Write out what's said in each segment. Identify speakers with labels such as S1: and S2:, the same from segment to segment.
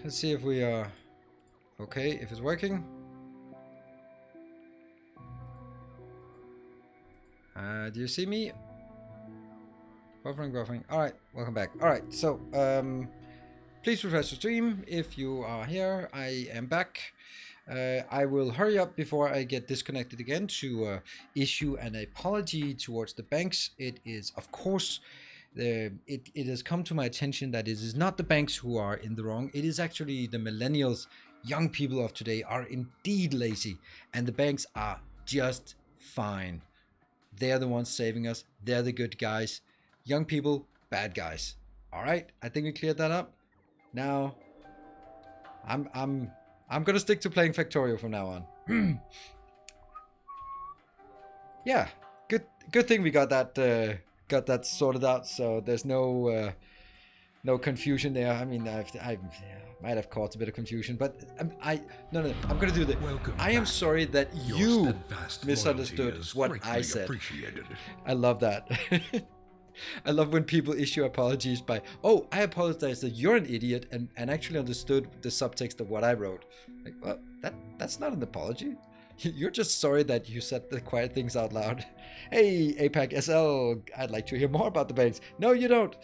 S1: let's see if we are okay, if it's working. Do you see me? Buffering. Alright, welcome back. Alright, so, please refresh the stream if you are here. I am back. I will hurry up before I get disconnected again to issue an apology towards the banks. It is, of course, it has come to my attention that it is not the banks who are in the wrong. It is actually the millennials, young people of today are indeed lazy, and the banks are just fine. They're the ones saving us. They're the good guys. Young people, bad guys. All right, I think we cleared that up. Now, I'm gonna stick to playing Factorio from now on. Yeah, good thing we got that sorted out. So there's no confusion there. I mean, I might have caused a bit of confusion, but no, I'm gonna do that. I am sorry that you misunderstood what I said. I love that. I love when people issue apologies by, oh, I apologize that you're an idiot, and actually understood the subtext of what I wrote. Like, well, that's not an apology. You're just sorry that you said the quiet things out loud. Hey, APAC SL, I'd like to hear more about the banks. No, you don't.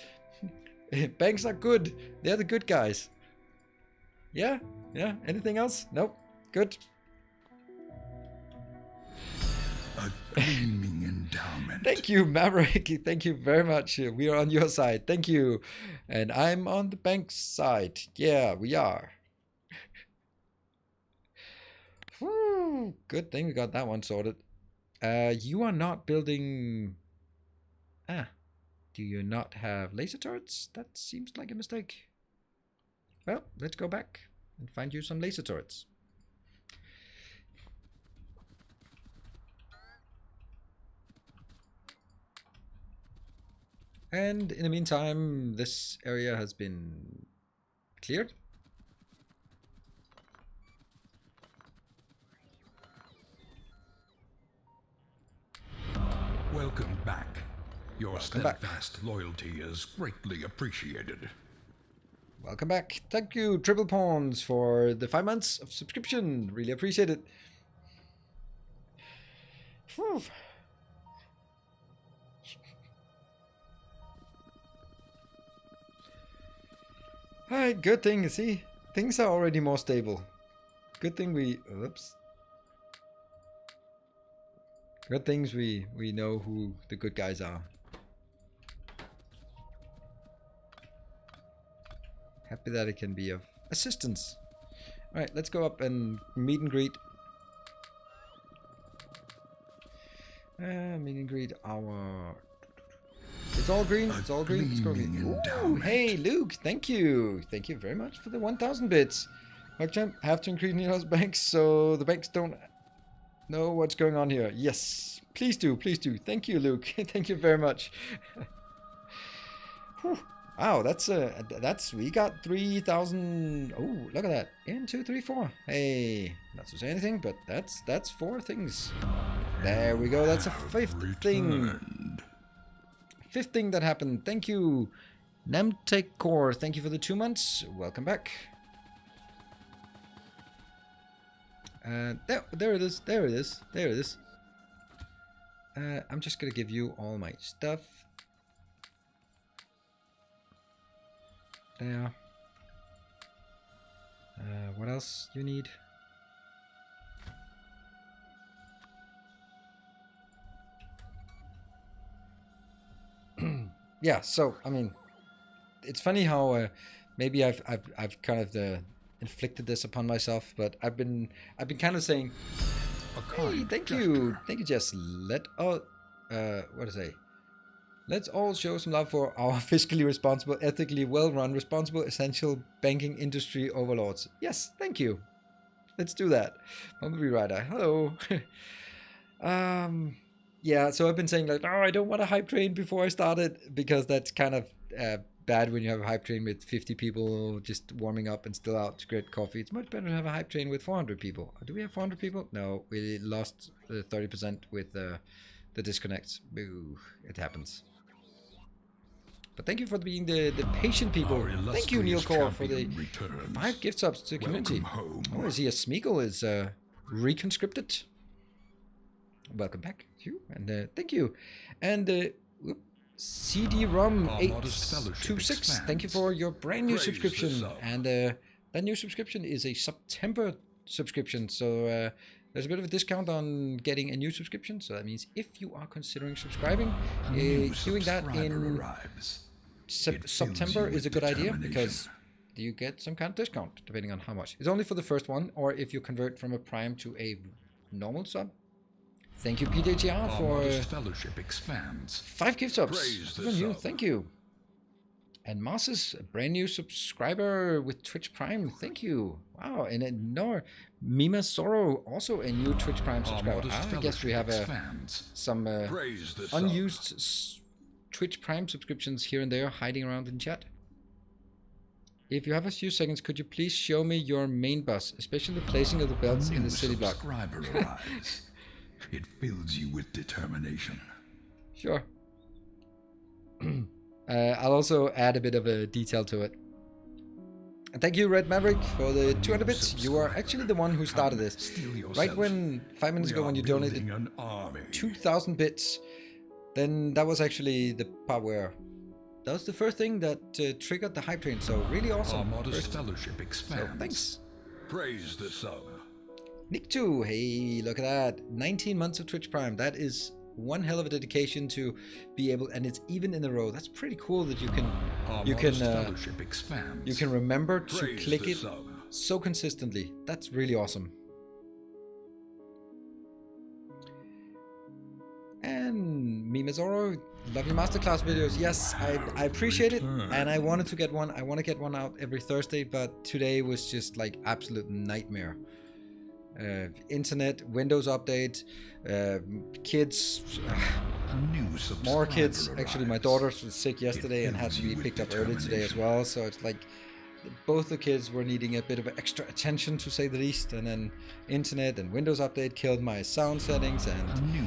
S1: Banks are good. They're the good guys. Yeah? Anything else? Nope. Good.
S2: A gleaming endowment.
S1: Thank you, Maverick. Thank you very much. We are on your side. Thank you. And I'm on the bank's side. Yeah, we are. Whew, good thing we got that one sorted. You are not building... do you not have laser turrets? That seems like a mistake. Well, let's go back and find you some laser turrets. And in the meantime, this area has been cleared.
S2: Welcome back. Your steadfast loyalty is greatly appreciated.
S1: Welcome back. Thank you, Triple Pawns, for the 5 months of subscription. Really appreciate it. Whew. Alright, good thing, see, things are already more stable. Good thing we, oops. Good things we know who the good guys are. Happy that it can be of assistance. Alright, let's go up and meet and greet. Meet and greet our... It's all green. It's all green. Let's go green. Ooh, hey, Luke. Thank you. Thank you very much for the 1,000 bits. Champ, have to increase Nero's banks so the banks don't know what's going on here. Yes. Please do. Please do. Thank you, Luke. Thank you very much. Wow, that's we got 3,000. Oh, look at that. 1, 2, 3, 4. Hey, not to say anything, but that's 4 things. There we go. That's a 5th thing. 5th thing that happened. Thank you, Namtek Core. Thank you for the 2 months. Welcome back. There it is. There it is. There it is. I'm just gonna give you all my stuff. There. What else do you need? Yeah, so I mean, it's funny how maybe I've kind of inflicted this upon myself, but I've been kind of saying, hey, thank you, Jess. Let's all show some love for our fiscally responsible, ethically well-run, responsible, essential banking industry overlords. Yes, thank you. Let's do that. Bumblebee Rider, hello. Yeah, so I've been saying like, oh, I don't want a hype train before I started, because that's kind of bad when you have a hype train with 50 people just warming up and still out to get coffee. It's much better to have a hype train with 400 people. Do we have 400 people? No, we lost 30% with the disconnects. Boo, it happens. But thank you for being the patient people. Thank you, Neil Core, for the 5 gift subs to the community. Oh, I see a Smeagol is reconscripted. Welcome back, you, and thank you. And CD-ROM 826, thank you for your brand new subscription. And that new subscription is a September subscription, so there's a bit of a discount on getting a new subscription. So that means if you are considering subscribing, doing that in September is a good idea, because you get some kind of discount depending on how much. It's only for the first one, or if you convert from a Prime to a normal sub. Thank you, PJGR, for
S2: fellowship expands.
S1: 5 gift subs from you. Thank you. And Mars, a brand new subscriber with Twitch Prime. Thank you. Wow. And another Mima Sorrow, also a new Twitch Prime subscriber. I guess we have some unused Twitch Prime subscriptions here and there hiding around in chat. If you have a few seconds, could you please show me your main boss, especially the placing of the belts in the city block?
S2: It fills you with determination.
S1: Sure. I'll also add a bit of a detail to it. And thank you, Red Maverick, for the 200 bits. You are actually the one who started this. Right when 5 minutes ago, when you donated 2,000 bits, then that was actually the part where that was the first thing that triggered the hype train. So really awesome.
S2: Our modest fellowship expands.
S1: So thanks.
S2: Praise the sub.
S1: Nick 2, hey, look at that. 19 months of Twitch Prime. That is one hell of a dedication to be able, and it's even in a row. That's pretty cool that you can remember to click it so consistently. That's really awesome. And Mimazoro, love your masterclass videos. Yes, I appreciate it, and I wanted to get one. I want to get one out every Thursday, but today was just like absolute nightmare. Internet, Windows update, kids, more kids. Actually, my daughter was sick yesterday and had to be picked up early today as well. So it's like both the kids were needing a bit of extra attention, to say the least. And then internet and Windows update killed my sound settings, and you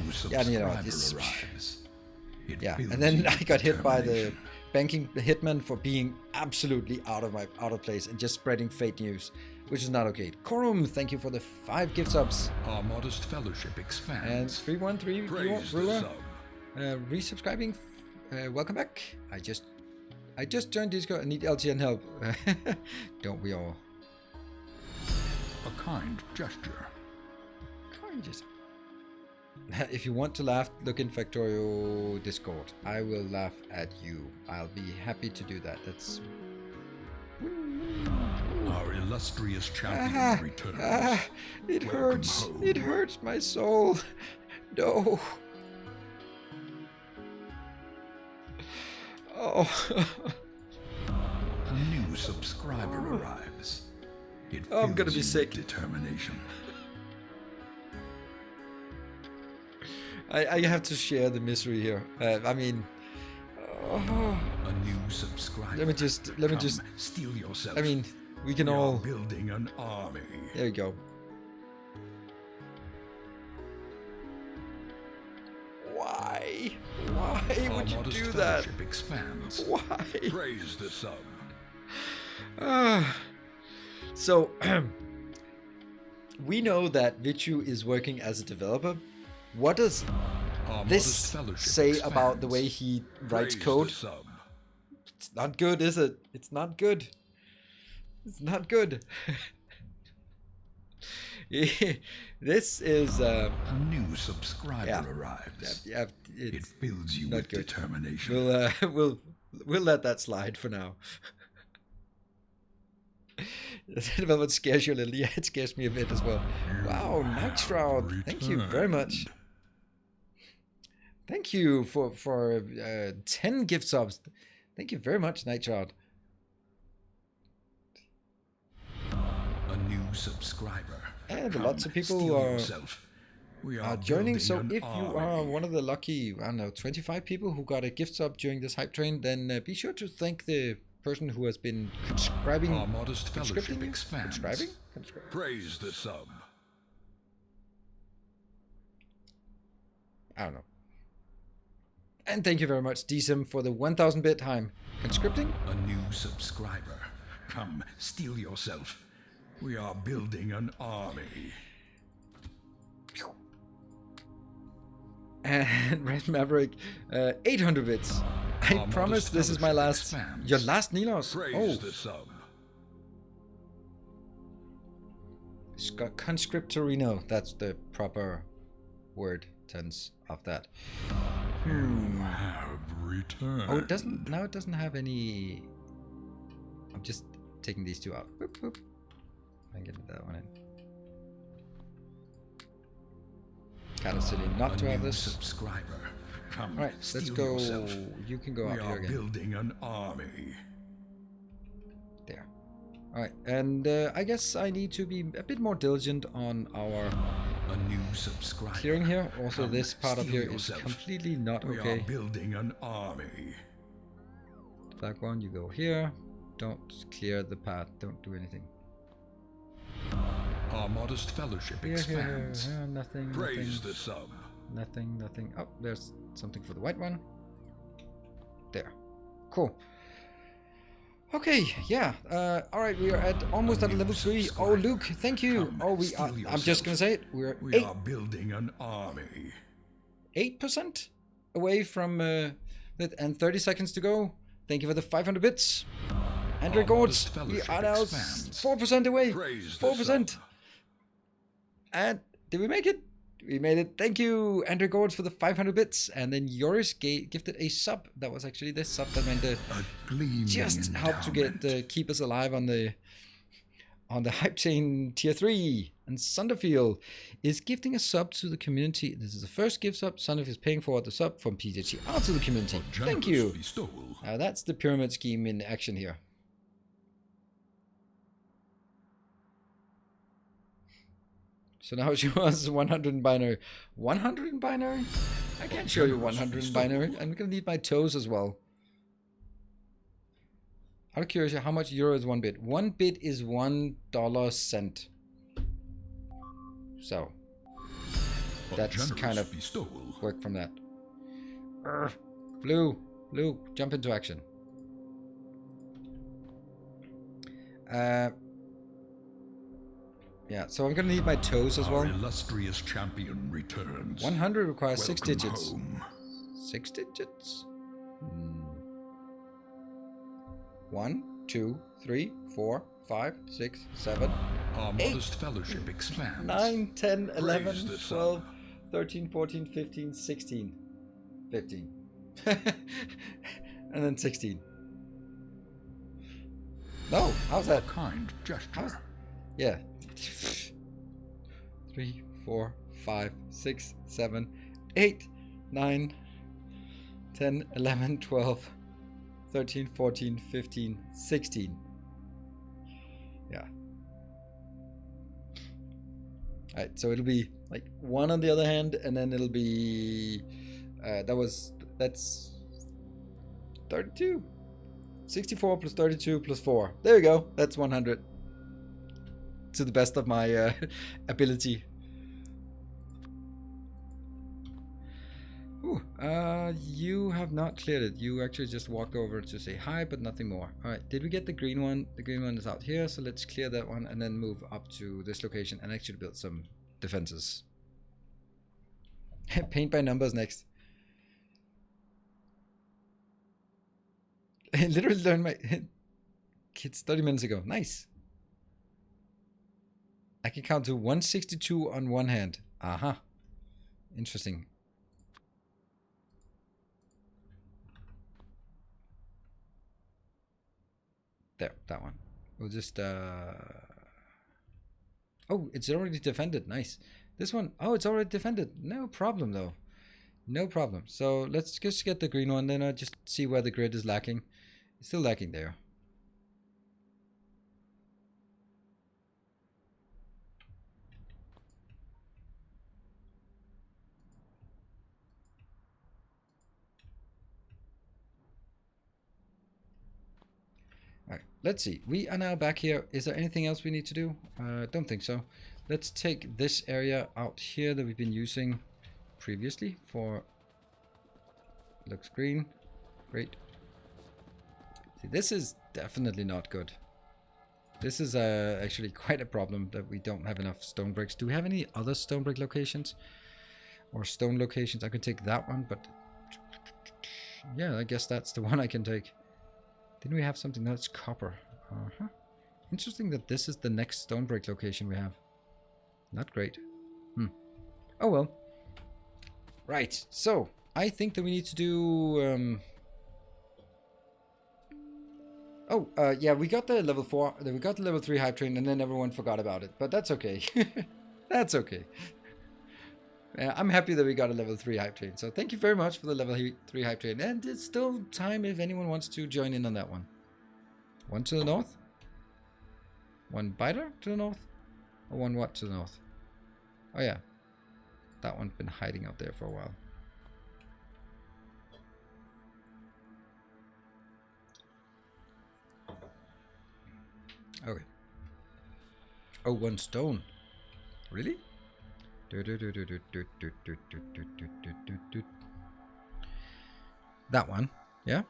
S1: know, and then I got hit by the banking hitman for being absolutely out of place and just spreading fake news, which is not okay. Korum, thank you for the 5 gift subs.
S2: Our modest fellowship expands.
S1: And 313 Ruler, resubscribing. Welcome back. I just joined Discord. I need LTN help. Don't we all?
S2: A kind gesture.
S1: Kind gesture. If you want to laugh, look in Factorio Discord. I will laugh at you. I'll be happy to do that. That's.
S2: Our illustrious champion returns.
S1: It hurts. Home. It hurts my soul. No. Oh.
S2: A new subscriber arrives.
S1: I'm gonna be sick.
S2: Determination.
S1: I have to share the misery here. I mean.
S2: A new subscriber.
S1: Let me just
S2: steal yourself.
S1: I mean, we can all
S2: building an army.
S1: There you go. Why would you do that?
S2: Expands.
S1: Why?
S2: Praise the sub.
S1: So we know that Vichu is working as a developer. What does this say about the way he writes code? It's not good, is it? It's not good. It's not good. This is
S2: a new subscriber arrives.
S1: Yeah,
S2: it fills you with determination.
S1: We'll let that slide for now. Development scares you a little. Yeah, it scares me a bit as well. Wow, Night Shroud. Thank you very much. Thank you for 10 gift subs. Thank you very much, Night Shroud.
S2: A new subscriber.
S1: And lots of people are joining. So if you are one of the lucky, I don't know, 25 people who got a gift sub during this hype train, then be sure to thank the person who has been subscribing.
S2: Our modest fellowship expands.
S1: Subscribing?
S2: Praise the sub.
S1: I don't know. And thank you very much, DSIM, for the 1000 bit time. Conscripting?
S2: A new subscriber. Come, steel yourself. We are building an army.
S1: And Red Maverick, 800 bits. I promise this is my last... Your last Nilos?
S2: Praise the sub.
S1: Conscriptorino. That's the proper word tense of that.
S2: You have returned.
S1: Oh, it doesn't... Now it doesn't have any... I'm just taking these two out. Whoop, whoop. I'm getting that one in. Kind of silly not to have this.
S2: Subscriber. Come,
S1: alright, let's go.
S2: Yourself.
S1: You can go
S2: we
S1: out here again.
S2: Building an army.
S1: There. Alright, and I guess I need to be a bit more diligent on our clearing here. Also, come, this part of here yourself. Is completely not okay.
S2: We are building an army.
S1: Flag 1, you go here. Don't clear the path. Don't do anything.
S2: Our modest fellowship expands.
S1: Here. Nothing.
S2: Praise the sub.
S1: Nothing. Oh, there's something for the white one. There. Cool. Okay, yeah. Alright, we are at almost at level 3. Oh, Luke, thank you.
S2: Come,
S1: oh, we are. I'm just gonna say it.
S2: We are building an army.
S1: 8% away from it, and 30 seconds to go. Thank you for the 500 bits. Andrew Gords, we are now 4% away. 4%. And did we make it? We made it. Thank you, Andrew Gords, for the 500 bits. And then Yoris gifted a sub. That was actually this sub that meant just help to get keep us alive on the hype chain tier 3. And Sunderfield is gifting a sub to the community. This is the first gift sub. Sunderfield is paying for the sub from PGT to the community. Thank you. That's the pyramid scheme in action here. So now show us 100 in binary. 100 in binary? I can't show you 100 in binary. I'm going to need my toes as well. Out of curiosity, how much euro is 1 bit? 1 bit is $1 cent. So that's kind of work from that. Blue, jump into action. Yeah, so I'm gonna need my toes as well.
S2: Our illustrious champion returns.
S1: 100 requires 6
S2: Welcome
S1: digits.
S2: Home.
S1: 6 digits? 1, 2, 3, 4, 5, 6, 7,
S2: Our
S1: 8,
S2: modest fellowship expands.
S1: 9, 10, 11,
S2: Praise the
S1: 12,
S2: sun.
S1: 13, 14, 15, 16, 15. And then 16. No, how's that?
S2: Kind gesture.
S1: Yeah. 3, 4, 5, 6, 7, 8, 9, 10, 11, 12, 13, 14, 15, 16. Yeah. Alright, so it'll be like 1 on the other hand, and then it'll be that's 32. 64 plus 32 plus 4. There you go. That's 100. To the best of my ability. Ooh, you have not cleared it. You actually just walked over to say hi, but nothing more. Alright, did we get the green one? The green one is out here, so let's clear that one and then move up to this location and actually build some defenses. Paint by numbers next. I literally learned my kids 30 minutes ago. Nice. I can count to 162 on one hand. Aha. Interesting. There, that one. We'll just oh, it's already defended. Nice. This one, oh, it's already defended. No problem though. No problem. So let's just get the green one, then I'll just see where the grid is lacking. It's still lacking there. Alright, let's see. We are now back here. Is there anything else we need to do? Don't think so. Let's take this area out here that we've been using previously for looks green. Great. See, this is definitely not good. This is actually quite a problem that we don't have enough stone bricks. Do we have any other stone brick locations? Or stone locations? I could take that one, but... yeah, I guess that's the one I can take. Didn't we have something that's copper? Interesting that this is the next stone brick location we have. Not great. Oh well. Right, so I think that we need to do... yeah, we got the level 4, then we got the level 3 hype train, and then everyone forgot about it. But that's okay. That's okay. I'm happy that we got a level 3 hype train. So thank you very much for the level 3 hype train. And it's still time if anyone wants to join in on that one. One to the north? One biter to the north? Or one what to the north? Oh yeah. That one's been hiding out there for a while. Okay. Oh, one stone. Really? That one, yeah?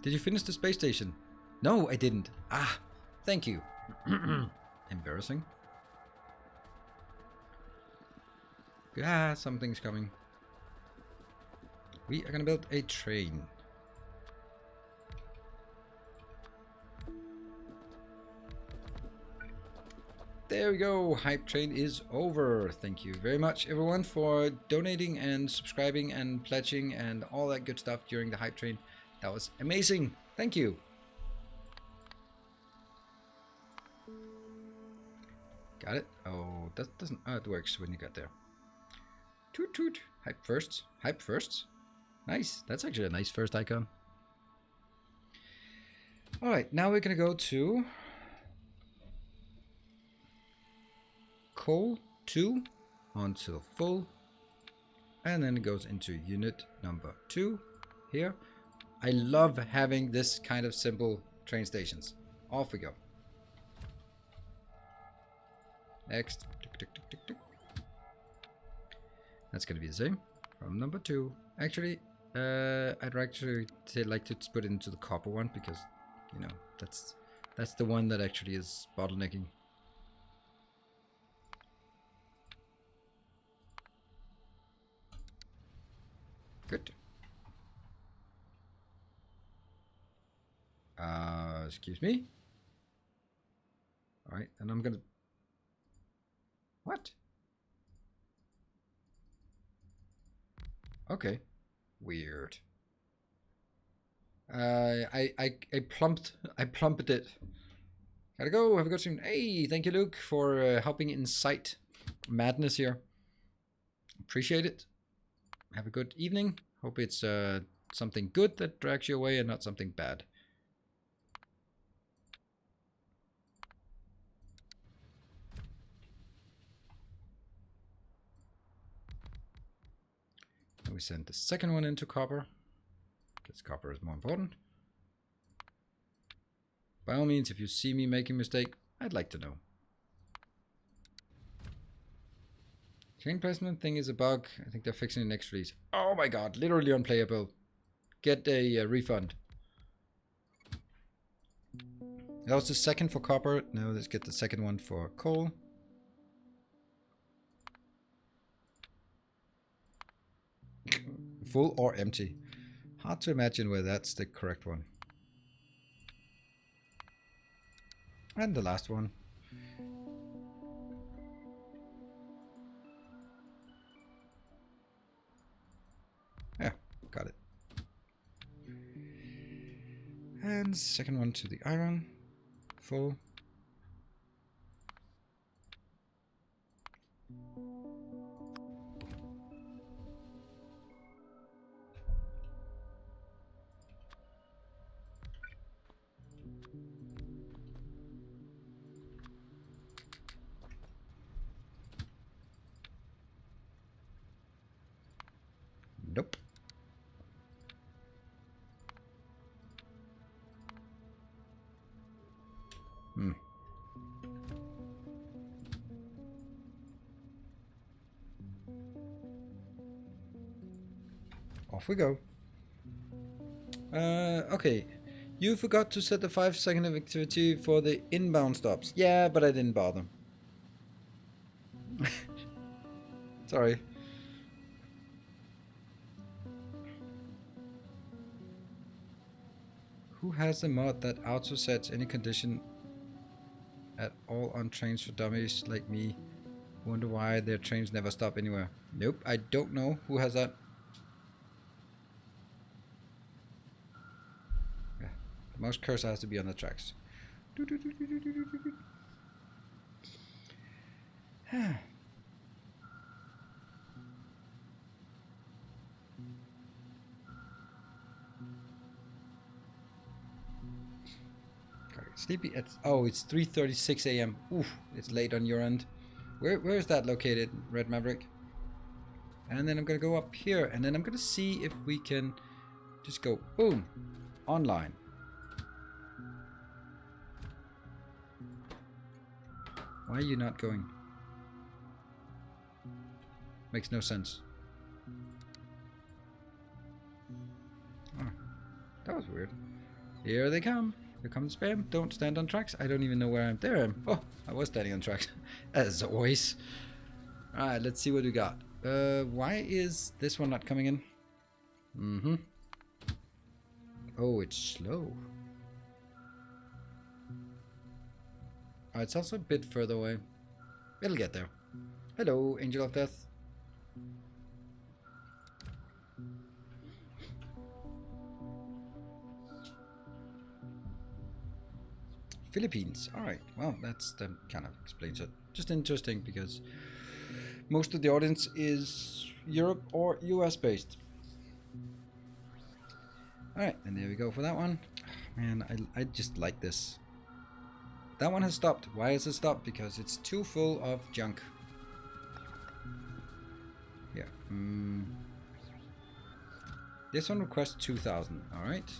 S1: Did you finish the space station? No, I didn't. Ah, thank you. Embarrassing. Ah, something's coming. We are gonna build a train. There we go. Hype train is over. Thank you very much, everyone, for donating and subscribing and pledging and all that good stuff during the hype train. That was amazing. Thank you. Got it? Oh, that doesn't... oh, it works when you get there. Toot toot. Hype first. Hype first. Nice. That's actually a nice first icon. Alright, now we're going to go to... coal 2 until full, and then it goes into unit number 2 here. I love having this kind of simple train stations. Off we go. Next. Tick, tick, tick, tick, tick. That's gonna be the same from number 2. Actually, I'd actually like to put it into the copper one because, you know, that's the one that actually is bottlenecking. Good. Excuse me. All right, and I'm gonna... what? Okay. Weird. I plumped it. Gotta go. Have a good stream. Hey, thank you, Luke, for helping incite madness here. Appreciate it. Have a good evening. Hope it's something good that drags you away and not something bad. And we send the second one into copper, because copper is more important. By all means, if you see me making a mistake, I'd like to know. Chain placement thing is a bug. I think they're fixing it next release. Oh my god, literally unplayable. Get a refund. That was the second for copper. Now let's get the second one for coal. Full or empty? Hard to imagine where that's the correct one. And the last one. Yeah, got it. And second one to the iron. Full. Nope. Off we go. Okay. You forgot to set the 5-second activity for the inbound stops. Yeah, but I didn't bother. Sorry. Who has a mod that auto sets any condition at all on trains for dummies like me? Wonder why their trains never stop anywhere. Nope, I don't know who has that. Yeah, the mouse cursor has to be on the tracks. Sleepy. It's 3:36 a.m. Oof, it's late on your end. Where is that located, Red Maverick? And then I'm gonna go up here, and then I'm gonna see if we can just go boom online. Why are you not going? Makes no sense. Oh, that was weird. Here they come. Here comes spam. Don't stand on tracks. I don't even know where I am. There I am. Oh, I was standing on tracks. As always. Alright, let's see what we got. Why is this one not coming in? Mm-hmm. Oh, it's slow. Oh, it's also a bit further away. It'll get there. Hello, Angel of Death. Philippines. Alright, well, that kind of explains it. Just interesting because most of the audience is Europe or US based. Alright, and there we go for that one. Man, I just like this. That one has stopped. Why has it stopped? Because it's too full of junk. Yeah. This one requests 2,000. Alright.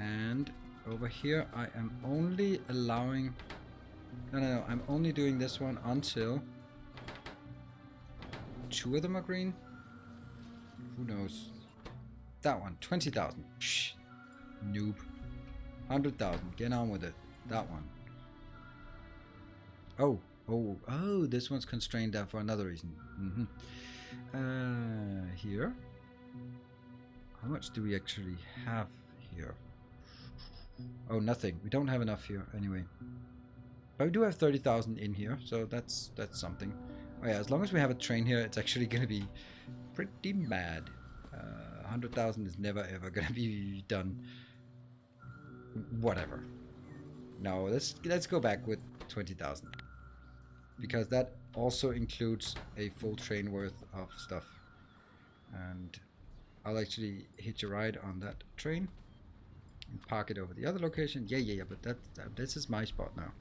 S1: And over here I am only allowing... No. I'm only doing this one until 2 of them are green. Who knows? That one, 20,000. Noob. 100,000. Get on with it. That one. Oh, this one's constrained for another reason. Here. How much do we actually have here? Oh, nothing. We don't have enough here anyway. But we do have 30,000 in here, so that's something. Oh yeah, as long as we have a train here, it's actually going to be pretty mad. 100,000 is never ever going to be done. Whatever. No, let's go back with 20,000. Because that also includes a full train worth of stuff. And I'll actually hitch a ride on that train and park it over the other location. Yeah, but this is my spot now.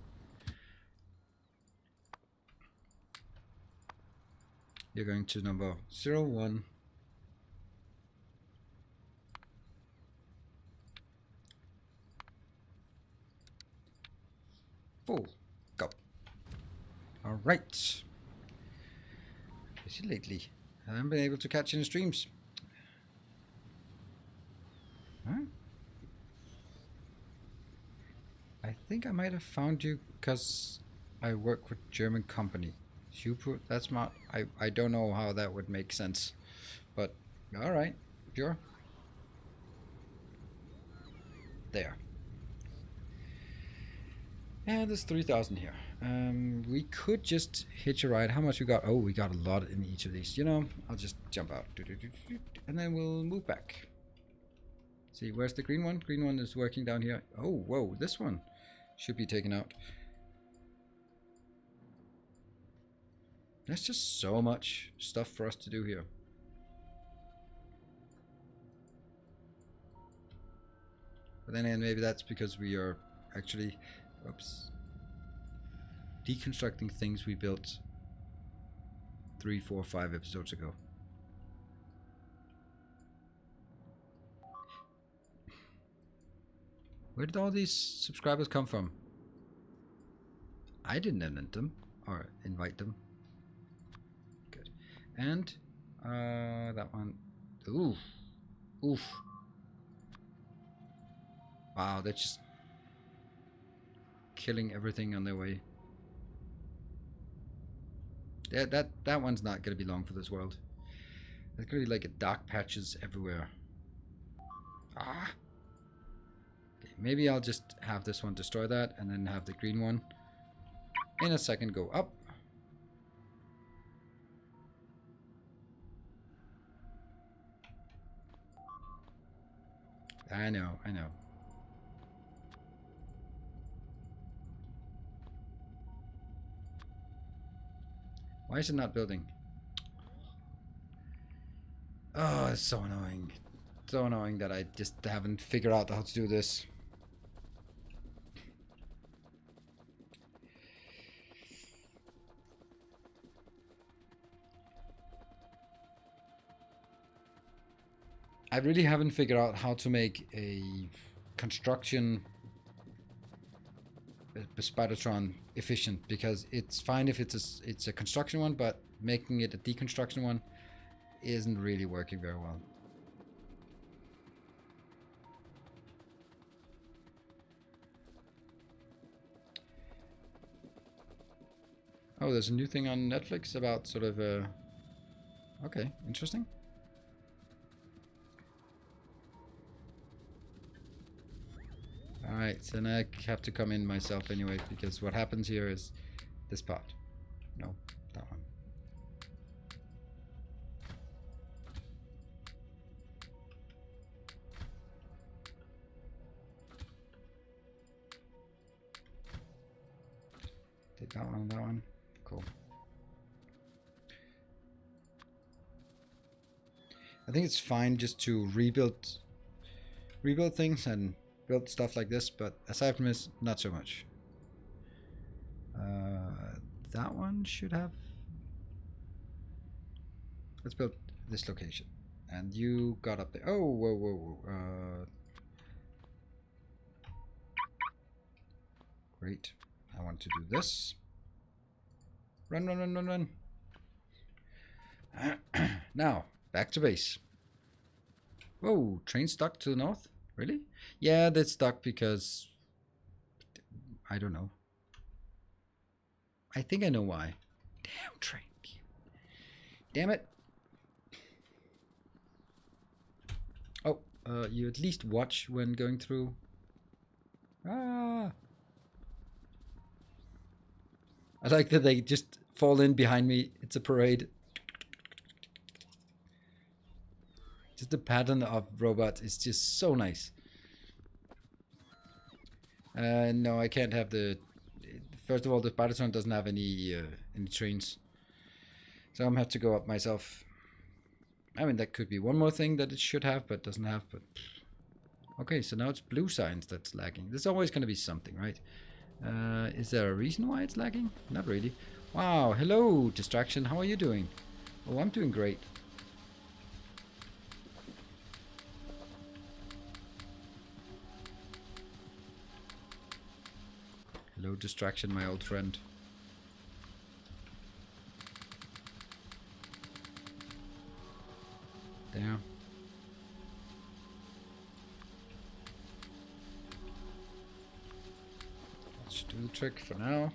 S1: You're going to number 01. Full. Go. Alright. Busy lately. I haven't been able to catch any streams. Huh? I think I might have found you because I work with German company. Super, that's smart. I don't know how that would make sense. But, alright. Sure. There. And there's 3,000 here. We could just hitch a ride. How much we got? Oh, we got a lot in each of these. You know, I'll just jump out. And then we'll move back. See, where's the green one? Green one is working down here. Oh, whoa, this one should be taken out. There's just so much stuff for us to do here. But then maybe that's because we are actually, deconstructing things we built 3, 4, 5 episodes ago. Where did all these subscribers come from? I didn't invent them or invite them. Good. And that one. Ooh, Oof. Wow, they're just killing everything on their way. Yeah, that one's not gonna be long for this world. There's gonna be like dark patches everywhere. Ah. Okay, maybe I'll just have this one destroy that, and then have the green one in a second go up. I know, I know. Why is it not building? Oh, it's so annoying. So annoying that I just haven't figured out how to do this. I really haven't figured out how to make a construction Spidertron efficient, because it's fine if it's a construction one, but making it a deconstruction one isn't really working very well. Oh, there's a new thing on Netflix about sort of okay, interesting. Alright, so now I have to come in myself anyway, because what happens here is this part. No, that one. Did that one, that one. Cool. I think it's fine just to rebuild things and build stuff like this, but aside from this, not so much. That one should have. Let's build this location. And you got up there. Oh, whoa, whoa, whoa. Great. I want to do this. Run, run, run, run, run. Now, back to base. Whoa, train stuck to the north? Really? Yeah, that's stuck because... I don't know. I think I know why. Damn train. Damn it. Oh, you at least watch when going through. Ah. I like that they just fall in behind me. It's a parade. Just the pattern of robots is just so nice. No, I can't have the... First of all, the Spidertron doesn't have any trains. So I'm gonna have to go up myself. I mean, that could be one more thing that it should have, but doesn't have. But okay, so now it's blue signs that's lagging. There's always going to be something, right? Is there a reason why it's lagging? Not really. Wow, hello, Distraction. How are you doing? Oh, I'm doing great. Hello, Distraction, my old friend. There. Let's do the trick for now.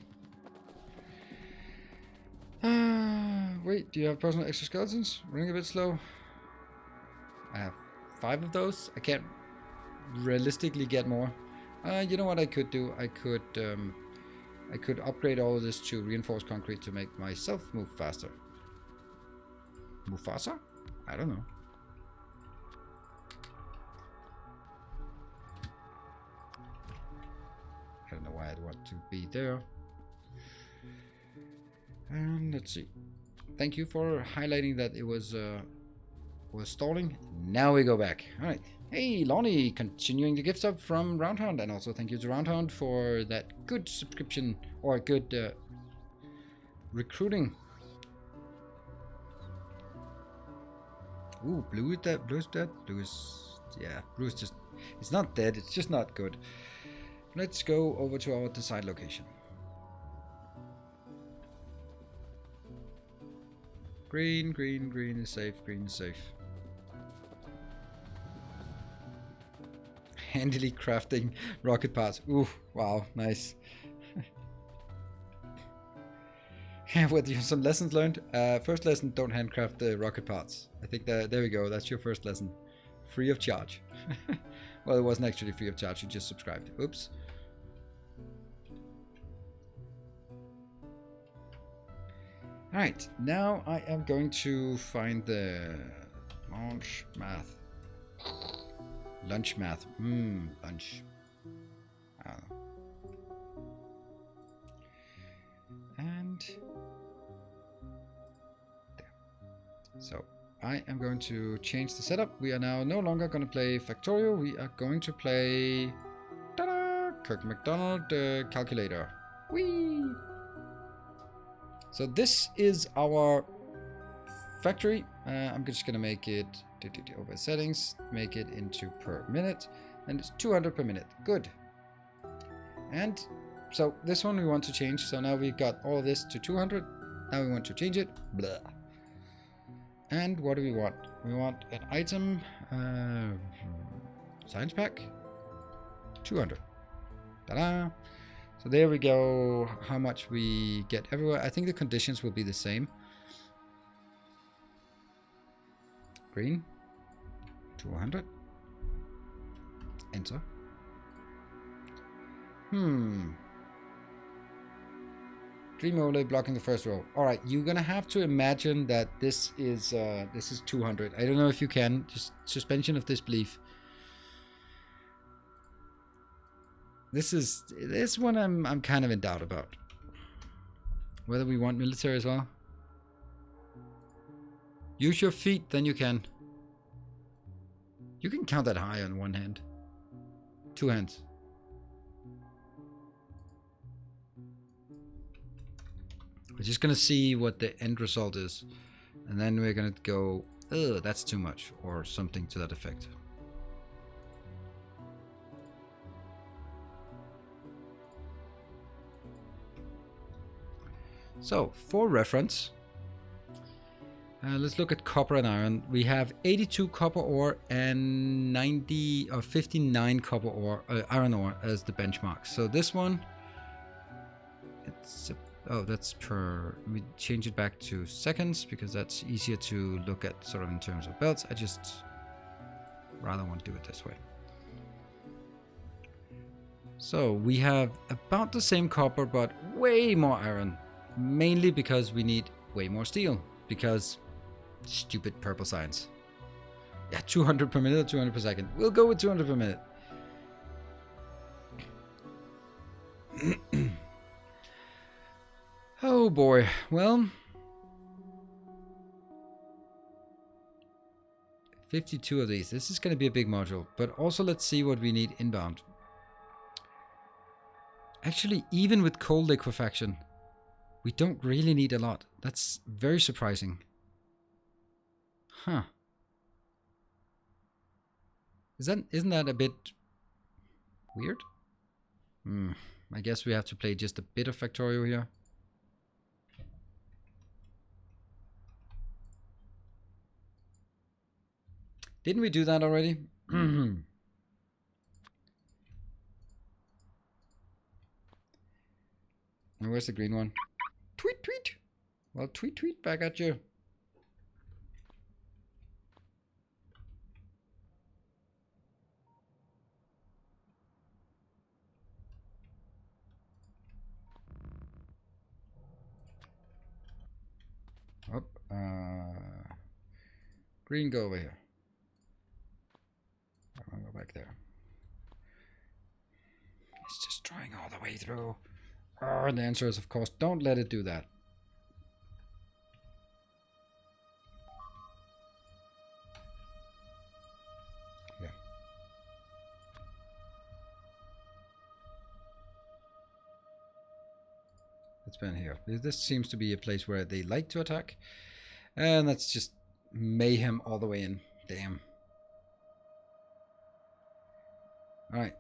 S1: Wait, do you have personal exoskeletons? Running a bit slow. I have 5 of those. I can't realistically get more. You know what I could do? I could upgrade all of this to reinforced concrete to make myself move faster. Move faster? I don't know. I don't know why I'd want to be there. And let's see. Thank you for highlighting that it was stalling. Now we go back. All right. Hey, Lonnie, continuing the gift sub from Roundhound, and also thank you to Roundhound for that good subscription or good recruiting. Ooh, blue is dead. Blue is dead. Blue is, yeah. Blue is just, it's not dead. It's just not good. Let's go over to our design location. Green, green, green is safe. Green is safe. handily crafting rocket parts. Ooh, wow, nice. What, you have some lessons learned? First lesson, don't handcraft the rocket parts. I think that, there we go, that's your first lesson. Free of charge. Well, it wasn't actually free of charge, you just subscribed. Oops. Alright, now I am going to find the lunch math. Lunch math. Lunch. I don't know. And there. So I am going to change the setup. We are now no longer going to play Factorio. We are going to play Kirk McDonald calculator. Whee! So this is our factory. I'm just gonna make it over settings, make it into per minute, and it's 200 per minute. Good. And so this one we want to change. So now we've got all of this to 200. Now we want to change it. Blah. And what do we want? We want an item science pack 200. Ta-da! So there we go. How much we get everywhere. I think the conditions will be the same. Green 200. Enter. Dream overlay blocking the first row. All right, you're gonna have to imagine that this is 200. I don't know if you can. Just suspension of disbelief. This one I'm kind of in doubt about. Whether we want military as well. Use your feet, then you can. You can count that high on one hand. Two hands. We're just gonna see what the end result is. And then we're gonna go, ugh, that's too much, or something to that effect. So, for reference, let's look at copper and iron. We have 82 copper ore and 90 or 59 copper ore, iron ore as the benchmark. So this one, it's that's per. We change it back to seconds because that's easier to look at, sort of in terms of belts. I just rather want to do it this way. So we have about the same copper, but way more iron, mainly because we need way more steel because. Stupid purple science. Yeah, 200 per minute or 200 per second. We'll go with 200 per minute. Oh boy. Well, 52 of these. This is going to be a big module. But also let's see what we need inbound. Actually, even with cold liquefaction, we don't really need a lot. That's very surprising. Huh. Isn't that a bit weird? I guess we have to play just a bit of Factorio here. Didn't we do that already? And where's the green one? Tweet, tweet. Well, tweet, tweet back at you. Oh, green, go over here. I'm gonna go back there. It's destroying all the way through. And the answer is, of course, don't let it do that. Yeah. It's been here. This seems to be a place where they like to attack. And that's just mayhem all the way in. Damn. Alright.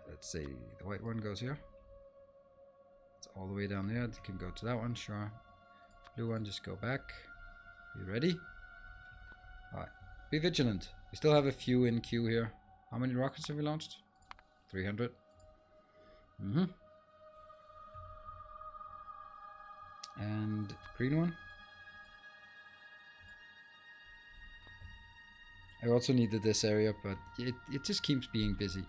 S1: Let's see. The white one goes here. It's all the way down there. It can go to that one, sure. Blue one, just go back. You ready? Alright. Be vigilant. We still have a few in queue here. How many rockets have we launched? 300. And green one. I also needed this area, but it just keeps being busy.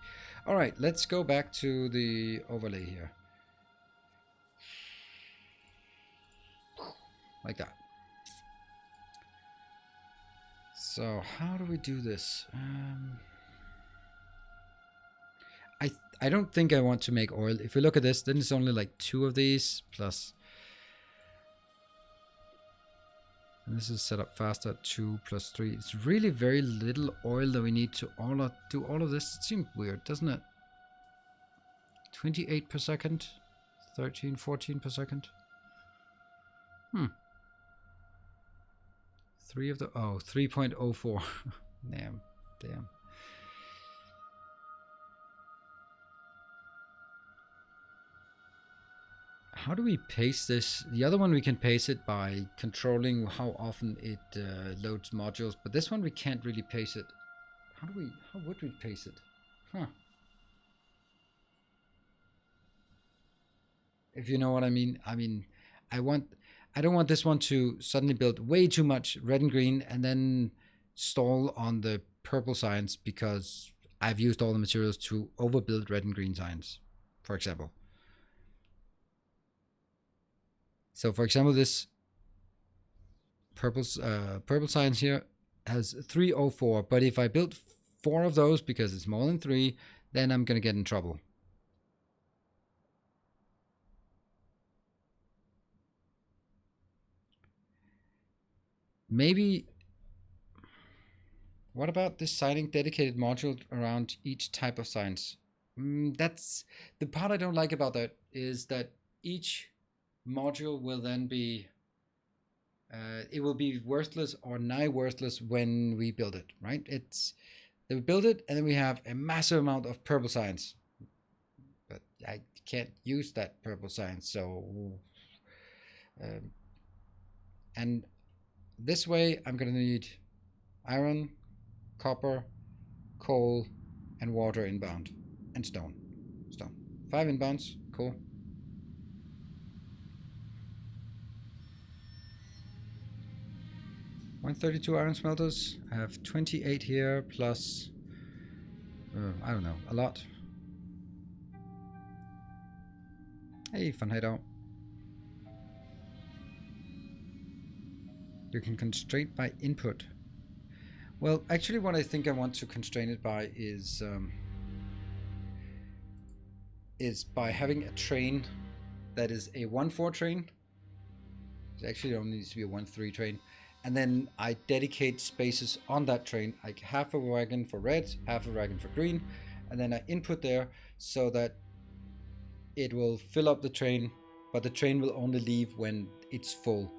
S1: Alright, let's go back to the overlay here. Like that. So, how do we do this? I don't think I want to make oil. If we look at this, then it's only like 2 of these, plus... And this is set up faster, 2 plus 3. It's really very little oil that we need to do all of this. It seems weird, doesn't it? 28 per second, 13, 14 per second. 3 of the... Oh, 3.04. Damn. How do we pace this? The other one we can pace it by controlling how often it loads modules, but this one we can't really pace it. How would we pace it? If you know what I mean. I don't want this one to suddenly build way too much red and green and then stall on the purple science because I've used all the materials to overbuild red and green science, for example. So, for example, this purple science here has 304, but if I build 4 of those because it's more than 3, then I'm going to get in trouble. Maybe, what about designing dedicated modules around each type of science? That's the part I don't like about that, is that each module will then be it will be worthless or nigh worthless when we build it, right? We build it and then we have a massive amount of purple science, but I can't use that purple science. So and this way I'm gonna need iron, copper, coal, and water inbound, and stone. 5 inbounds. Cool. 132 iron smelters. I have 28 here plus, I don't know, a lot. Hey, Van Heido. You can constrain by input. Well, actually what I think I want to constrain it by is by having a train that is a 1-4 train. It actually only needs to be a 1-3 train. And then I dedicate spaces on that train, like half a wagon for red, half a wagon for green, and then I input there so that it will fill up the train, but the train will only leave when it's full,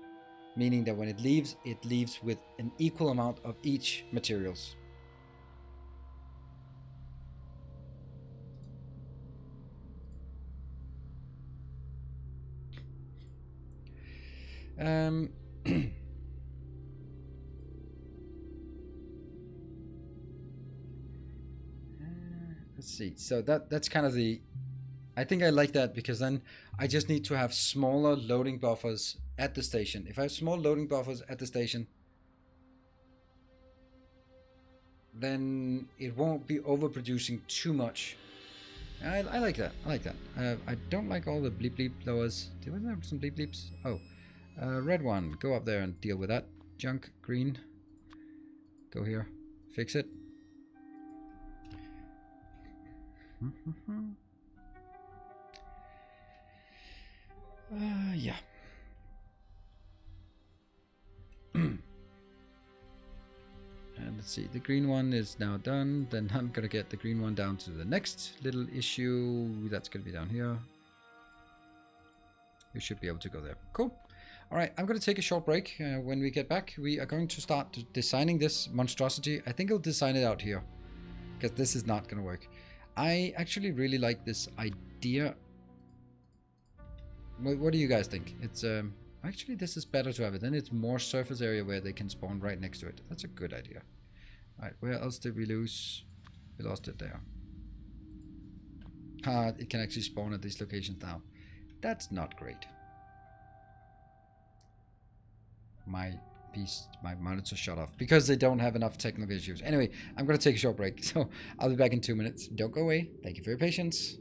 S1: meaning that when it leaves with an equal amount of each materials. Let's see. So that's kind of the... I think I like that because then I just need to have smaller loading buffers at the station. If I have small loading buffers at the station, then it won't be overproducing too much. I like that. I like that. I don't like all the bleep bleep blowers. Do we have some bleep bleeps? Oh, red one. Go up there and deal with that junk. Green. Go here. Fix it. Yeah. And let's see, the green one is now done. Then I'm gonna get the green one down to the next little issue. That's gonna be down here. You should be able to go there. Cool. All right, I'm gonna take a short break. When we get back, we are going to start designing this monstrosity. I think I'll design it out here because this is not gonna work. I actually really like this idea. What do you guys think? It's Actually, this is better to have it. Then it's more surface area where they can spawn right next to it. That's a good idea. Alright, where else did we lose? We lost it there. It can actually spawn at these locations now. That's not great. My monitor shut off because they don't have enough technical issues. Anyway, I'm going to take a short break. So I'll be back in 2 minutes. Don't go away. Thank you for your patience.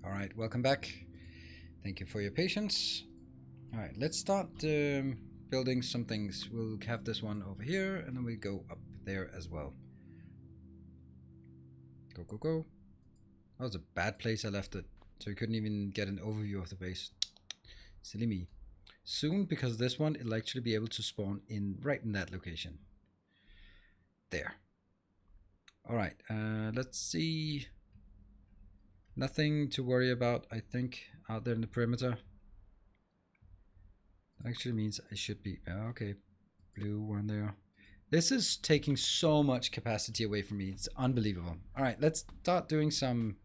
S1: All right, welcome back. Thank you for your patience. All right, let's start building some things. We'll have this one over here, and then we go up there as well. Go, go, go. That was a bad place I left it, so we couldn't even get an overview of the base. Silly me. Soon, because this one, it'll actually be able to spawn in right in that location. There. All right, let's see. Nothing to worry about, I think, out there in the perimeter. That actually means I should be... okay, blue one there. This is taking so much capacity away from me. It's unbelievable. All right, let's start doing some...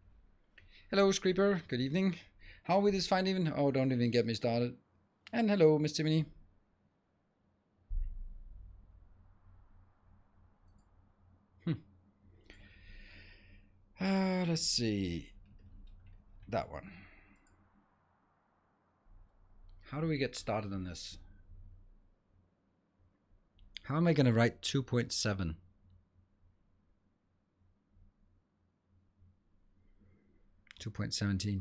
S1: Hello, Screeper. Good evening. How are we this fine even? Oh, don't even get me started. And hello, Miss Timony. Let's see. That one. How do we get started on this? How am I going to write 2.7? 2.17.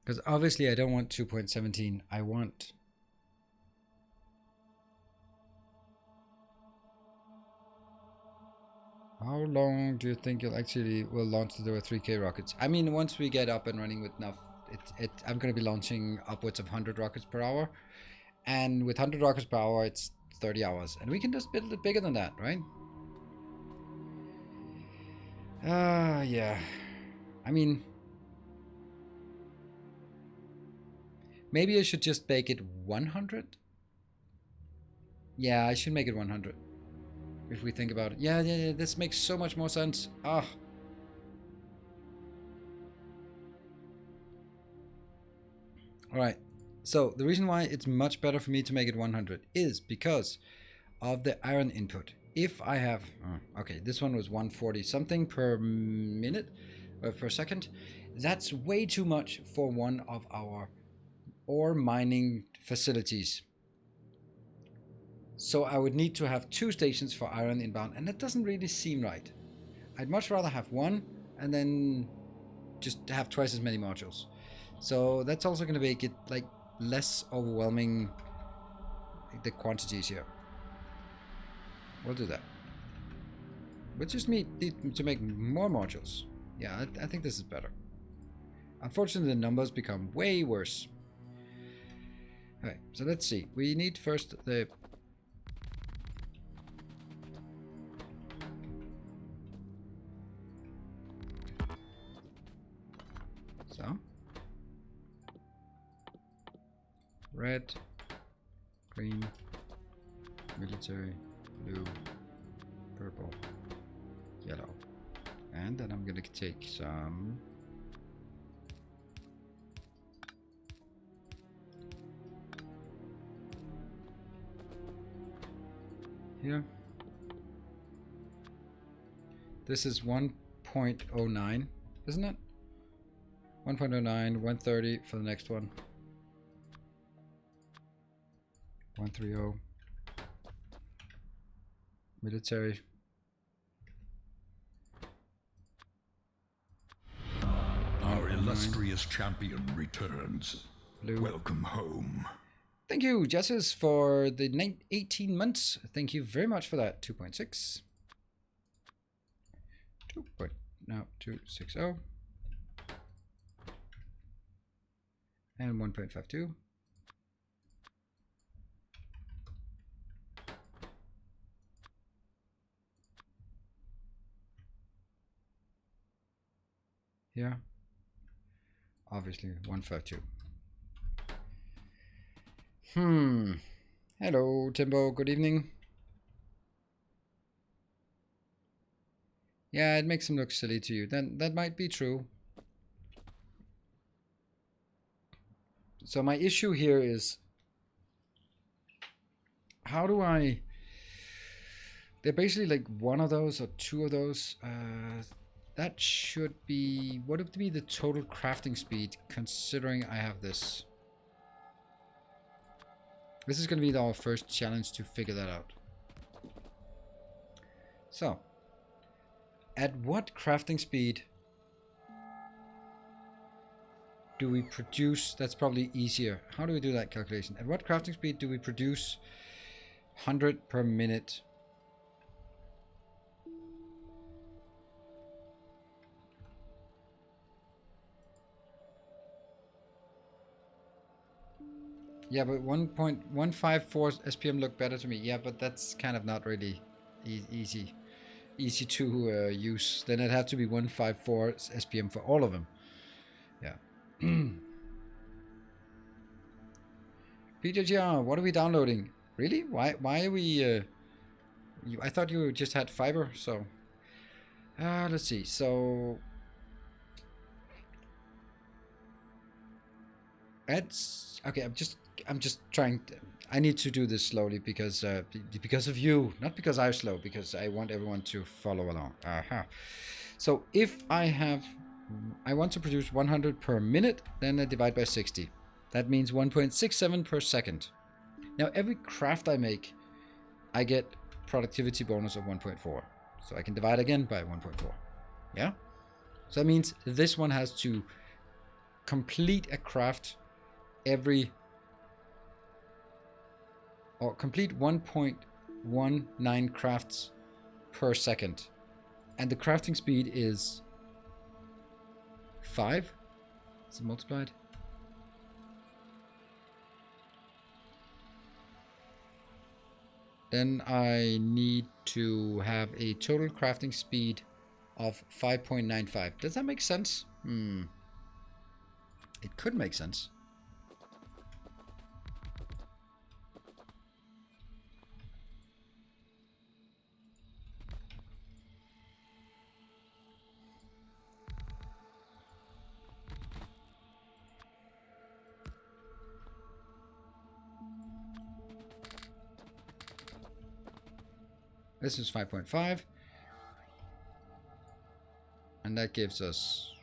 S1: Because obviously I don't want 2.17. I want... How long do you think you'll actually will launch the 3K rockets? I mean, once we get up and running with enough, I'm going to be launching upwards of 100 rockets per hour. And with 100 rockets per hour, it's 30 hours. And we can just build it bigger than that, right? Yeah. I mean... Maybe I should just make it 100? Yeah, I should make it 100. If we think about it. Yeah, this makes so much more sense. Ah. Alright. So, the reason why it's much better for me to make it 100 is because of the iron input. If I have... okay, this one was 140 something per minute, or per second. That's way too much for one of our ore mining facilities. So I would need to have 2 stations for iron inbound, and that doesn't really seem right. I'd much rather have one and then just have twice as many modules. So that's also going to make it like less overwhelming, the quantities here. We'll do that. We just need to make more modules. Yeah, I think this is better. Unfortunately, the numbers become way worse. Alright, so let's see. We need first the... So. Red, green, military, blue, purple, yellow. And then I'm gonna take some... here. This is 1.09, isn't it? 1.09, 130 for the next one. 130. Military.
S2: Our illustrious champion returns.
S1: Blue.
S2: Welcome home.
S1: Thank you, Jesses, for the 18 months. Thank you very much for that. 2.6. 260. And 1.52. Here. Obviously, 152. Hello, Timbo. Good evening. Yeah, it makes him look silly to you. Then that might be true. So my issue here is, how do I... They're basically like one of those or two of those. That should be... What would be the total crafting speed, considering I have this? This is going to be our first challenge to figure that out. So, at what crafting speed do we produce? That's probably easier. How do we do that calculation? At what crafting speed do we produce 100 per minute? Yeah, but 1.154 SPM look better to me. Yeah, but that's kind of not really easy to use. Then it had to be 154 SPM for all of them. Yeah. PJGR, what are we downloading? Really? Why are we... I thought you just had fiber, so... let's see. So... It's... Okay, I'm just trying to, I need to do this slowly because of you, not because I'm slow, because I want everyone to follow along. So if I want to produce 100 per minute, then I divide by 60. That means 1.67 per second. Now every craft I make, I get productivity bonus of 1.4. So I can divide again by 1.4. Yeah? So that means this one has to complete a craft every... or complete 1.19 crafts per second. And the crafting speed is 5. Is it multiplied? Then I need to have a total crafting speed of 5.95. Does that make sense? It could make sense. This is 5.5. And that gives us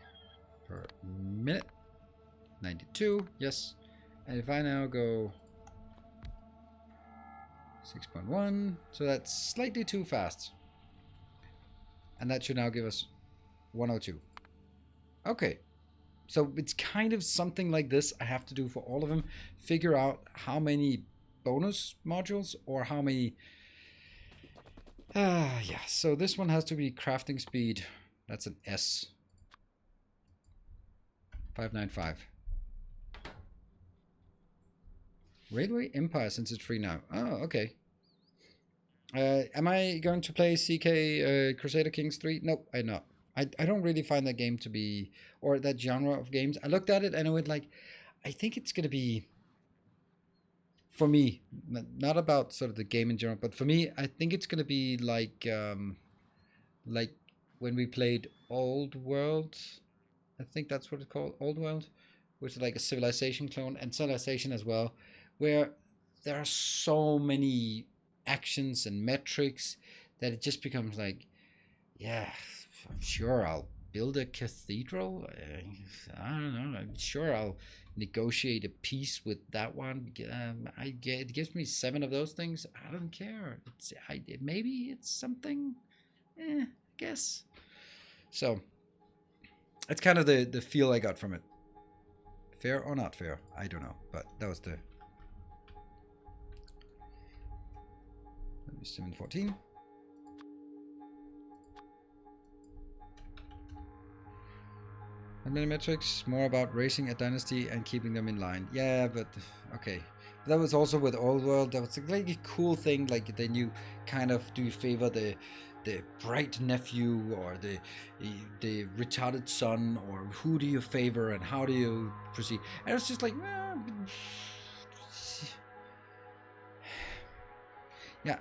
S1: per minute 92. Yes. And if I now go 6.1, so that's slightly too fast. And that should now give us 102. Okay. So it's kind of something like this I have to do for all of them. Figure out how many bonus modules or how many... yeah, so this one has to be crafting speed. That's an S. 595. Railway Empire since it's free now. Oh, okay. Am I going to play CK Crusader Kings 3? Nope, I'm not. I don't really find that game to be, or that genre of games. I looked at it and I went like, I think it's going to be, for me, not about sort of the game in general, but for me, I think it's going to be like when we played Old World. I think that's what it's called, Old World, which is like a Civilization clone, and Civilization as well, where there are so many actions and metrics that it just becomes like, yeah, I'm sure I'll build a cathedral. I don't know. I'm sure I'll negotiate a peace with that one. It gives me 7 of those things. I don't care. Maybe it's something. I guess. So it's kind of the feel I got from it. Fair or not fair, I don't know. But that was the 714. Many metrics, more about raising a dynasty and keeping them in line. Yeah, but okay. That was also with Old World. That was like a cool thing. Like then you kind of do you favor the bright nephew or the retarded son, or who do you favor and how do you proceed? And it's just like, yeah.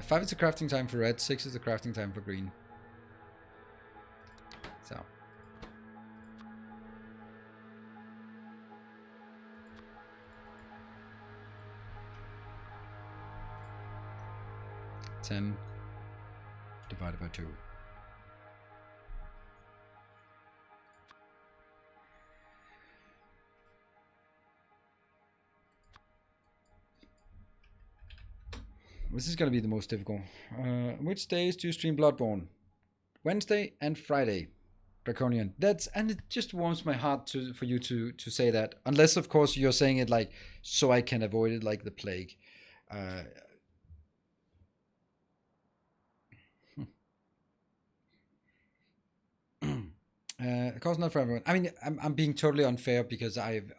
S1: 5 is the crafting time for red, 6 is the crafting time for green. So. $10 divided by 2. This is going to be the most difficult. Which days do you stream Bloodborne? Wednesday and Friday. Draconian. And it just warms my heart for you to say that. Unless, of course, you're saying it like, so I can avoid it like the plague. Of course, not for everyone. I mean, I'm being totally unfair because I've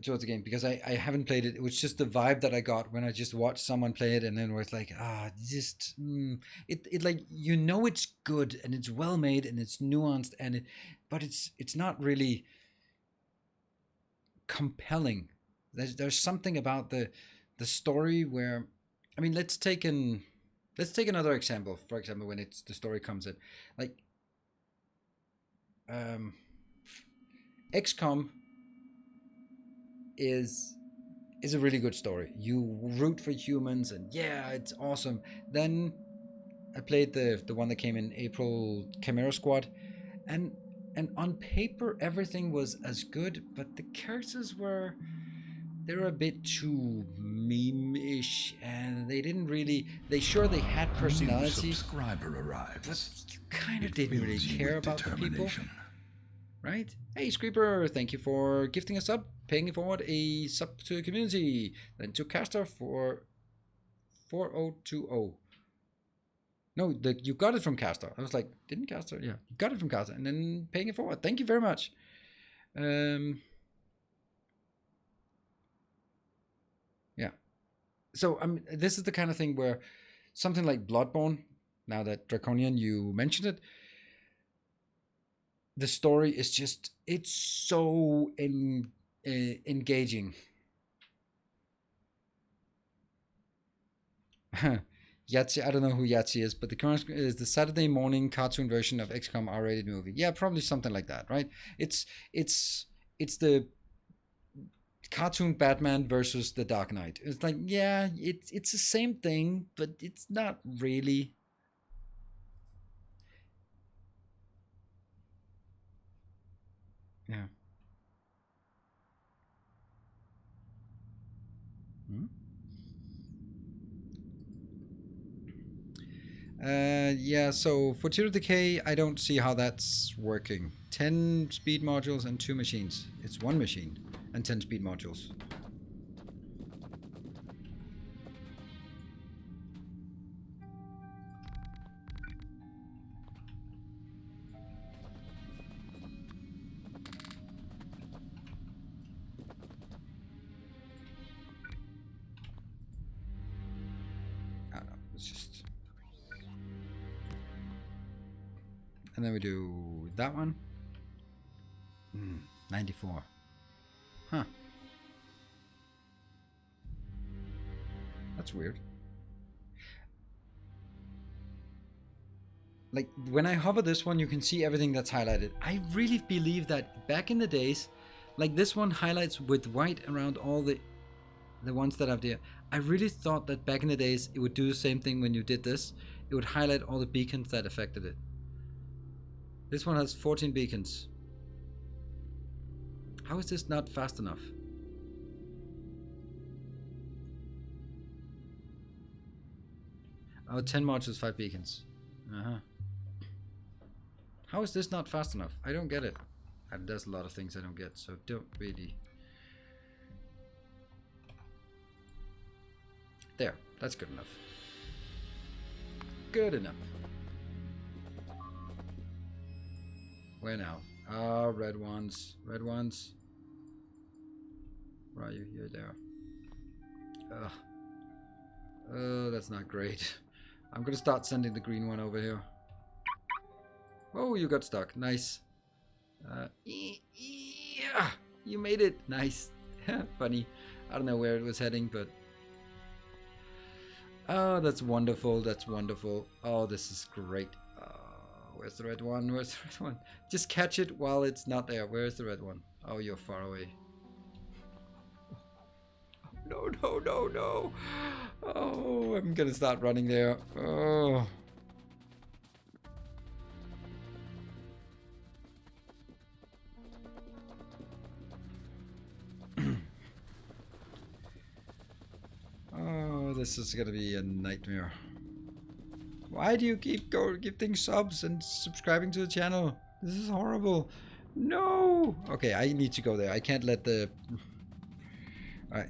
S1: towards the game, because I haven't played it. It was just the vibe that I got when I just watched someone play it, and then was like, it like, you know, it's good and it's well made and it's nuanced but it's not really compelling. There's something about the story where, I mean, let's take another example. For example, when the story comes in, like XCOM is a really good story. You root for humans and yeah, it's awesome. Then I played the one that came in April, Chimera Squad, and on paper everything was as good, but the characters were a bit too meme-ish, and they didn't really. They had personality.
S2: New subscriber arrives.
S1: But you kind of didn't really care about the people. Right? Hey, Screeper, thank you for gifting a sub, paying forward a sub to the community. Then to Caster for 4020. No, you got it from Caster. I was like, didn't Caster? Yeah, you got it from Caster, and then paying it forward. Thank you very much. Yeah. So this is the kind of thing where something like Bloodborne, now that Draconian, you mentioned it, the story is just, it's so engaging. Yahtzee, I don't know who Yahtzee is, but the current is the Saturday morning cartoon version of XCOM R-rated movie. Yeah, probably something like that, right? It's the cartoon Batman versus the Dark Knight. It's like, yeah, it's the same thing, but it's not really. Yeah. Yeah, so for Tear of Decay, I don't see how that's working. 10 speed modules and 2 machines. It's 1 machine and 10 speed modules. And then we do that one. 94. Huh. That's weird. Like, when I hover this one, you can see everything that's highlighted. I really believe that back in the days, like this one highlights with white around all the ones that have there. I really thought that back in the days, it would do the same thing when you did this. It would highlight all the beacons that affected it. This one has 14 beacons. How is this not fast enough? Oh, 10 modules, 5 beacons. How is this not fast enough? I don't get it. And there's a lot of things I don't get, so don't really. There, that's good enough. Good enough. Where now? Ah, red ones. Red ones. Where are you? You're there. Ugh. Oh, that's not great. I'm gonna start sending the green one over here. Oh, you got stuck. Nice. Yeah, you made it. Nice. Funny. I don't know where it was heading, but... Oh, that's wonderful. That's wonderful. Oh, this is great. Where's the red one? Where's the red one? Just catch it while it's not there. Where's the red one? Oh, you're far away. No, no, no, no. Oh, I'm gonna start running there. Oh. Oh, this is gonna be a nightmare. Why do you keep giving subs and subscribing to the channel? This is horrible. No. Okay, I need to go there. I can't let the... Alright.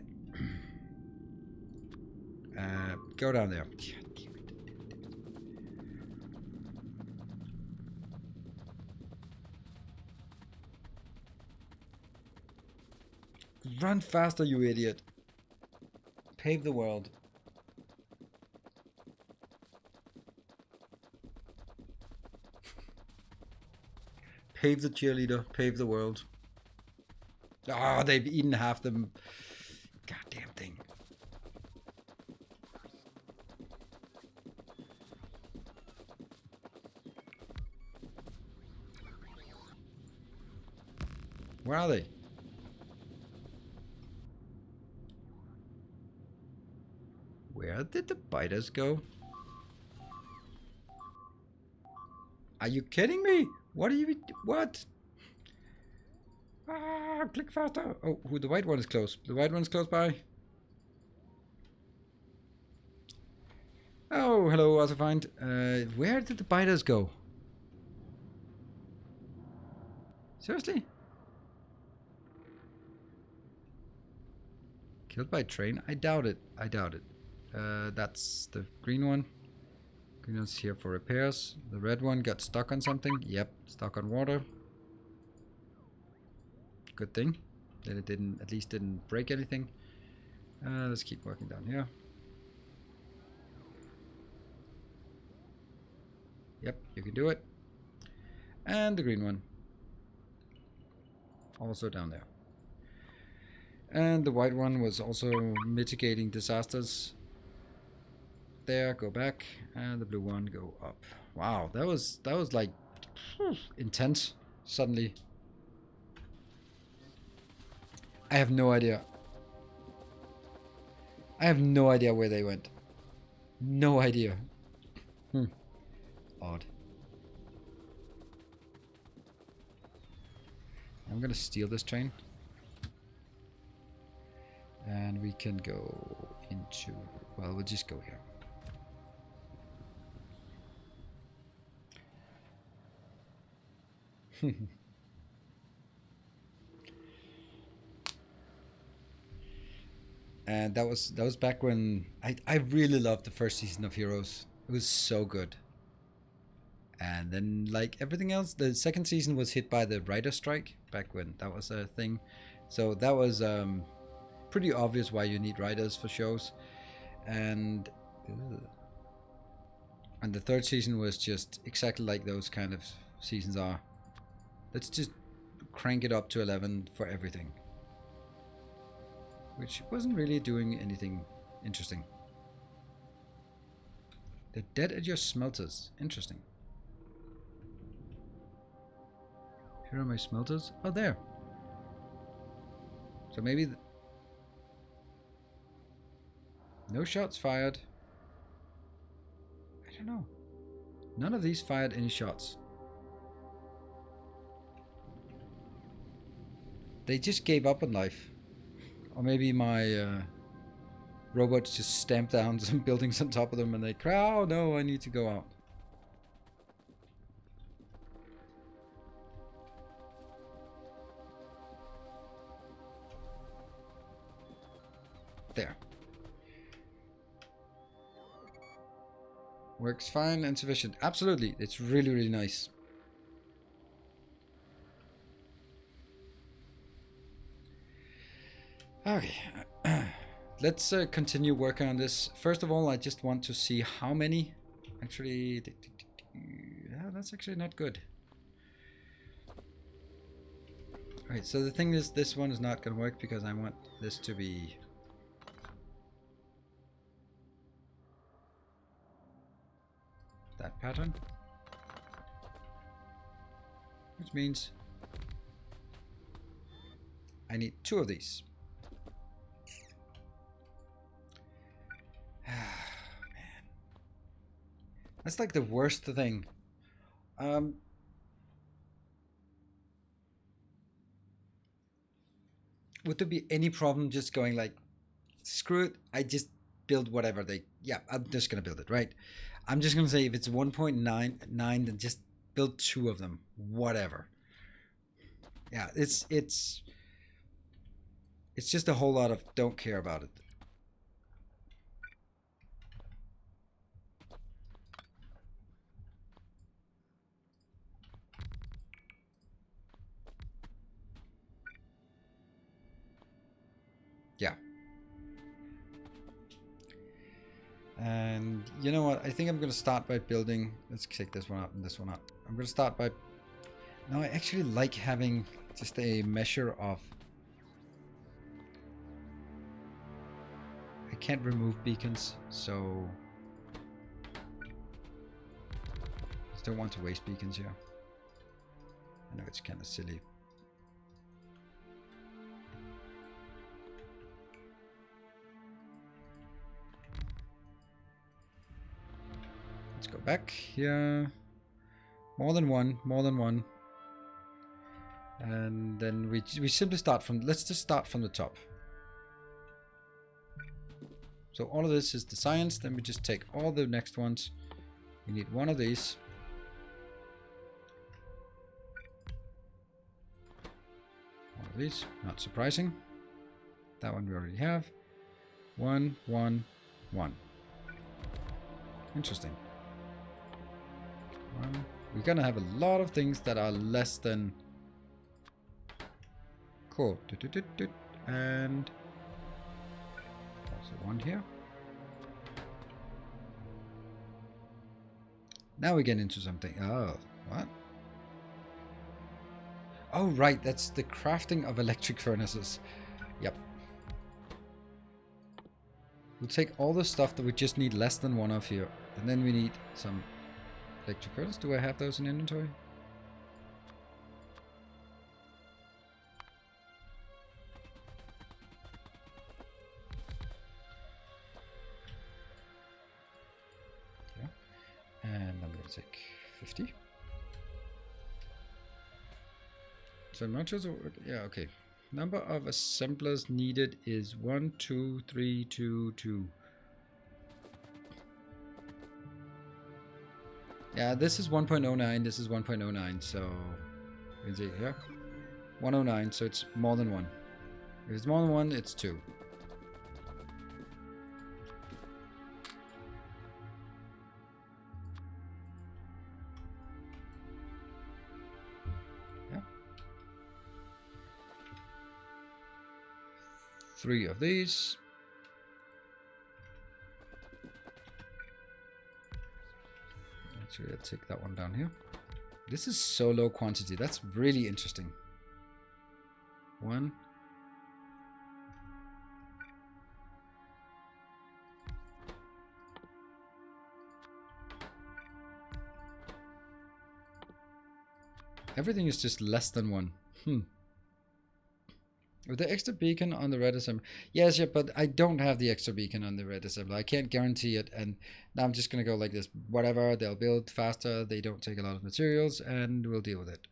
S1: Go down there. Run faster, you idiot. Pave the world. Pave the cheerleader. Pave the world. Ah, oh, they've eaten half the goddamn thing. Where are they? Where did the biters go? Are you kidding me? What are you... What? Ah, click faster. Oh, the white one is close. The white one's close by. Oh, hello, also find. Where did the biters go? Seriously? Killed by train? I doubt it. I doubt it. That's the green one. Green one's here for repairs. The red one got stuck on something. Yep, stuck on water. Good thing that it didn't, at least didn't break anything. Let's keep working down here. Yep, you can do it. And the green one. Also down there. And the white one was also mitigating disasters. There, go back, and the blue one go up. Wow, that was like intense suddenly. I have no idea. I have no idea where they went. No idea. Odd. I'm gonna steal this train. And we can go into... Well, we'll just go here. And that was back when I really loved the first season of Heroes. It was so good. And then, like everything else, the second season was hit by the writer strike back when that was a thing. So that was pretty obvious why you need writers for shows. And the third season was just exactly like those kind of seasons are. Let's just crank it up to 11 for everything. Which wasn't really doing anything interesting. They're dead at your smelters. Interesting. Here are my smelters. Oh, there. So maybe... no shots fired. I don't know. None of these fired any shots. They just gave up on life. Or maybe my robots just stamped down some buildings on top of them and they cry, oh no, I need to go out. There. Works fine and sufficient. Absolutely. It's really, really nice. Okay. Let's continue working on this. First of all, I just want to see how many. Actually, yeah, that's actually not good. Alright, so the thing is, this one is not going to work because I want this to be... that pattern. Which means I need 2 of these. Man. That's like the worst thing. Would there be any problem just going like, screw it, I just build whatever they... yeah, I'm just going to build it, right? I'm just going to say if it's 1.99, then just build 2 of them. Whatever. Yeah, it's just a whole lot of don't care about it. Yeah. And you know what? I think I'm going to start by building... let's take this one out and this one out. I'm going to start by... no, I actually like having just a measure of... I can't remove beacons, so... I just don't want to waste beacons here. I know it's kind of silly. Let's go back here. More than one. And then we simply start from... let's just start from the top. So all of this is the science. Then we just take all the next ones. We need 1 of these. One of these. Not surprising. That one we already have. 1, 1, 1. Interesting. We're gonna have a lot of things that are less than... cool. And also 1 here. Now we get into something. Oh, what? Oh, right. That's the crafting of electric furnaces. Yep. We'll take all the stuff that we just need less than 1 of here. And then we need some electric furnaces. Do I have those in inventory? Yeah. And I'm going to take 50. So I'm not sure. Yeah, okay. Number of assemblers needed is 1, 2, 3, 2, 2. Yeah, this is 1.09, this is 1.09, so you can see here. 109, so it's more than 1. If it's more than 1, it's 2. Yeah. 3 of these. Actually, let's take that one down here. This is so low quantity. That's really interesting. 1. Everything is just less than 1. With the extra beacon on the red assembly. Yes, yeah, but I don't have the extra beacon on the red assembly. I can't guarantee it, and now I'm just gonna go like this. Whatever, they'll build faster, they don't take a lot of materials, and we'll deal with it.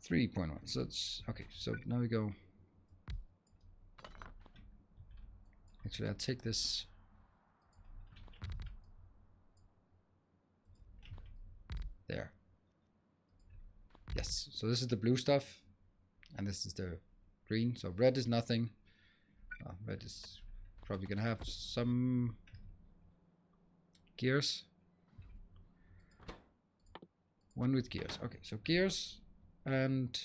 S1: 3.1, so it's okay. So now we go. Actually, I'll take this. There. Yes, so this is the blue stuff. And this is the green. So red is nothing. Red is probably gonna have some gears. 1 with gears. Okay, so gears and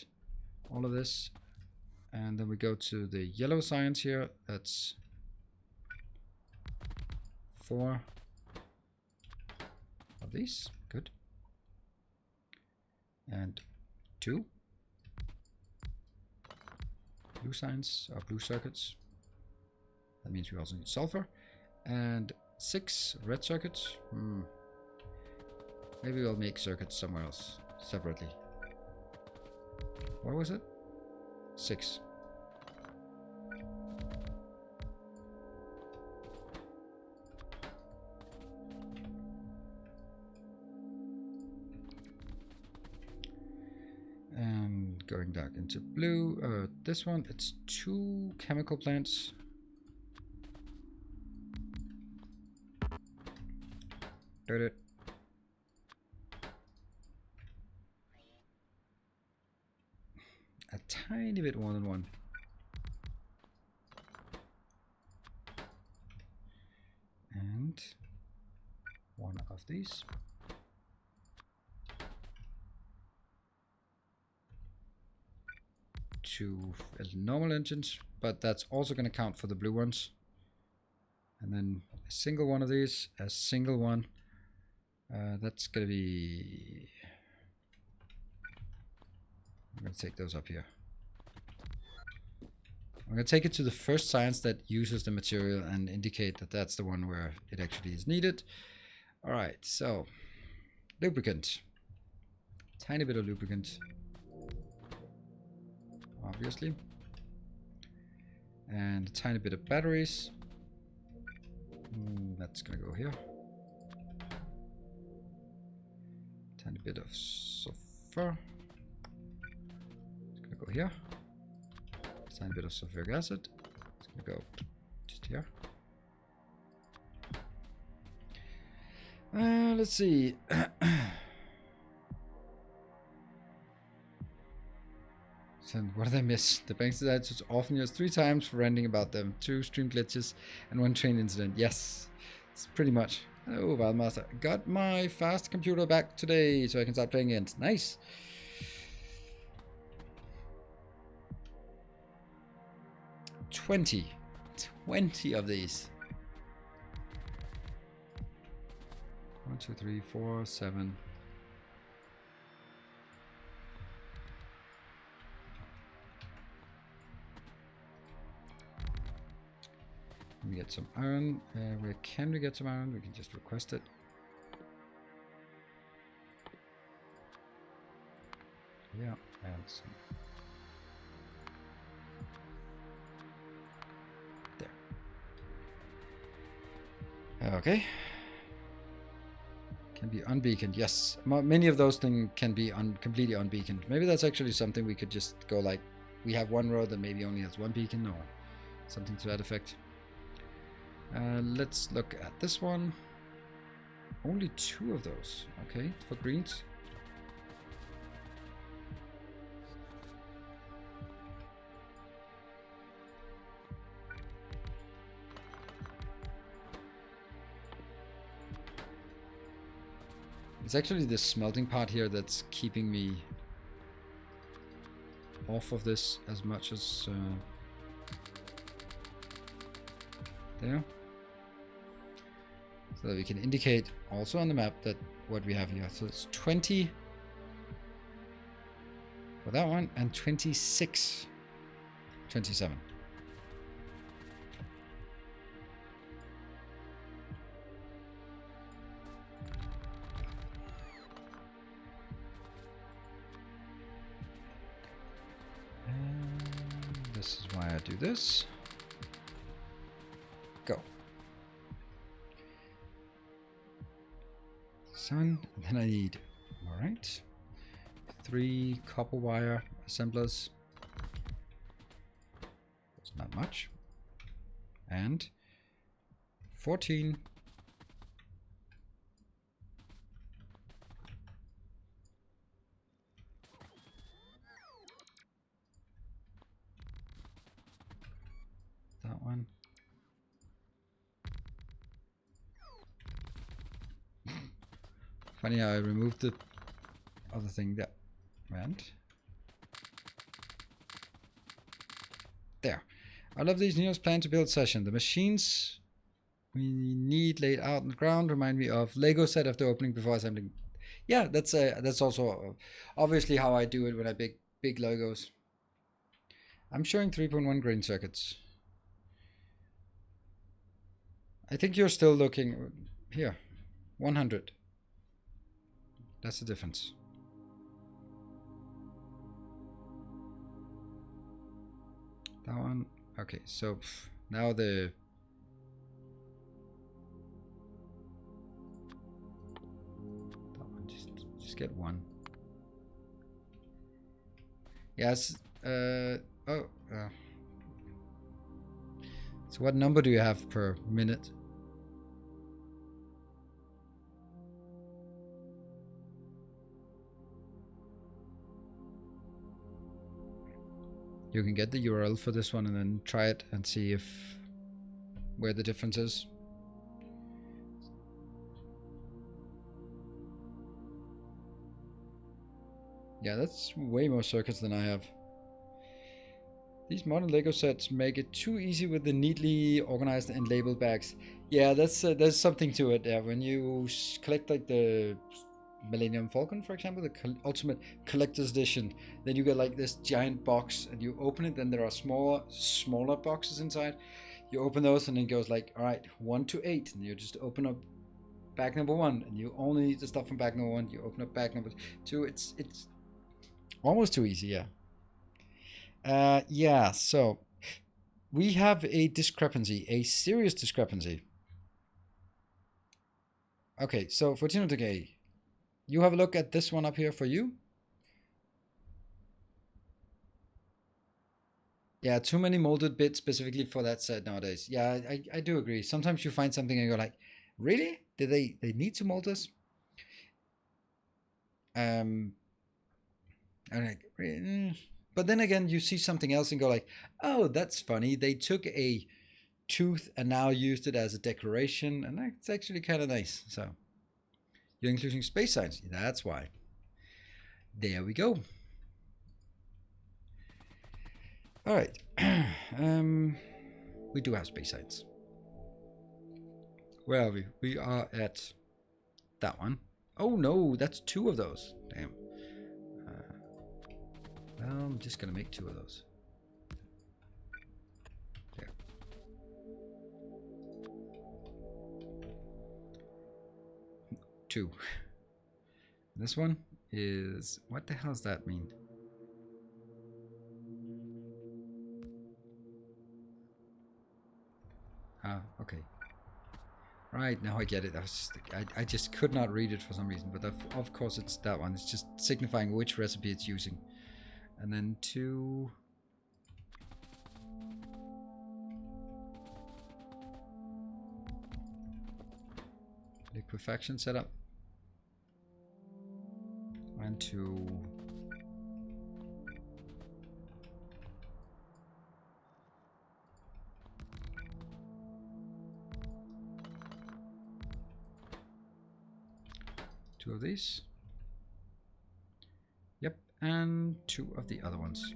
S1: all of this. And then we go to the yellow science here. That's 4 of these. Good. And 2. Blue science or blue circuits. That means we also need sulfur. And 6 red circuits. Maybe we'll make circuits somewhere else separately. What was it? 6. And going back into blue, this one, it's 2 chemical plants. Got it. A tiny bit more than 1. And 1 of these. 2 normal engines, but that's also going to count for the blue ones. And then a single one of these, a single one. That's going to be... I'm going to take those up here. I'm going to take it to the first science that uses the material and indicate that that's the one where it actually is needed. All right, so lubricant. Tiny bit of lubricant. Obviously. And a tiny bit of batteries. That's gonna go here. Tiny bit of sulfur. It's gonna go here. Tiny bit of sulfuric acid. It's gonna go just here. Let's see. So what did I miss? The bank decided to often use 3 times for ranting about them. 2 stream glitches and 1 train incident. Yes, it's pretty much. Oh, Wildmaster. Got my fast computer back today so I can start playing it. Nice. $20 of these. 1, 2, 3, 4, 7. Let me get some iron. Where can we get some iron? We can just request it. Yeah, and some. There. Okay. Can be unbeaconed. Yes, many of those things can be completely unbeaconed. Maybe that's actually something we could just go like, we have one row that maybe only has 1 beacon or something to that effect. Let's look at this one. Only 2 of those. Okay, for greens. It's actually the smelting part here that's keeping me off of this as much as there. so that we can indicate also on the map that what we have here. So it's 20 for that one and 26, 27. And this is why I do this. Go. 7, and then I need, all right, 3 copper wire assemblers. That's not much. And 14 that one. Funny how I removed the other thing that went. There. I love these Neo's plan to build session. The machines we need laid out on the ground remind me of Lego set after opening before assembling. Yeah, that's also obviously how I do it when I big Legos. I'm showing 3.1 grain circuits. I think you're still looking here. 100. That's the difference. That one. Okay, so now the that one just get one. Yes. So what number do you have per minute? You can get the URL for this one and then try it and see if where the difference is. Yeah, that's way more circuits than I have. These modern Lego sets make it too easy with the neatly organized and labeled bags. Yeah, that's there's something to it. Yeah, when you collect like the Millennium Falcon, for example, the Ultimate Collector's Edition, then you get like this giant box, and you open it, then there are smaller boxes inside. You open those, and it goes like, all right, 1 to 8, and you just open up bag number 1, and you only need the stuff from bag number 1. You open up bag number 2. It's almost too easy, yeah. Yeah, so we have a discrepancy, a serious discrepancy. Okay, so Fortino Decay, you have a look at this one up here for you. Yeah, too many molded bits specifically for that set nowadays. Yeah, I do agree. Sometimes you find something and you're like, really? Did they need to mold this? And like, but then again, you see something else and go like, oh, that's funny. They took a tooth and now used it as a decoration, and that's actually kind of nice. So you're including space science. That's why. There we go. All right. We do have space science. Where are we? We are at that one. Oh no, that's 2 of those. Damn. Well, I'm just gonna make 2 of those. There. Two. This one is, what the hell does that mean? Ah, okay. Right, now I get it. I just could not read it for some reason, but of course it's that one. It's just signifying which recipe it's using. And then 2. Liquefaction setup. And 2. Two of these. Yep, and 2 of the other ones.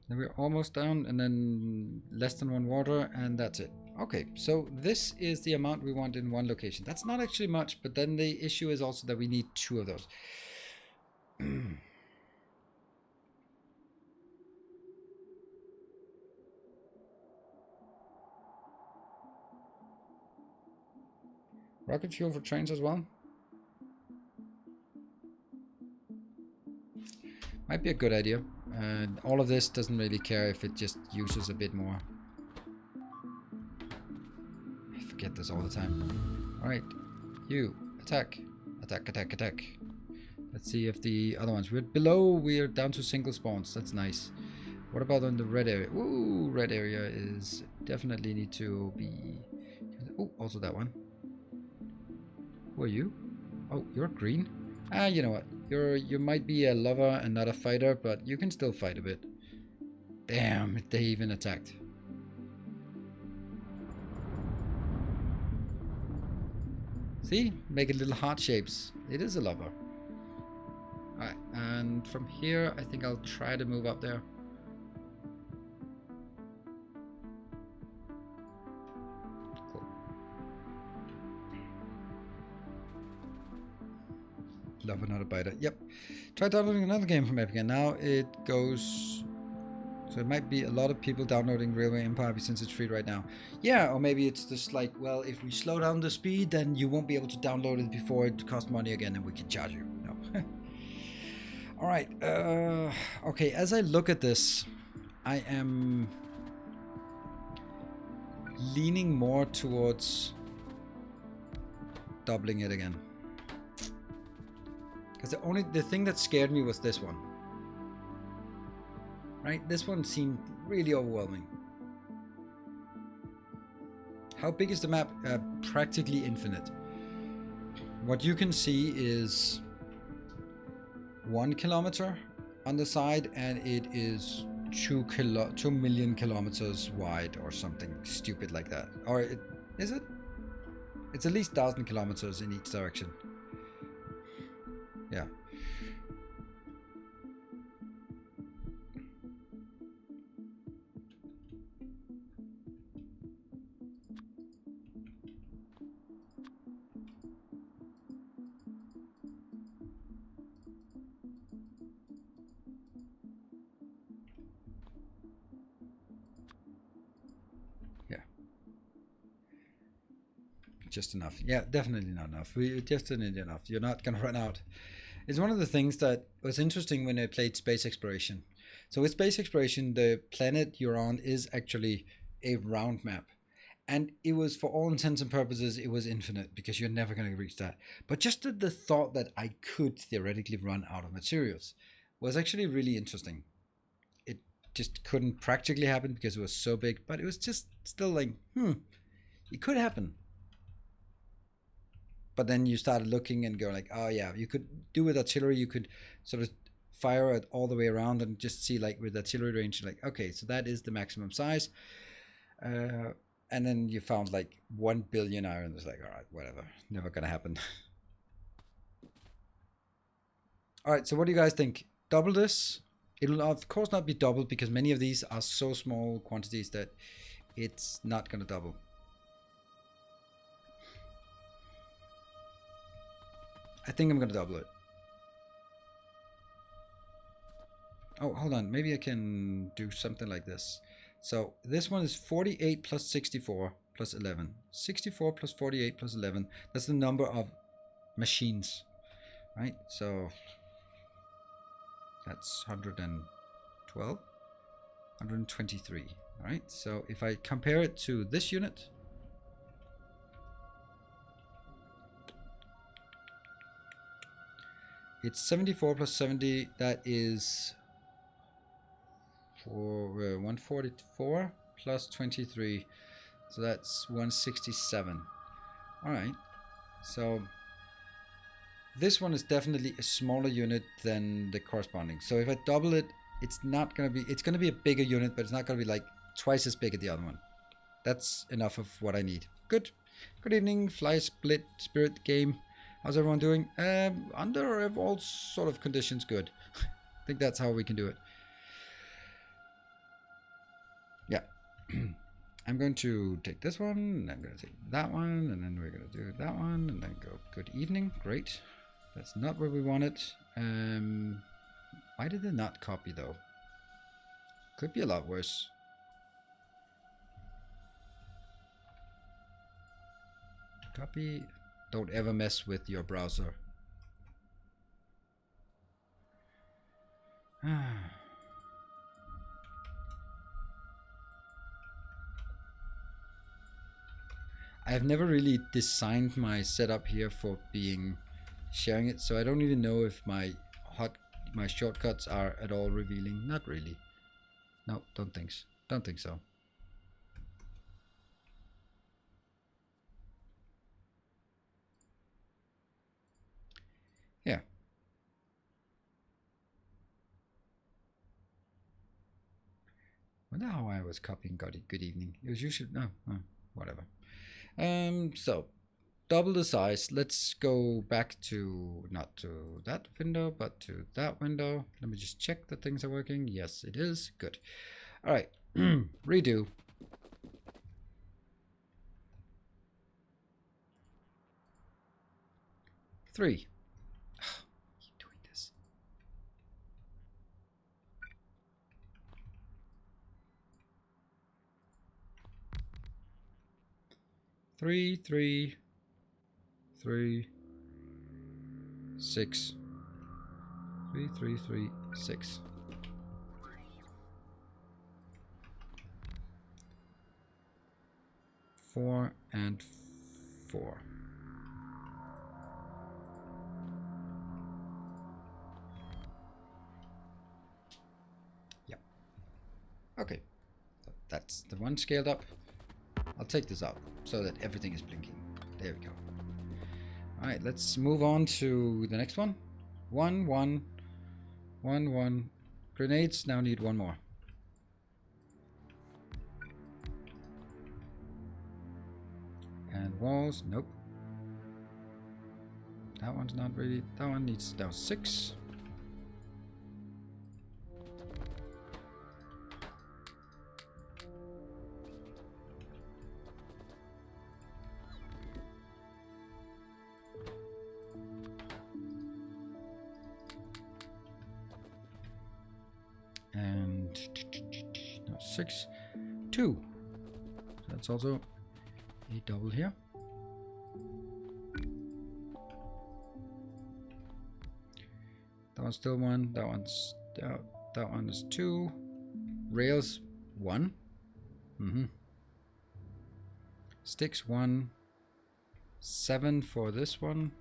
S1: Then we're almost down, and then less than 1 water, and that's it. Okay, so this is the amount we want in one location. That's not actually much, but then the issue is also that we need 2 of those. Rocket fuel for trains as well. Might be a good idea. And all of this doesn't really care if it just uses a bit more. I forget this all the time. Alright, you, attack. Attack, attack, attack. Let's see if the other ones... We're below, we're down to single spawns. That's nice. What about on the red area? Ooh, red area is definitely need to be... Oh, also that one. Who are you? Oh, you're green? Ah, you know what? You might be a lover and not a fighter, but you can still fight a bit. Damn, they even attacked. See? Make it little heart shapes. It is a lover. Alright, and from here, I think I'll try to move up there. Cool. Lover, not a biter. Yep. Try downloading another game from Epic, and now it goes... So it might be a lot of people downloading Railway Empire since it's free right now. Yeah, or maybe it's just like, well, if we slow down the speed, then you won't be able to download it before it costs money again, and we can charge you. No. Alright, okay, as I look at this, I am leaning more towards doubling it again. Because the thing that scared me was this one. Right? This one seemed really overwhelming. How big is the map? Practically infinite. What you can see is 1 kilometer on the side, and it is 2 million kilometers wide or something stupid like that. Or is it? It's at least 1,000 kilometers in each direction. Yeah. Just enough. Yeah, definitely not enough. We just need enough. You're not going to run out. It's one of the things that was interesting when I played space exploration. So with space exploration, the planet you're on is actually a round map. And it was, for all intents and purposes, it was infinite because you're never going to reach that. But just the thought that I could theoretically run out of materials was actually really interesting. It just couldn't practically happen because it was so big, but it was just still like, it could happen. But then you started looking and go like, oh yeah, you could do with artillery, you could sort of fire it all the way around and just see like with artillery range, like, okay, so that is the maximum size. And then you found like 1 billion iron. It's like, all right, whatever, never gonna happen. All right, so what do you guys think? Double this? It'll of course not be doubled because many of these are so small quantities that it's not gonna double. I think I'm gonna double it. Oh, hold on. Maybe I can do something like this. So this one is 48 plus 64 plus 11. 64 plus 48 plus 11. That's the number of machines, right? So that's 112, 123. All right. So if I compare it to this unit, it's 74 plus 70. That is for 144 plus 23. So that's 167. All right. So this one is definitely a smaller unit than the corresponding. So if I double it, it's not going to be, it's going to be a bigger unit, but it's not going to be like twice as big as the other one. That's enough of what I need. Good. Good evening, Fly Split Spirit Game. How's everyone doing? Under all sort of conditions, good. I think that's how we can do it. I'm going to take this one, and I'm going to take that one, and then we're going to do that one, and then go good evening. Great. That's not where we want it. Why did they not copy though? Could be a lot worse. Copy. Don't ever mess with your browser. I've never really designed my setup here for being sharing it, so I don't even know if my shortcuts are at all revealing. Not really. No, don't think so. Yeah. Wonder how I was copying good evening. It was usually no, whatever. So double the size. Let's go back to not to that window, but to that window. Let me just check that things are working. Yes, it is. Good. All right. Redo. Three. Keep doing this. Three, 6. 3, 6. 4 and 4. Yep. Okay. That's the one scaled up. I'll take this out so that everything is blinking. There we go. Alright, let's move on to the next one. 1, 1, 1, 1. Grenades now need one more. And walls, nope. That one's not really. That one needs now 6. And no, 6, 2. So that's also a double here. That one's still 1. That one is 2. Rails 1. Sticks 1. 7 for this one.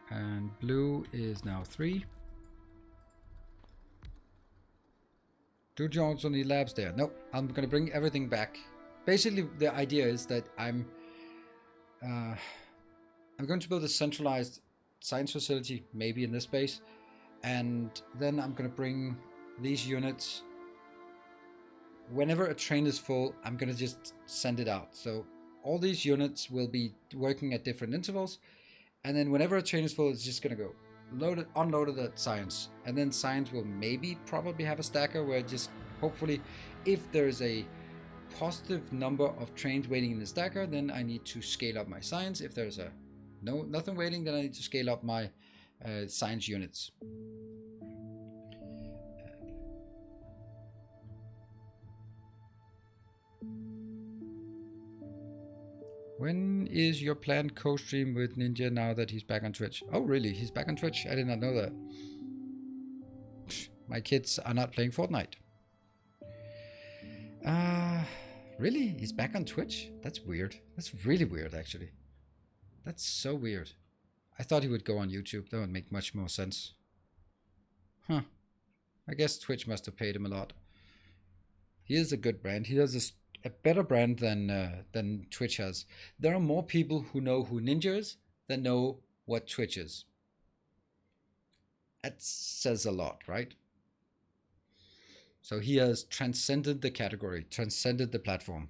S1: And blue is now 3. Do you also need labs there? Nope. I'm gonna bring everything back. Basically, the idea is that I'm going to build a centralized science facility, maybe in this space, and then I'm gonna bring these units. Whenever a train is full, I'm gonna just send it out. So all these units will be working at different intervals, and then whenever a train is full, it's just gonna go unloaded at science, and then science will probably have a stacker where just hopefully, if there's a positive number of trains waiting in the stacker, then I need to scale up my science. If there's nothing waiting, then I need to scale up my science units. When is your planned co-stream with Ninja now that he's back on Twitch? Oh, really? He's back on Twitch? I did not know that. My kids are not playing Fortnite. Really? He's back on Twitch? That's weird. That's really weird, actually. That's so weird. I thought he would go on YouTube. That would make much more sense. Huh. I guess Twitch must have paid him a lot. He is a good brand. He has a better brand than Twitch has. There are more people who know who Ninja is than know what Twitch is. That says a lot, right? So he has transcended the category, transcended the platform.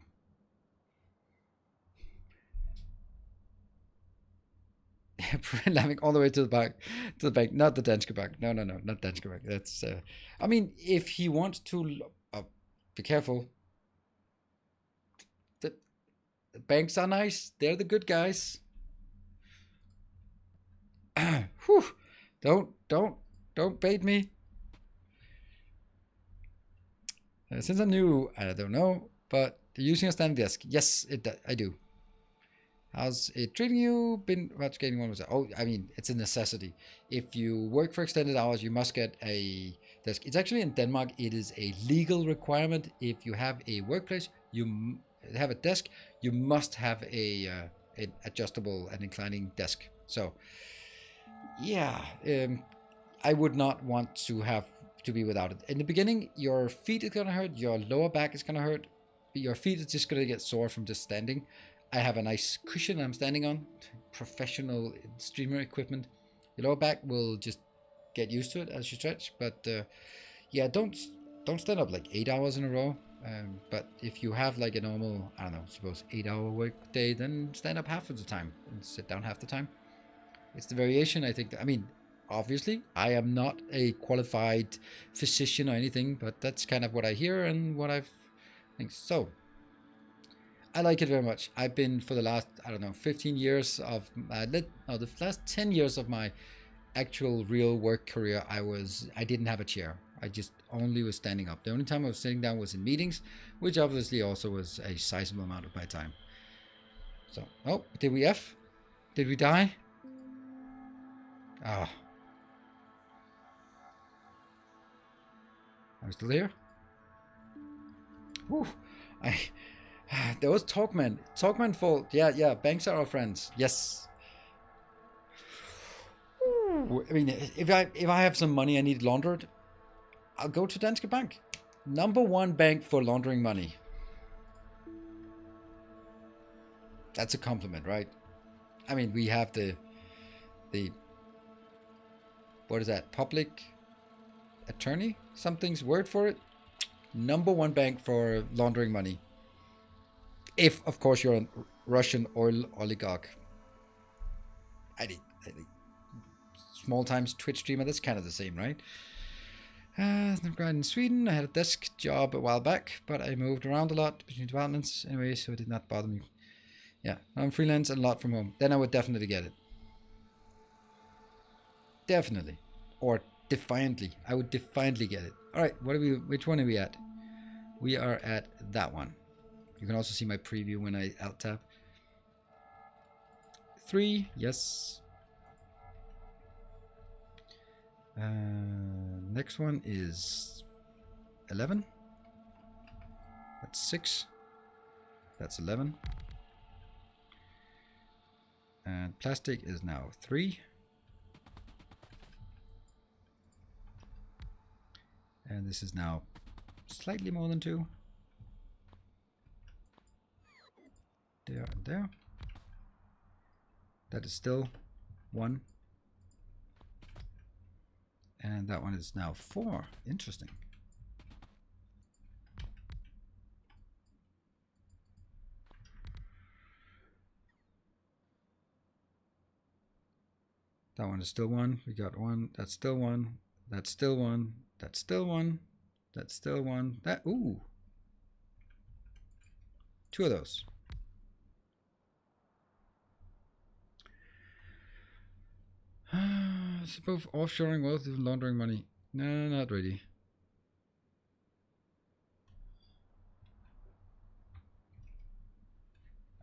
S1: laughing all the way to the bank, not the Danske Bank. No, not Danske Bank. That's. I mean, if he wants to, be careful. The banks are nice. They're the good guys. Whew. Don't bait me. Since I'm new, I don't know, but using a standing desk, yes, I do. How's it treating you? Been about getting one? Oh, I mean, it's a necessity. If you work for extended hours, you must get a desk. It's actually in Denmark. It is a legal requirement. If you have a workplace, you have a desk. You must have an adjustable and inclining desk. So, yeah, I would not want to have to be without it. In the beginning, your feet is gonna hurt. Your lower back is gonna hurt. Your feet is just gonna get sore from just standing. I have a nice cushion I'm standing on, professional streamer equipment. Your lower back will just get used to it as you stretch, but yeah, don't stand up like 8 hours in a row. But if you have like a normal, I don't know, suppose 8-hour work day, then stand up half of the time and sit down half the time. It's the variation, I think. I mean, obviously, I am not a qualified physician or anything, but that's kind of what I hear and what I've think. So I like it very much. I've been for the last, I don't know, 15 years of the last 10 years of my actual real work career. I didn't have a chair. I just only was standing up. The only time I was sitting down was in meetings, which obviously also was a sizable amount of my time. So, oh, did we F? Did we die? Ah. I'm still here. Whew. There was Talkman. Talkman fault. Yeah. Banks are our friends. Yes. I mean, if I have some money I need laundered, I'll go to Danske Bank. #1 bank for laundering money. That's a compliment, right? I mean, we have the what is that? Public attorney? Something's word for it. #1 bank for laundering money. If, of course, you're a Russian oil oligarch. I think small times Twitch streamer, that's kind of the same, right? In Sweden, I had a desk job a while back, but I moved around a lot between departments anyway, so it did not bother me. Yeah, I'm freelance and a lot from home. Then I would definitely get it. Definitely. Or defiantly. I would defiantly get it. All right, which one are we at? We are at that one. You can also see my preview when I alt tab. 3, yes. Next one is 11. That's 6. That's 11. And plastic is now 3. And this is now slightly more than 2. There and there. That is still 1. And that one is now 4. Interesting. That one is still 1. We got 1. That's still 1. That's still 1. That's still 1. That's still 1. Ooh. 2 of those. It's both offshoring wealth and laundering money. No, not really.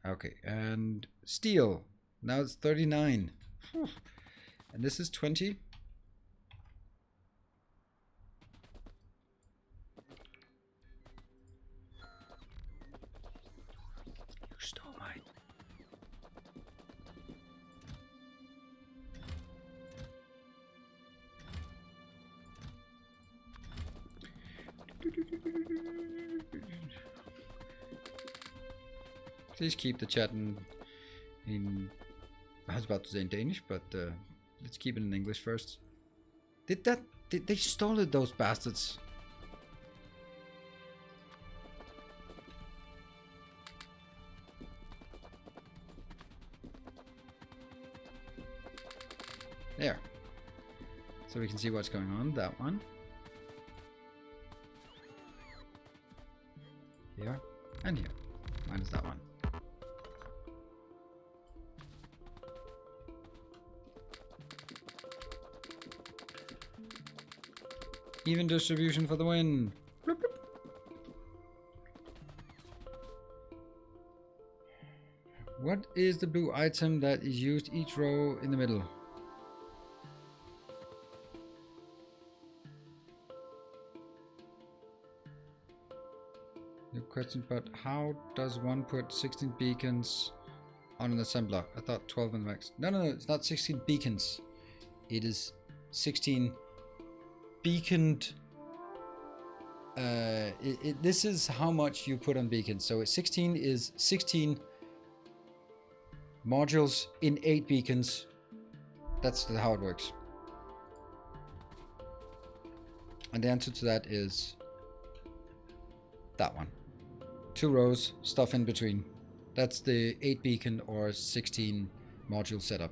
S1: Okay, and steel. Now it's 39. Whew. And this is 20. You stole mine. Please keep the chat in I was about to say in Danish, but let's keep it in English first. Did they stole it, those bastards? There. So we can see what's going on. That one. Here. And here. Minus that one. Even distribution for the win. Bloop, bloop. What is the blue item that is used each row in the middle? No question, but how does one put 16 beacons on an assembler? I thought 12 in the max. No, it's not 16 beacons. It is 16 beaconed. This is how much you put on beacons. So 16 is 16 modules in 8 beacons. That's how it works. And the answer to that is that one. 2 rows, stuff in between. That's the 8 beacon or 16 module setup.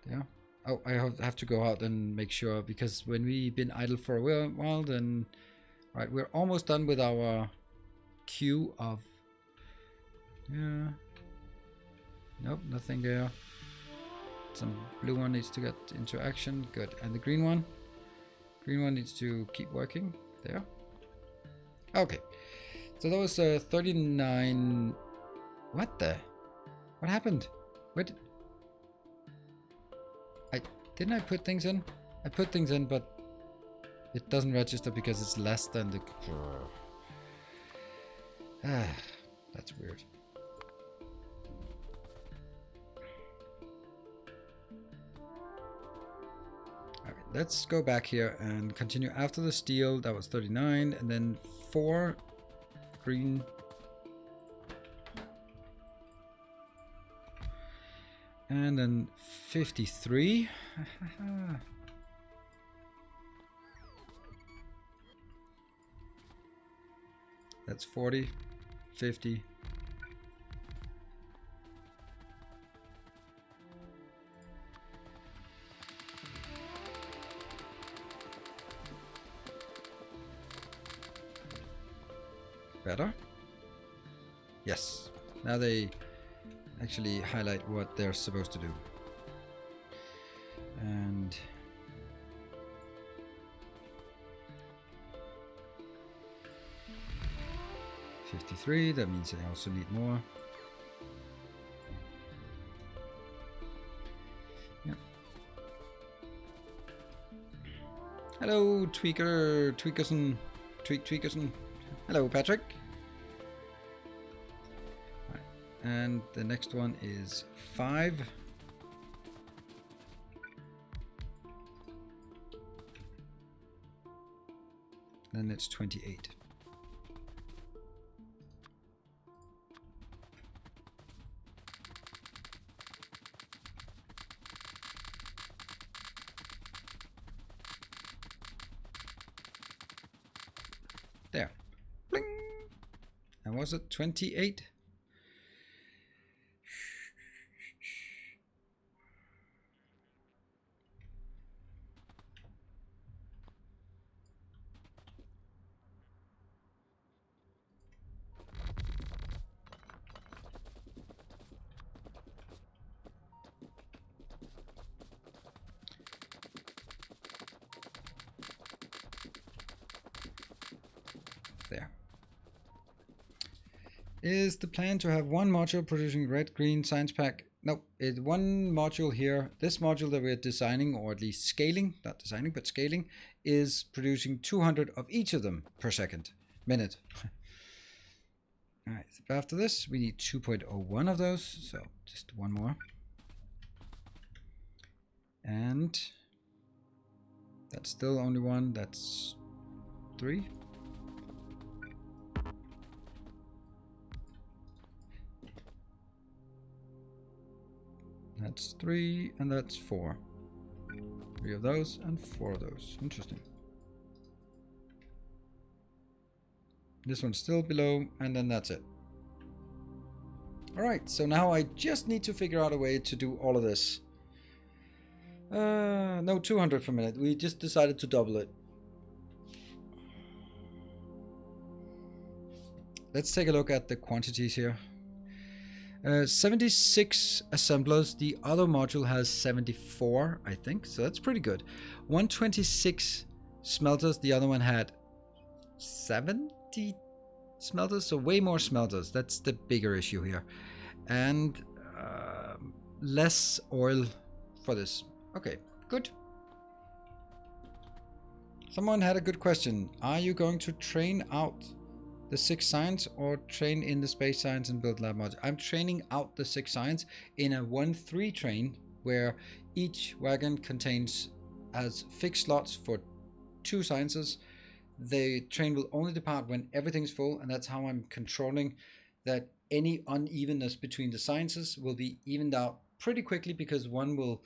S1: Yeah. Oh, I have to go out and make sure, because when we've been idle for a while, then... Right, we're almost done with our queue of... Yeah. Nope, nothing there. Some blue one needs to get into action. Good. And the green one? Green one needs to keep working. There. Okay. So that was 39... What the? What happened? Where did... Didn't I put things in? I put things in, but it doesn't register because it's less than the... That's weird. Alright, let's go back here and continue after the steel. That was 39, and then 4 green. And then 53. That's 40, 50. Better? Yes. Now they actually highlight what they're supposed to do. And $53, that means I also need more. Yep. Hello, Tweakerson. Hello, Patrick. And the next one is 5. Then it's 28. There. Bling. And was it 28? There. Is the plan to have one module producing red, green science pack? No, it's one module here. This module that we're designing, or at least scaling, not designing, but scaling, is producing 200 of each of them per minute. All right, so after this, we need 2.01 of those, so just one more. And that's still only one, that's 3. That's 3, and that's 4. 3 of those, and 4 of those. Interesting. This one's still below, and then that's it. Alright, so now I just need to figure out a way to do all of this. No, 200 per minute. We just decided to double it. Let's take a look at the quantities here. 76 assemblers. The other module has 74, I think. So that's pretty good. 126 smelters. The other one had 70 smelters. So way more smelters. That's the bigger issue here. And less oil for this. Okay, good. Someone had a good question. Are you going to train out the 6 science or train in the space science and build lab modules? I'm training out the 6 science in a 1-3 train where each wagon contains as fixed slots for 2 sciences. The train will only depart when everything's full, and that's how I'm controlling that any unevenness between the sciences will be evened out pretty quickly, because one will,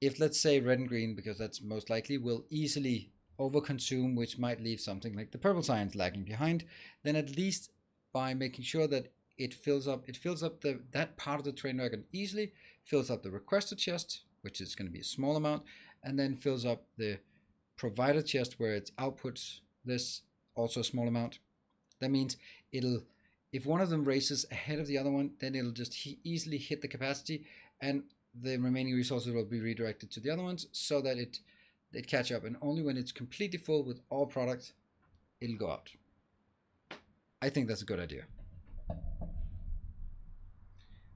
S1: if let's say red and green, because that's most likely, will easily overconsume, which might leave something like the purple science lagging behind, then at least by making sure that it fills up that part of the train wagon easily, fills up the requester chest, which is going to be a small amount, and then fills up the provider chest where it outputs this, also a small amount. That means it'll, if one of them races ahead of the other one, then it'll just easily hit the capacity, and the remaining resources will be redirected to the other ones so that it catch up, and only when it's completely full with all products, it'll go out. I think that's a good idea.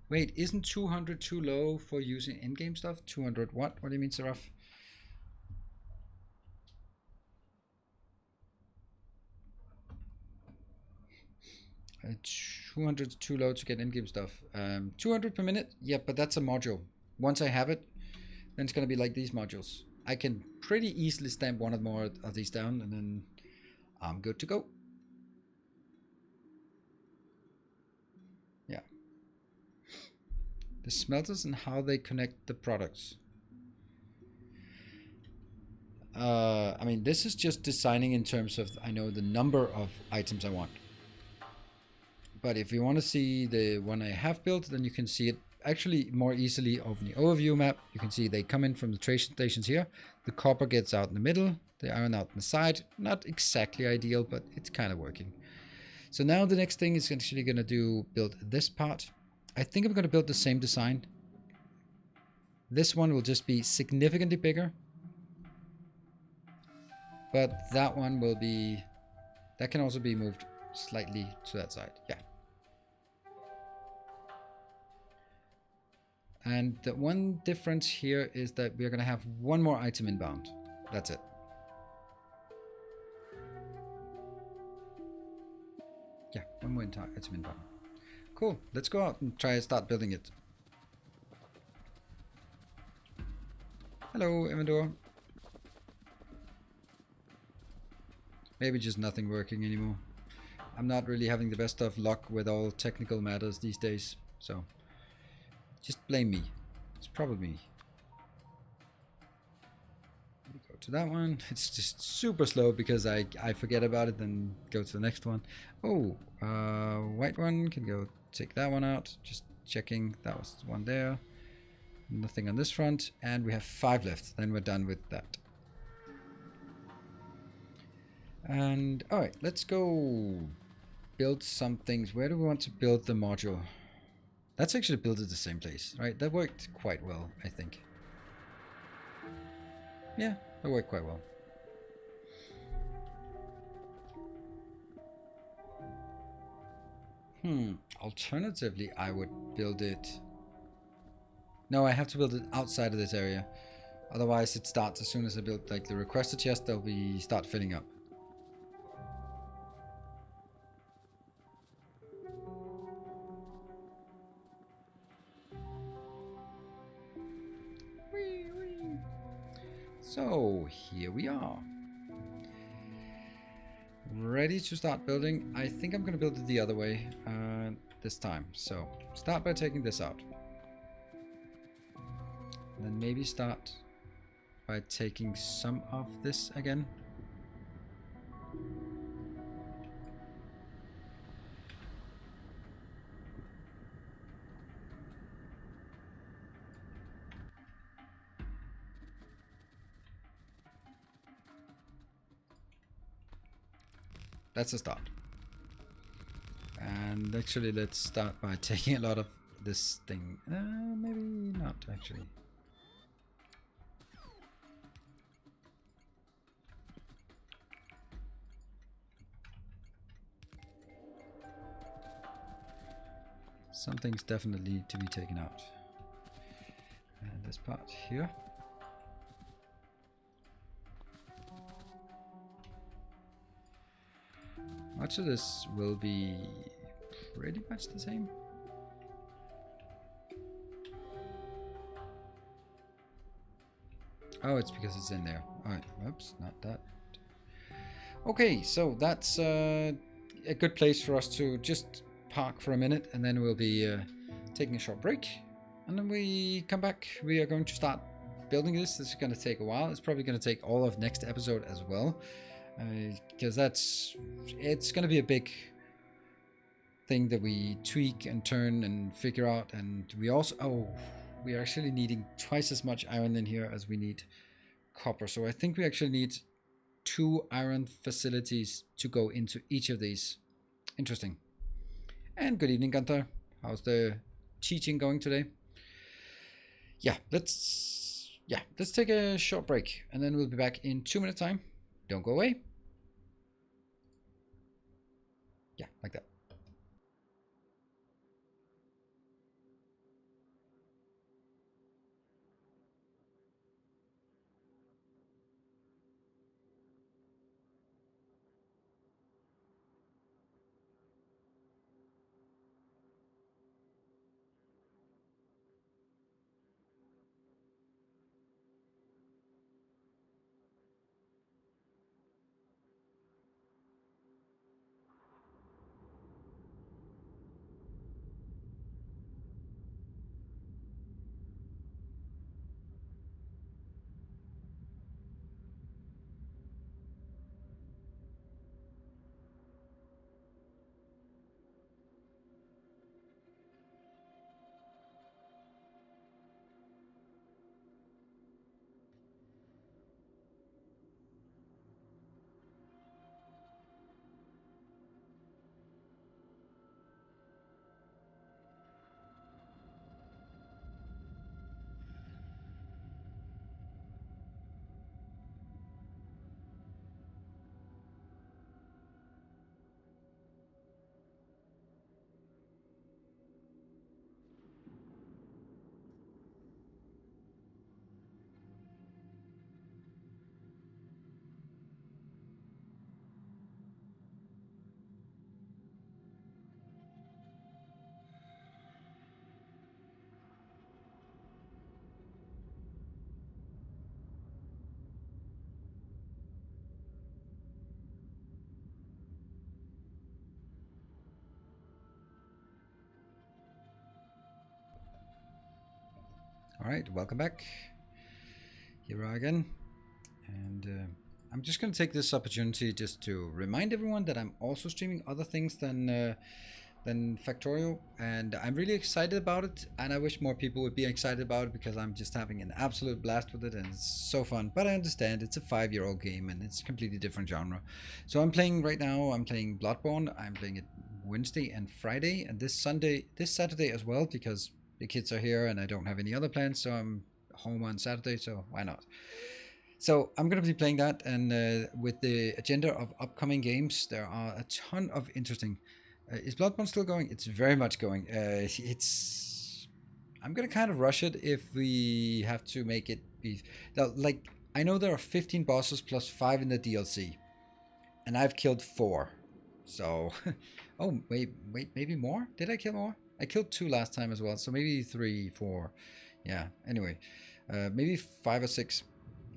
S1: Wait, isn't 200 too low for using in-game stuff? 200 what? What do you mean, Seraph? Uh, 200 is too low to get in-game stuff. 200 per minute? Yeah, but that's a module. Once I have it, then it's going to be like these modules. I can pretty easily stamp one or more of these down, and then I'm good to go. Yeah. The smelters and how they connect the products. I mean, this is just designing in terms of, I know the number of items I want. But if you want to see the one I have built, then you can see it actually more easily over the overview map. You can see they come in from the train stations here. The copper gets out in the middle, the iron out in the side. Not exactly ideal, but it's kind of working. So now the next thing is actually going to build this part. I think I'm going to build the same design. This one will just be significantly bigger. But that one will be, that can also be moved slightly to that side. Yeah. And the one difference here is that we're going to have one more item inbound. That's it. Yeah, one more item inbound. Cool. Let's go out and try and start building it. Hello, Emador. Maybe just nothing working anymore. I'm not really having the best of luck with all technical matters these days, so just blame me. It's probably me. We go to that one. It's just super slow because I forget about it, then go to the next one. Oh, white one can go take that one out. Just checking, that was the one there. Nothing on this front, and we have 5 left. Then we're done with that. And all right, let's go build some things. Where do we want to build the module? Let's actually build it the same place, right? That worked quite well, I think. Yeah, that worked quite well. Alternatively, I would build it... No, I have to build it outside of this area. Otherwise, it starts as soon as I build like the requester chest, they'll start filling up. So here we are. Ready to start building. I think I'm going to build it the other way this time. So start by taking this out. And then maybe start by taking some of this again. that's a start. And actually, let's start by taking a lot of this thing. Maybe not, actually. Some things definitely need to be taken out. And this part here. Much of this will be pretty much the same. Oh, it's because it's in there. Alright, whoops, not that. Okay, so that's a good place for us to just park for a minute, and then we'll be taking a short break. And then we come back. We are going to start building this. This is going to take a while. It's probably going to take all of next episode as well. Because it's going to be a big thing that we tweak and turn and figure out. And we also, we are actually needing twice as much iron in here as we need copper. So I think we actually need 2 iron facilities to go into each of these. Interesting. And good evening, Gunther. How's the teaching going today? Yeah, let's take a short break, and then we'll be back in 2 minutes time. Don't go away. Yeah, like that. All right, welcome back. Here we are again, and I'm just going to take this opportunity just to remind everyone that I'm also streaming other things than Factorio, and I'm really excited about it, and I wish more people would be excited about it because I'm just having an absolute blast with it, and it's so fun. But I understand it's a 5-year-old game and it's a completely different genre. So I'm playing right now. I'm playing Bloodborne. I'm playing it Wednesday and Friday, and this Saturday as well, because the kids are here and I don't have any other plans, so I'm home on Saturday, so why not? So I'm going to be playing that, and with the agenda of upcoming games, there are a ton of interesting. Is Bloodborne still going? It's very much going. I'm going to kind of rush it if we have to make it be. Like, I know there are 15 bosses plus 5 in the DLC, and I've killed 4. So, oh wait, maybe more? Did I kill more? I killed 2 last time as well, so maybe 3, 4. Yeah. Anyway, maybe 5 or 6.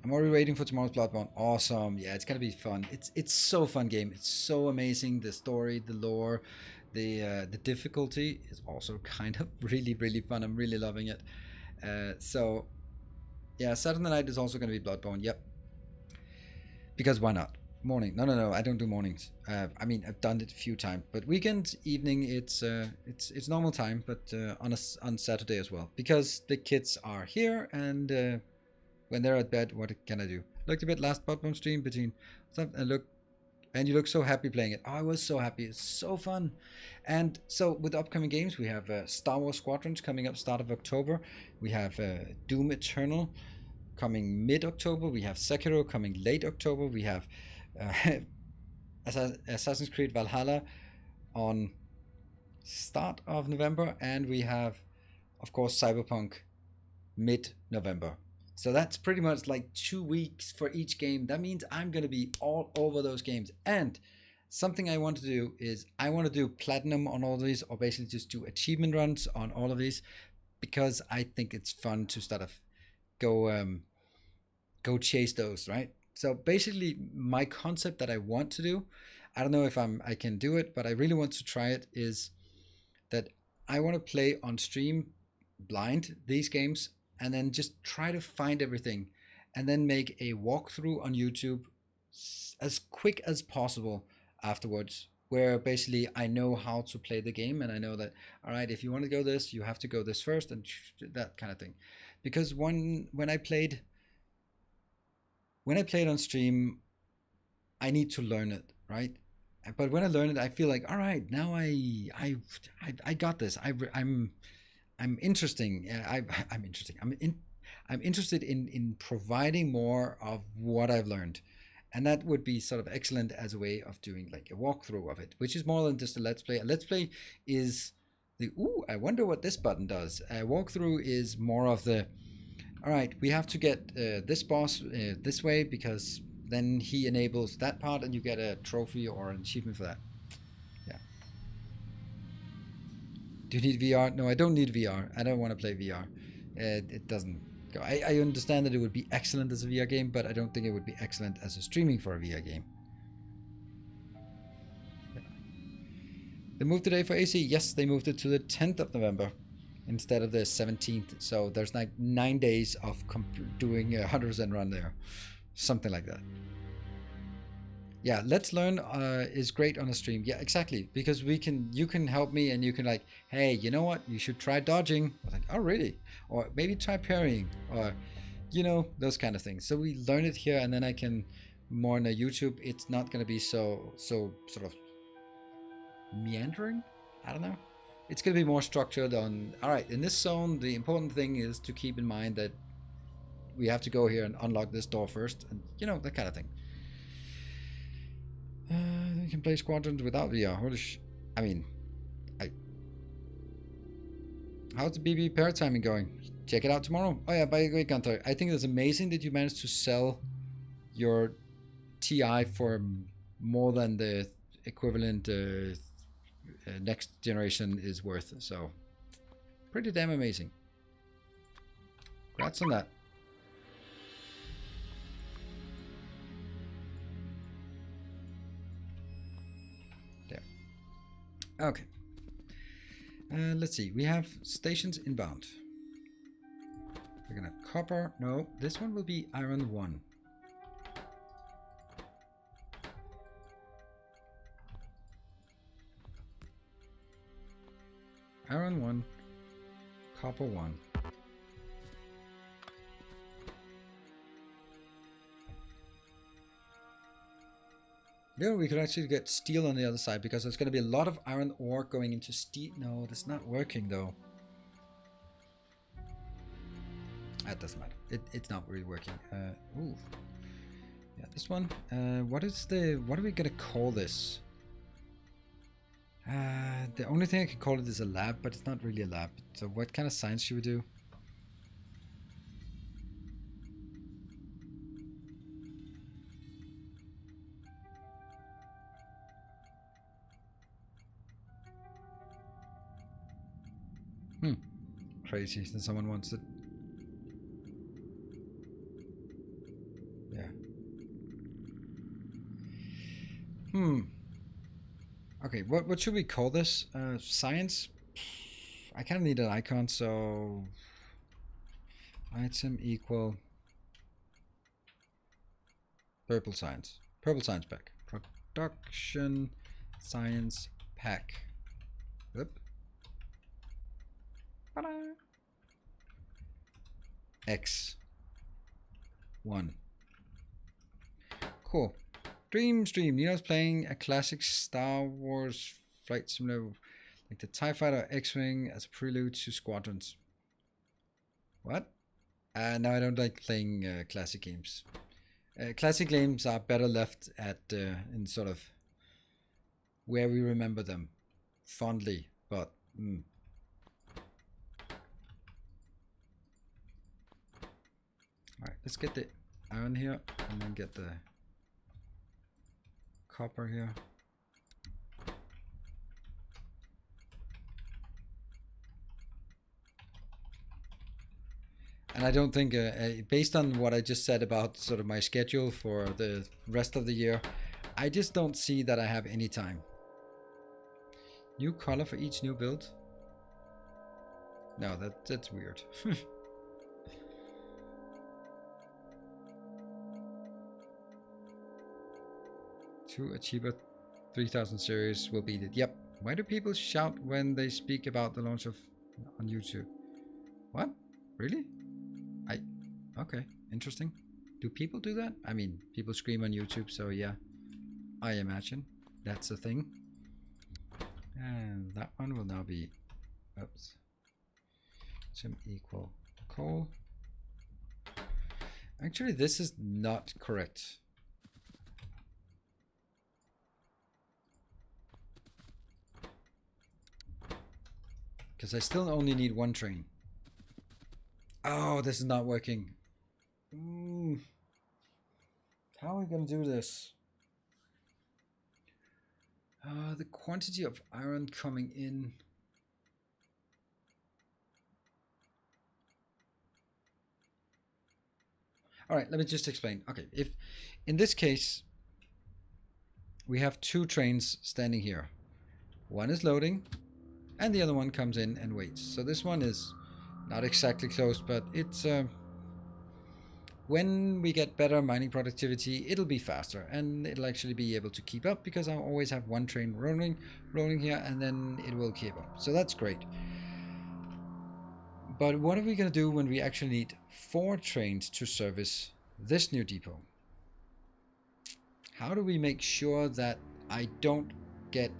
S1: I'm already waiting for tomorrow's Bloodborne. Awesome. Yeah, it's gonna be fun. It's so fun game. It's so amazing. The story, the lore, the difficulty is also kind of really fun. I'm really loving it. So yeah, Saturday night is also gonna be Bloodborne. Yep. Because why not? Morning? No. I don't do mornings. I mean, I've done it a few times, but weekend, evening, it's normal time. But on Saturday as well, because the kids are here, and when they're at bed, what can I do? Looked a bit last Bloodborne stream between. I look And you look so happy playing it. Oh, I was so happy. It's so fun. And so with upcoming games, we have Star Wars Squadrons coming up start of October. We have Doom Eternal coming mid-October. We have Sekiro coming late October. We have Assassin's Creed Valhalla on start of November. And we have, of course, Cyberpunk mid-November. So that's pretty much like 2 weeks for each game. That means I'm going to be all over those games. And something I want to do is I want to do platinum on all of these, or basically just do achievement runs on all of these, because I think it's fun to sort of go chase those, right? So basically my concept that I want to do, I don't know if I can do it, but I really want to try it, is that I want to play on stream blind these games and then just try to find everything and then make a walkthrough on YouTube as quick as possible afterwards, where basically I know how to play the game and I know that, all right, if you want to go this, you have to go this first, and that kind of thing. Because when I played on stream, I need to learn it, right? But when I learn it, I feel like, all right, now I got this. I'm interesting. I'm interesting. I'm interested in providing more of what I've learned, and that would be sort of excellent as a way of doing like a walkthrough of it, which is more than just a let's play. A let's play is the I wonder what this button does. A walkthrough is more of the, all right, we have to get this boss this way, because then he enables that part and you get a trophy or an achievement for that. Yeah. Do you need VR? No, I don't need VR. I don't want to play VR. It doesn't go. I understand that it would be excellent as a VR game, but I don't think it would be excellent as a streaming for a VR game. Yeah. They moved today for AC. Yes, they moved it to the 10th of November instead of the 17th. So there's like 9 days of doing a 100% run there. Something like that. Yeah, Let's Learn is great on a stream. Yeah, exactly. Because you can help me, and you can like, hey, you know what? You should try dodging. I was like, oh, really? Or maybe try parrying, or, those kind of things. So we learn it here, and then I can, more on a YouTube, it's not going to be so sort of meandering. I don't know. It's going to be more structured on, all right, in this zone, the important thing is to keep in mind that we have to go here and unlock this door first, and that kind of thing. You can play Squadrons without VR. I mean, how's the BB pair timing going? Check it out tomorrow. Oh yeah, by the way, Gunther, I think it's amazing that you managed to sell your TI for more than the equivalent next generation is worth. So, pretty damn amazing. Congrats on that. Okay. Let's see. We have stations inbound. We're gonna copper. No, this one will be iron 1. Iron 1, copper 1. Yeah, we could actually get steel on the other side, because there's going to be a lot of iron ore going into steel. No, that's not working though. That doesn't matter. It's not really working. Ooh. Yeah, this one. What are we going to call this? The only thing I can call it is a lab, but it's not really a lab. So what kind of science should we do? Crazy. Then someone wants it. Yeah. Okay, what should we call this? Science? I kind of need an icon, so item equal purple science. Purple science pack. Production science pack. Whoop. Ta-da. X1. Cool. Stream. Nino's playing a classic Star Wars flight simulator, like the TIE Fighter X-Wing, as a prelude to Squadrons. What? No, I don't like playing classic games. Classic games are better left at in sort of where we remember them fondly, but Alright, let's get the iron here and then get the copper here. And I don't think, based on what I just said about sort of my schedule for the rest of the year, I just don't see that I have any time. New color for each new build? No, that's weird. A cheaper 3000 series will beat it. Yep. Why do people shout when they speak about the launch of on YouTube? What? Really? Okay, interesting. Do people do that? I mean, people scream on YouTube, so yeah, I imagine that's a thing. And that one will now be, oops, sim equal coal. Actually, this is not correct. Because I still only need one train. Oh, this is not working. How are we gonna do this? The quantity of iron coming in. All right, let me just explain. Okay, if in this case we have two trains standing here, one is loading and the other one comes in and waits. So this one is not exactly closed, but it's when we get better mining productivity, it'll be faster and it'll actually be able to keep up because I'll always have one train rolling here, and then it will keep up. So that's great. But what are we going to do when we actually need 4 trains to service this new depot? How do we make sure that I don't get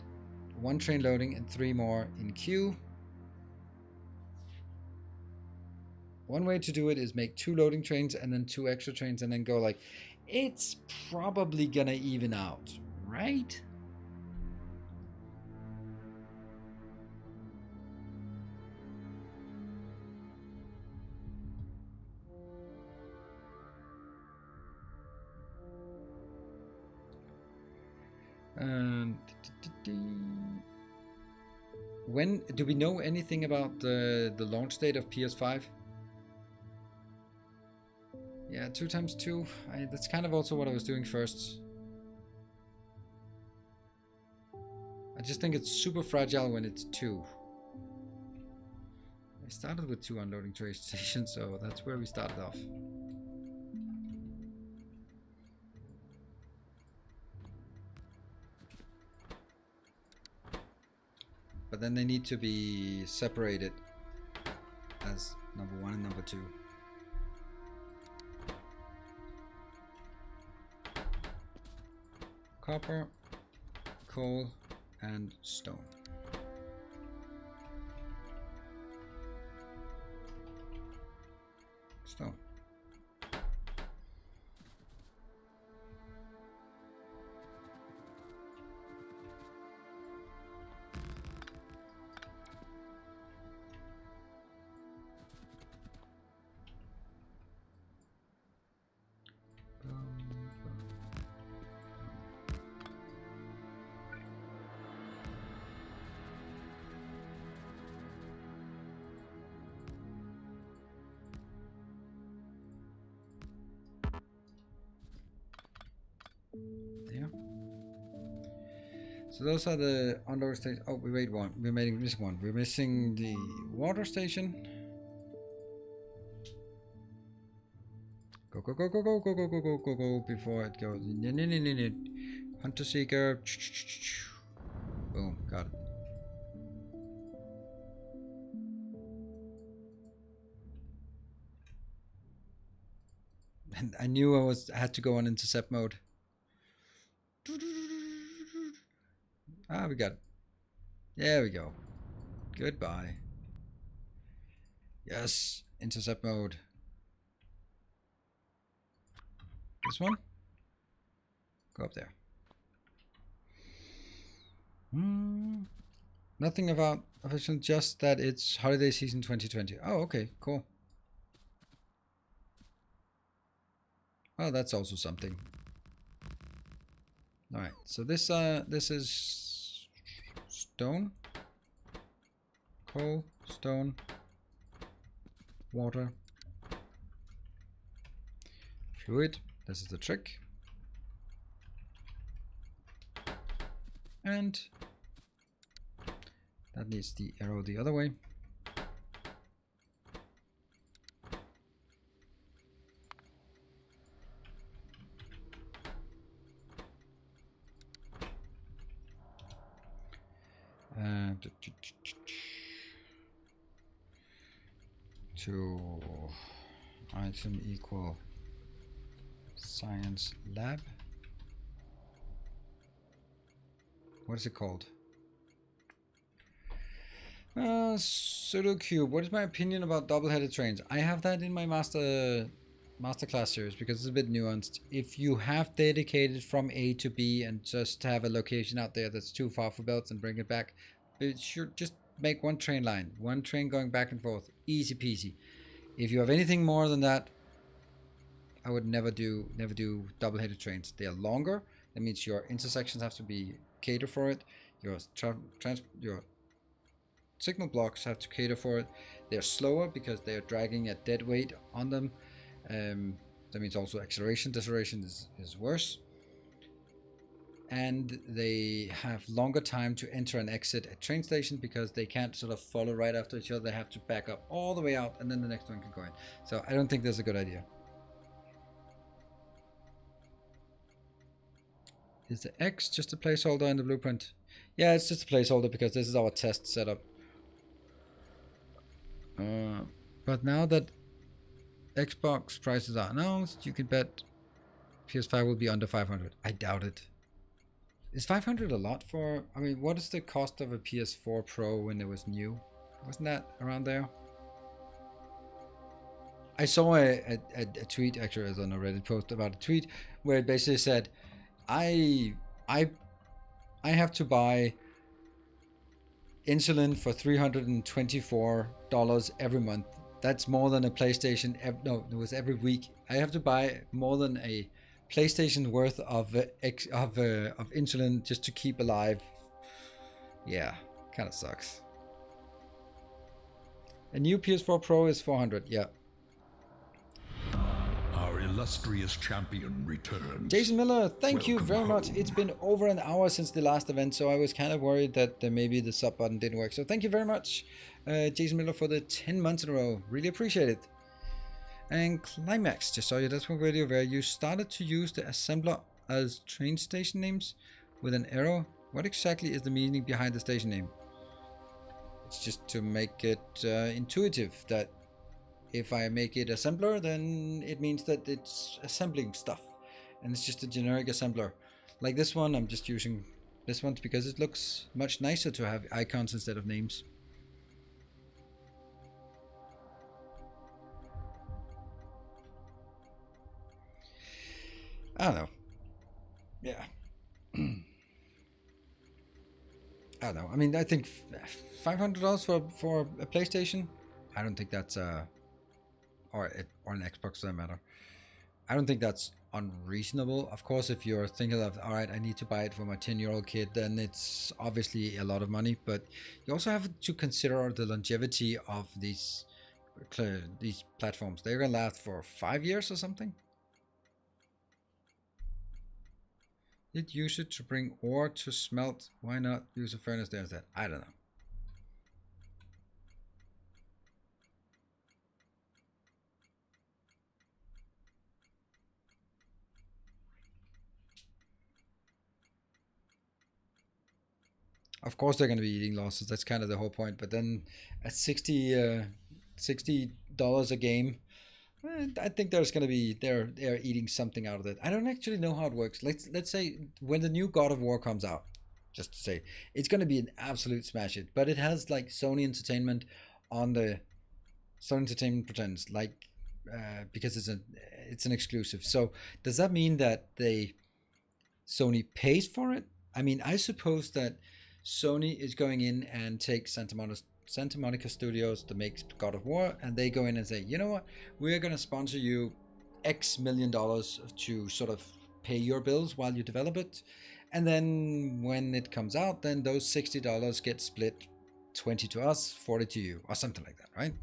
S1: 1 train loading and 3 more in queue? One way to do it is make 2 loading trains and then 2 extra trains and then go like, it's probably gonna even out, right? When do we know anything about the launch date of PS5? Yeah, 2 times 2. That's kind of also what I was doing first. I just think it's super fragile when it's 2. I started with 2 unloading train stations, so that's where we started off. But then they need to be separated as number 1 and number 2. Copper, coal, and stone. Stone. There. So those are the unload stations. Oh, we made one. We're missing one. We're missing the water station. Go, go, go, go, go, go, go, go, go, go, go, before it goes. Hunter Seeker. Boom, got it. And I knew I had to go on intercept mode. we got? There we go. Goodbye. Yes, intercept mode. This one? Go up there. Nothing about official, just that it's holiday season 2020. Oh, okay, cool. Oh, that's also something. All right, so this is stone, coal, stone, water, fluid. This is the trick. And that needs the arrow the other way. To item equal science lab. What is it called? Pseudo cube. What is my opinion about double-headed trains? I have that in my masterclass series because it's a bit nuanced. If you have dedicated from A to B and just have a location out there that's too far for belts and bring it back, it should just make one train line, one train going back and forth, easy peasy. If you have anything more than that, I would never do double-headed trains. They are longer. That means your intersections have to be catered for it. Your signal blocks have to cater for it. They're slower because they're dragging a dead weight on them. That means also acceleration, deceleration is worse. And they have longer time to enter and exit a train station because they can't sort of follow right after each other. They have to back up all the way out and then the next one can go in. So I don't think that's a good idea. Is the X just a placeholder in the blueprint? Yeah, it's just a placeholder because this is our test setup. But now that Xbox prices are announced, you can bet PS5 will be under 500. I doubt it. Is 500 a lot for... I mean, what is the cost of a PS4 Pro when it was new? Wasn't that around there? I saw a tweet, actually, on a Reddit post about a tweet where it basically said, I have to buy insulin for $324 every month. That's more than a PlayStation. No, it was every week. I have to buy more than a PlayStation worth of insulin just to keep alive. Yeah, kind of sucks. A new PS4 Pro is 400. Yeah.
S2: Our illustrious champion returns.
S1: Jason Miller, thank you very much. It's been over an hour since the last event, so I was kind of worried that maybe the sub button didn't work. So thank you very much, Jason Miller, for the 10 months in a row. Really appreciate it. And Climax, just saw you. That's one video where you started to use the assembler as train station names with an arrow. What exactly is the meaning behind the station name? It's just to make it intuitive that if I make it assembler, then it means that it's assembling stuff. And it's just a generic assembler. Like this one, I'm just using this one because it looks much nicer to have icons instead of names. I don't know. Yeah. I don't know. I mean, I think $500 for a PlayStation. I don't think that's or an Xbox for that matter. I don't think that's unreasonable. Of course, if you're thinking of, all right, I need to buy it for my 10-year-old kid, then it's obviously a lot of money. But you also have to consider the longevity of these platforms. They're gonna last for 5 years or something. Did use it to bring ore to smelt. Why not use a furnace there instead? I don't know. Of course they're going to be eating losses. That's kind of the whole point. But then at $60 a game, I think there's going to be they're eating something out of it. I don't actually know how it works. Let's say when the new God of War comes out, just to say it's going to be an absolute smash hit. But it has like Sony Entertainment on the Sony Entertainment Presents, like because it's an exclusive. So does that mean that Sony pays for it? I mean, I suppose that Sony is going in and take Santa Monica Studios that makes God of War, and they go in and say, you know what, we're going to sponsor you X million dollars to sort of pay your bills while you develop it. And then when it comes out, then those $60 get split 20 to us, 40 to you, or something like that, right?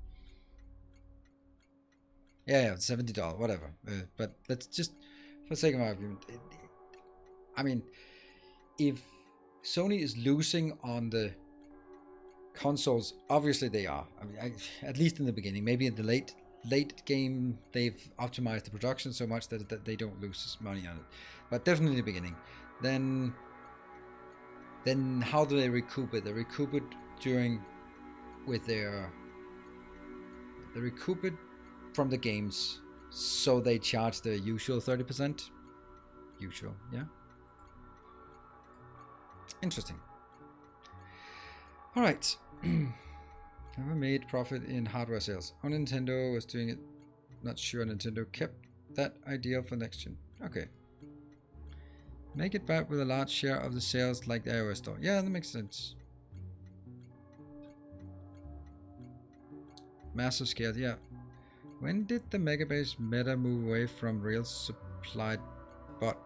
S1: Yeah, $70, whatever. But let's just, for sake of argument, I mean, if Sony is losing on the consoles, obviously they are. I mean, at least in the beginning. Maybe in the late game, they've optimized the production so much that they don't lose money on it. But definitely in the beginning. Then how do they recoup it? They recoup it they recoup it from the games, so they charge the usual 30%. Usual, yeah. Interesting. All right. Never made profit in hardware sales. On Nintendo was doing it. Not sure Nintendo kept that idea for next gen. Okay. Make it back with a large share of the sales like the iOS store. Yeah, that makes sense. Massive scale, yeah. When did the Megabase meta move away from Rails supplied bot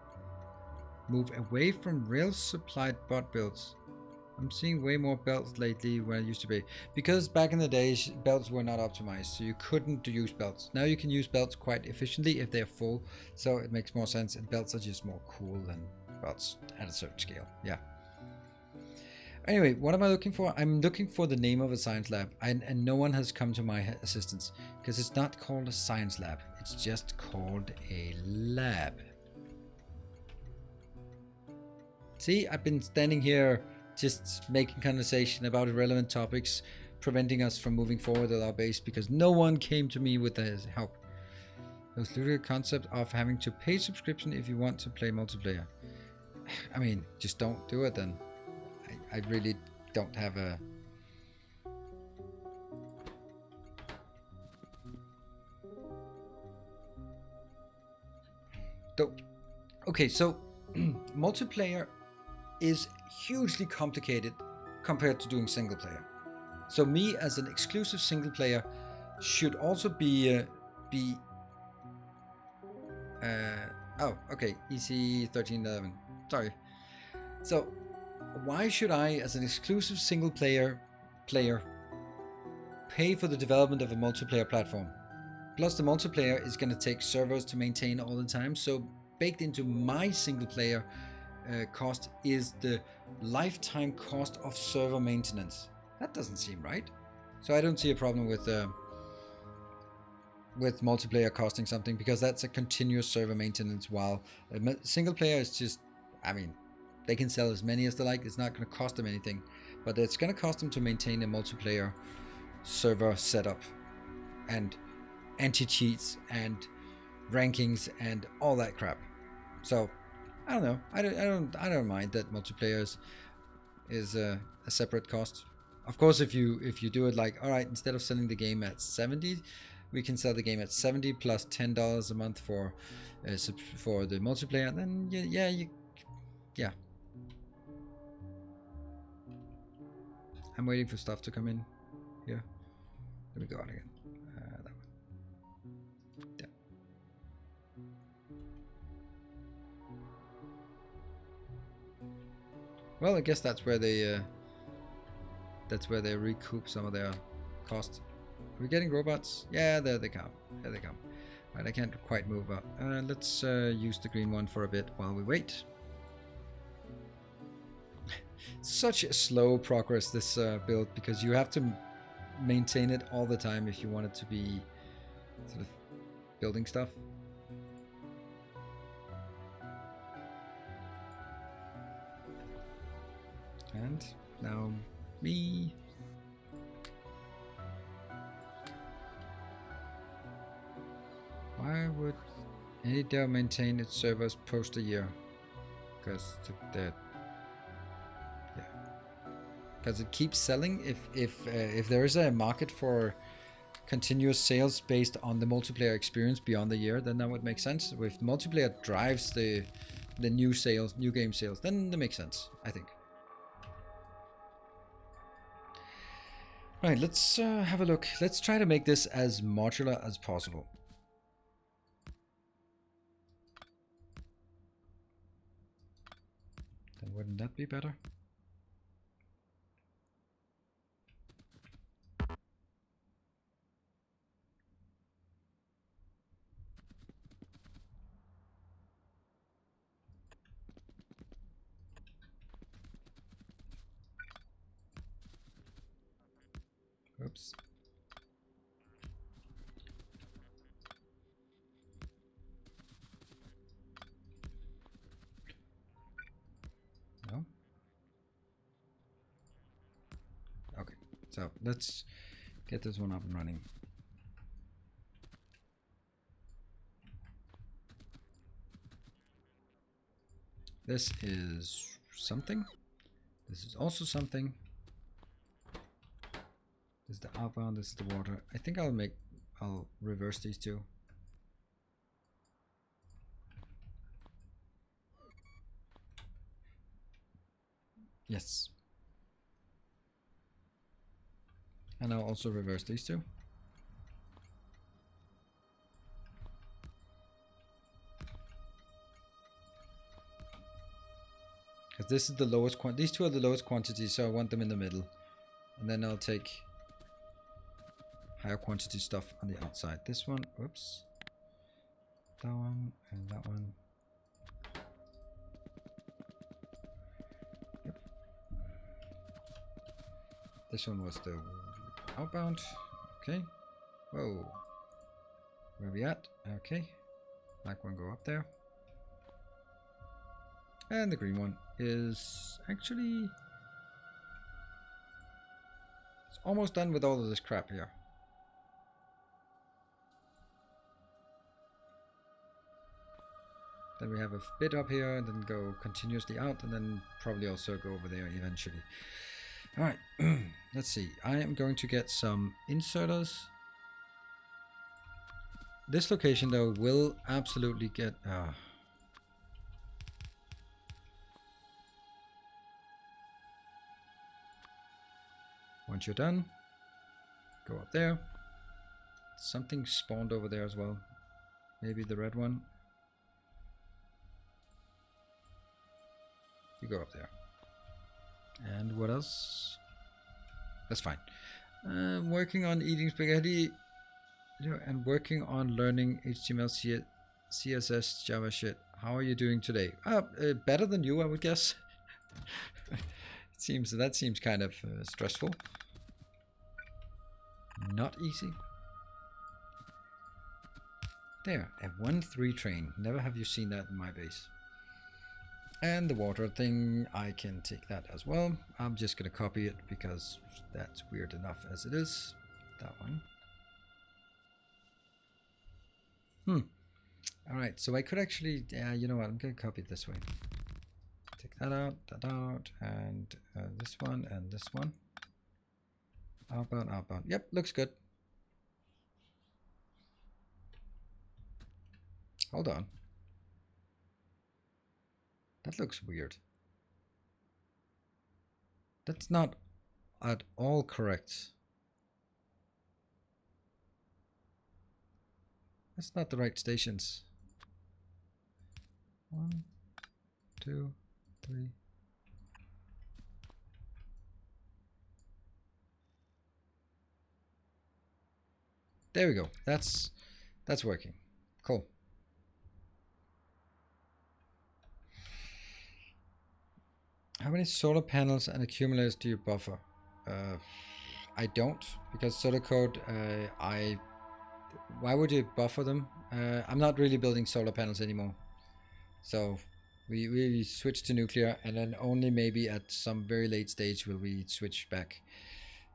S1: builds? I'm seeing way more belts lately when it used to be. Because back in the days, belts were not optimized, so you couldn't use belts. Now you can use belts quite efficiently if they're full, so it makes more sense, and belts are just more cool than belts at a certain scale. Yeah. Anyway, what am I looking for? I'm looking for the name of a science lab, and no one has come to my assistance, because it's not called a science lab. It's just called a lab. See, I've been standing here just making conversation about irrelevant topics, preventing us from moving forward with our base because no one came to me with the help. There's literally a concept of having to pay subscription if you want to play multiplayer. I mean, just don't do it then. I really don't have a... Okay, so multiplayer is hugely complicated compared to doing single player. So me as an exclusive single player should also be oh, okay, EC 1311. Sorry. So why should I, as an exclusive single player pay for the development of a multiplayer platform? Plus the multiplayer is going to take servers to maintain all the time, so baked into my single player cost is the lifetime cost of server maintenance. That doesn't seem right. So I don't see a problem with multiplayer costing something, because that's a continuous server maintenance, while a single player is just, I mean, they can sell as many as they like. It's not going to cost them anything, but it's going to cost them to maintain a multiplayer server setup and anti-cheats and rankings and all that crap. So I don't know. I don't mind that multiplayer is a separate cost. Of course, if you do it like, all right, instead of selling the game at 70, we can sell the game at 70 plus $10 a month for the multiplayer. Then yeah. I'm waiting for stuff to come in here. Let me go out again. That one. Yeah. Well, I guess that's where they recoup some of their cost. Are we getting robots? Yeah, there they come. There they come. Right, I can't quite move up. Let's use the green one for a bit while we wait. Such a slow progress, this build, because you have to maintain it all the time if you want it to be sort of building stuff. And now me. Why would any DAO maintain its servers post a year? Because because it keeps selling. If there is a market for continuous sales based on the multiplayer experience beyond the year, then that would make sense. If multiplayer drives the new sales, new game sales, then that makes sense, I think. Right, let's have a look. Let's try to make this as modular as possible. Then wouldn't that be better? Oops. No? Okay, so let's get this one up and running. This is something. This is also something. This is the outbound, this is the water. I think I'll reverse these two. Yes. And I'll also reverse these two. Because this is the lowest quantity. These two are the lowest quantity, so I want them in the middle. And then I'll take higher quantity stuff on the outside. This one, oops. That one and that one. Yep. This one was the outbound. Okay. Whoa. Where are we at? Okay. Black one go up there. And the green one is actually... It's almost done with all of this crap here. Then we have a bit up here and then go continuously out and then probably also go over there eventually. Alright, let's see. I am going to get some inserters. This location though will absolutely get... Once you're done, go up there. Something spawned over there as well. Maybe the red one. You go up there. And what else? That's fine. Working on eating spaghetti and working on learning HTML, CSS, Java shit. How are you doing today? Better than you, I would guess. That seems kind of stressful. Not easy. There, a 1-3 train. Never have you seen that in my base. And the water thing, I can take that as well. I'm just gonna copy it because that's weird enough as it is. That one. Alright, so I could actually, you know what, I'm gonna copy it this way. Take that out, and this one, and this one. Outbound, outbound. Yep, looks good. Hold on. That looks weird. That's not at all correct. That's not the right stations. 1, 2, 3. There we go. That's working. Cool. How many solar panels and accumulators do you buffer? I don't, because solar code, why would you buffer them? I'm not really building solar panels anymore. So we switch to nuclear, and then only maybe at some very late stage will we switch back.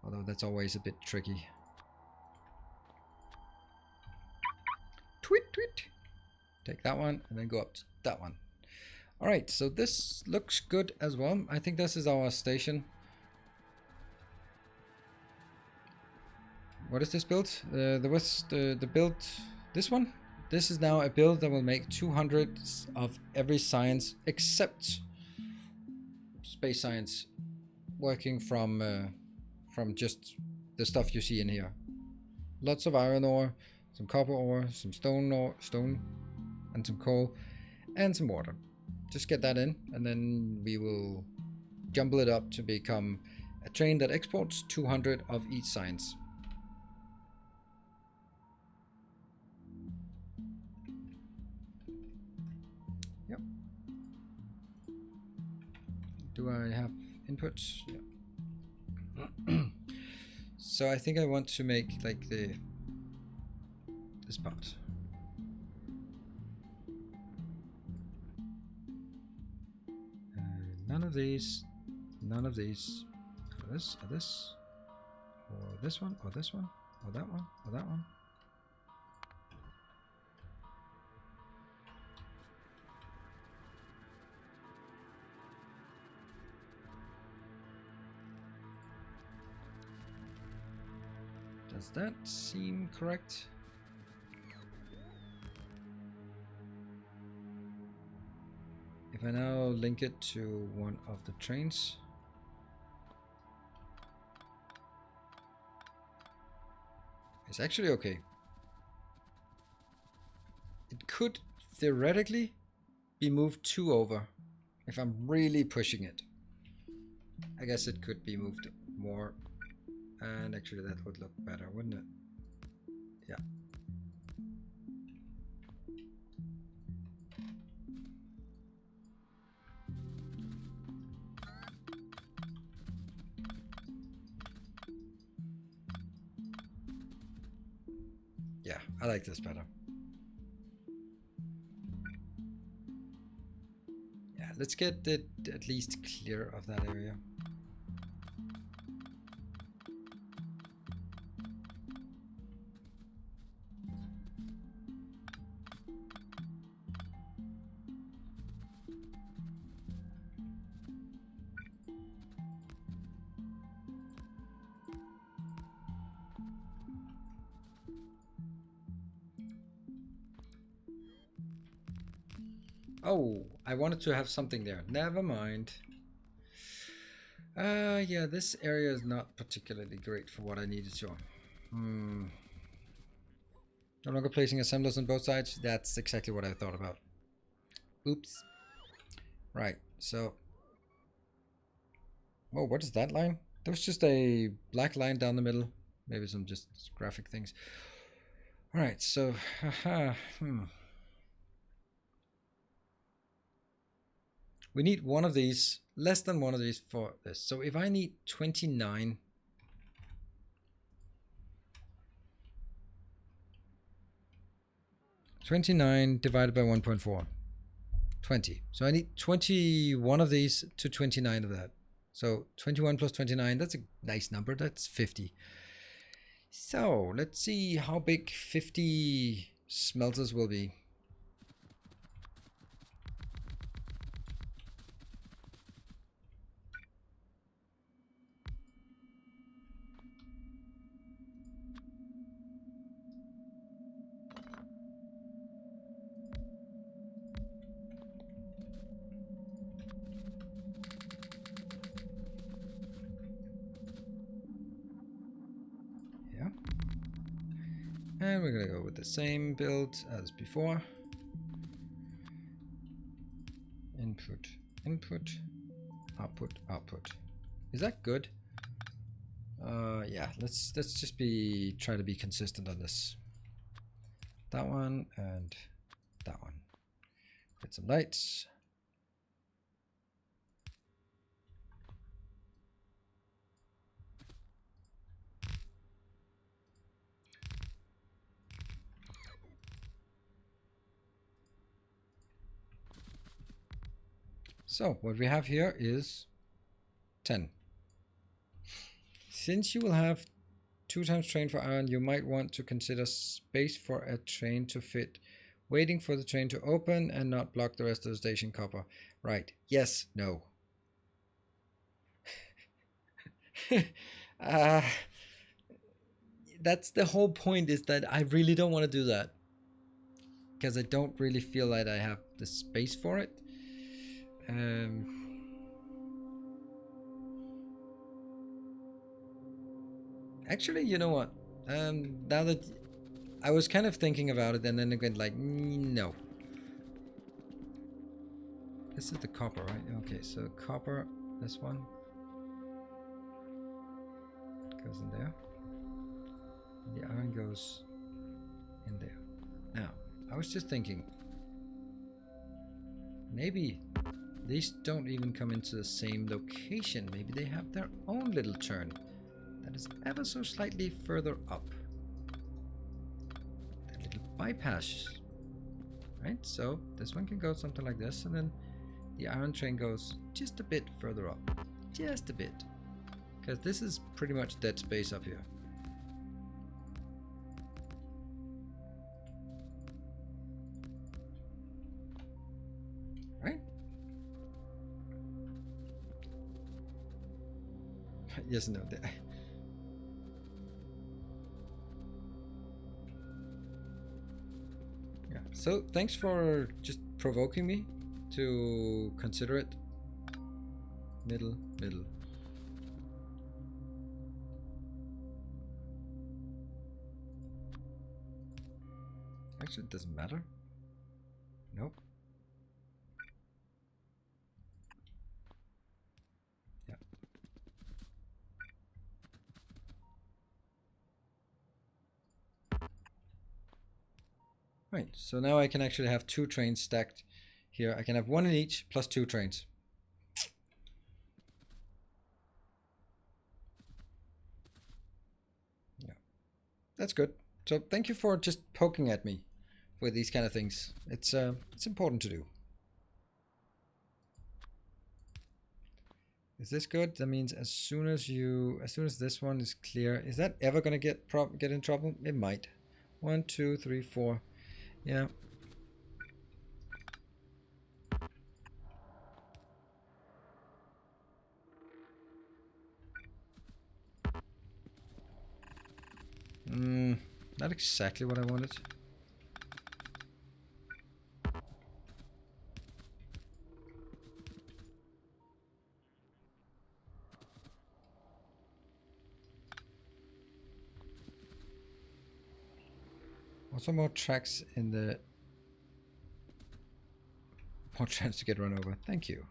S1: Although that's always a bit tricky. Tweet, tweet. Take that one and then go up to that one. Alright, so this looks good as well. I think this is our station. What is this build? The build, this one? This is now a build that will make 200 of every science except space science, working from just the stuff you see in here. Lots of iron ore, some copper ore, some stone, and some coal, and some water. Just get that in, and then we will jumble it up to become a train that exports 200 of each science. Yep. Do I have inputs? Yeah. So I think I want to make like this part. None of these, none of these. Or this, or this, or this one, or this one, or that one, or that one. Does that seem correct? If I now link it to one of the trains. It's actually okay. It could theoretically be moved 2 over if I'm really pushing it. I guess it could be moved more. And actually that would look better, wouldn't it? Yeah. Yeah, I like this better. Yeah, let's get it at least clear of that area. Oh, I wanted to have something there. Never mind. Yeah, this area is not particularly great for what I needed to. No longer placing assemblers on both sides. That's exactly what I thought about. Oops. Right, so... Oh, what is that line? There was just a black line down the middle. Maybe some just graphic things. Alright, so... We need one of these, less than one of these for this. So if I need 29... 29 divided by 1.4. 20. So I need 21 of these to 29 of that. So 21 plus 29, that's a nice number. That's 50. So let's see how big 50 smelters will be. And we're going to go with the same build as before. Input, input, output, output. Is that good? Yeah, let's just try to be consistent on this. That one and that one. Get some lights. So what we have here is 10. Since you will have 2 times train for iron, you might want to consider space for a train to fit, waiting for the train to open and not block the rest of the station copper. Right. Yes. No. that's the whole point, is that I really don't want to do that. Because I don't really feel like I have the space for it. Actually, you know what? Now that I was kind of thinking about it, and then again, like, no. This is the copper, right? Okay, so copper, this one goes in there. The iron goes in there. Now, I was just thinking, maybe these don't even come into the same location. Maybe they have their own little turn that is ever so slightly further up. That little bypass, right? So this one can go something like this, and then the iron train goes just a bit further up. Just a bit. Because this is pretty much dead space up here. Right? Yes, no. Yeah. So thanks for just provoking me to consider it. Middle. Actually, it doesn't matter. Nope. Yeah. Right, so now I can actually have 2 trains stacked here. I can have 1 in each plus 2 trains. Yeah, that's good. So thank you for just poking at me with these kind of things. It's important to do. Is this good? That means as soon as this one is clear, is that ever gonna get in trouble? It might. 1, 2, 3, 4. Yeah. Not exactly what I wanted. Also more tracks in the... More chance to get run over. Thank you.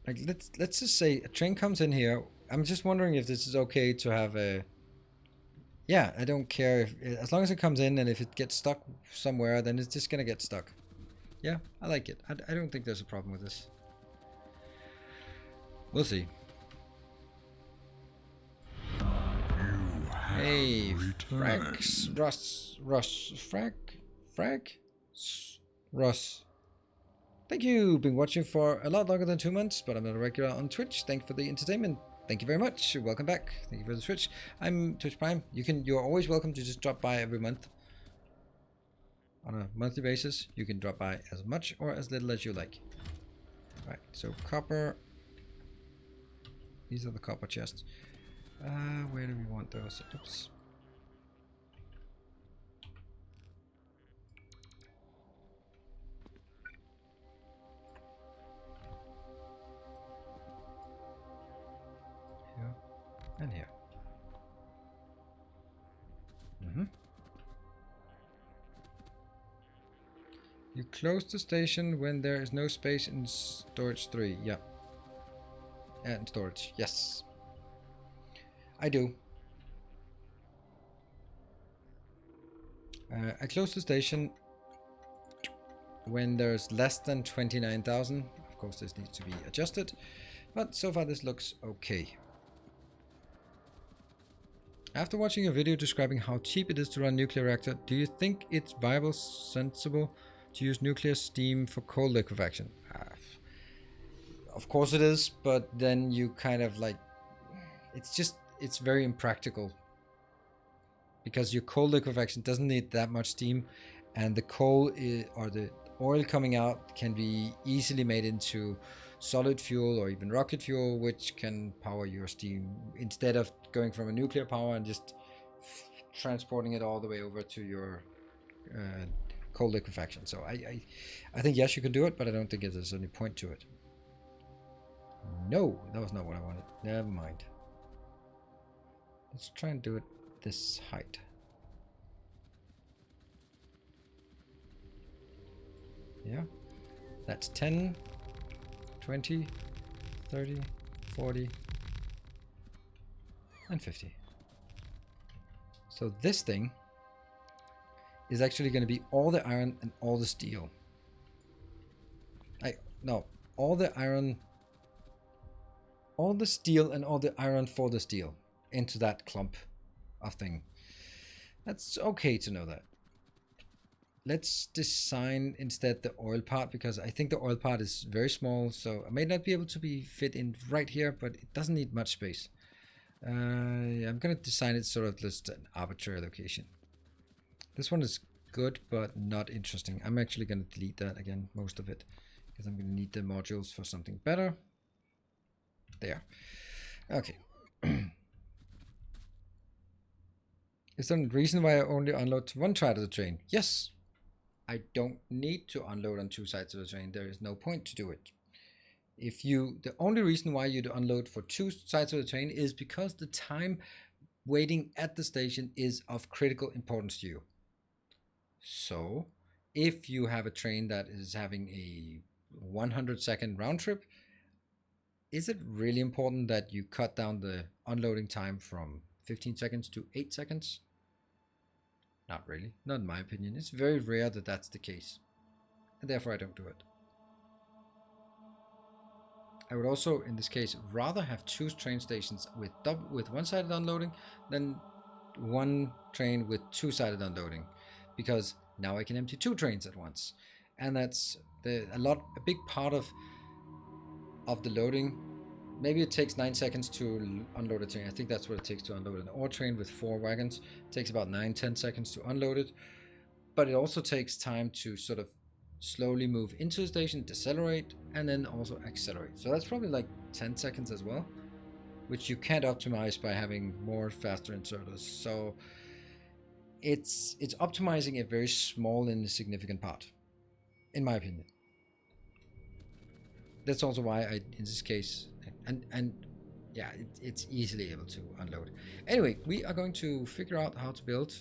S1: Like, let's just say a train comes in here. I'm just wondering if this is okay to have a... Yeah, I don't care if... As long as it comes in, and if it gets stuck somewhere, then it's just gonna get stuck. Yeah, I like it. I don't think there's a problem with this. We'll see. Hey, Frax, Russ. Thank you. Been watching for a lot longer than 2 months, but I'm not a regular on Twitch. Thank you for the entertainment. Thank you very much. Welcome back. Thank you for the Twitch. I'm Twitch Prime. You're always welcome to just drop by every month. On a monthly basis, you can drop by as much or as little as you like. Right, so copper. These are the copper chests. Where do we want those? Oops. Here and here. You close the station when there is no space in storage 3. Yeah. And storage. Yes. I do. I close the station when there's less than 29,000. Of course, this needs to be adjusted, but so far this looks okay. After watching a video describing how cheap it is to run a nuclear reactor, do you think it's viable, sensible to use nuclear steam for coal liquefaction? Of course it is, but then you kind of like... It's very impractical. Because your coal liquefaction doesn't need that much steam, and the coal or the oil coming out can be easily made into solid fuel or even rocket fuel, which can power your steam instead of going from a nuclear power and just transporting it all the way over to your cold liquefaction. So I think yes, you can do it, but I don't think there's any point to it. No, that was not what I wanted. Never mind. Let's try and do it this height. Yeah, that's 10, 20, 30, 40, and 50. So this thing is actually going to be all the iron and all the steel. No, all the iron, all the steel and all the iron for the steel into that clump of thing. That's okay to know that. Let's design instead the oil part, because I think the oil part is very small, so I may not be able to be fit in right here, but it doesn't need much space. I'm going to design it sort of just an arbitrary location. This one is good, but not interesting. I'm actually going to delete that again, most of it, because I'm going to need the modules for something better. There. Okay. Is there a reason why I only unload to one side of the train? Yes. I don't need to unload on two sides of the train. There is no point to do it. The only reason why you unload for two sides of the train is because the time waiting at the station is of critical importance to you. So if you have a train that is having a 100-second round trip, is it really important that you cut down the unloading time from 15 seconds to 8 seconds? Not really, not in my opinion. It's very rare that that's the case, and therefore I don't do it. I would also, in this case, rather have two train stations with one-sided unloading than one train with two-sided unloading, because now I can empty two trains at once, and that's a big part of the loading. Maybe it takes 9 seconds to unload a train. I think that's what it takes to unload an ore train with 4 wagons. It takes about 9-10 seconds to unload it. But it also takes time to sort of slowly move into the station, decelerate, and then also accelerate. So that's probably like 10 seconds as well, which you can't optimize by having more faster inserters. So it's optimizing a very small and insignificant part, in my opinion. That's also why I, in this case, and yeah, it's easily able to unload. Anyway, we are going to figure out how to build.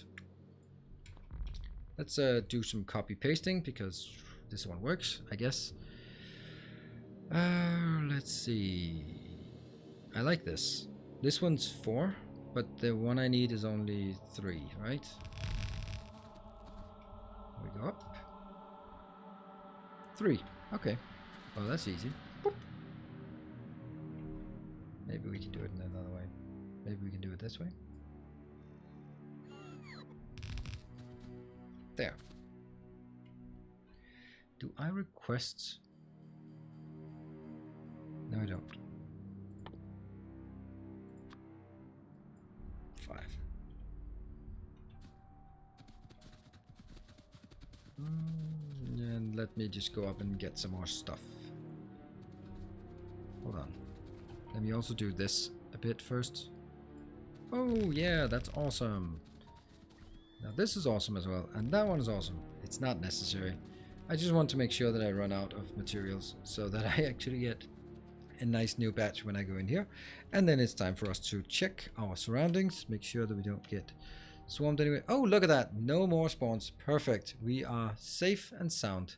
S1: Let's do some copy pasting, because this one works, I guess. Let's see. I like this. This one's 4, but the one I need is only 3, right? We go up. 3. Okay. Well, that's easy. Boop. Maybe we can do it in another way. Maybe we can do it this way. There. Do I request? No, I don't. 5. And let me just go up and get some more stuff. Hold on. Let me also do this a bit first. Oh yeah, that's awesome. Now this is awesome as well, and that one is awesome. It's not necessary. I just want to make sure that I run out of materials so that I actually get a nice new batch when I go in here. And then it's time for us to check our surroundings, make sure that we don't get swarmed anyway. Oh, look at that. No more spawns. Perfect. We are safe and sound.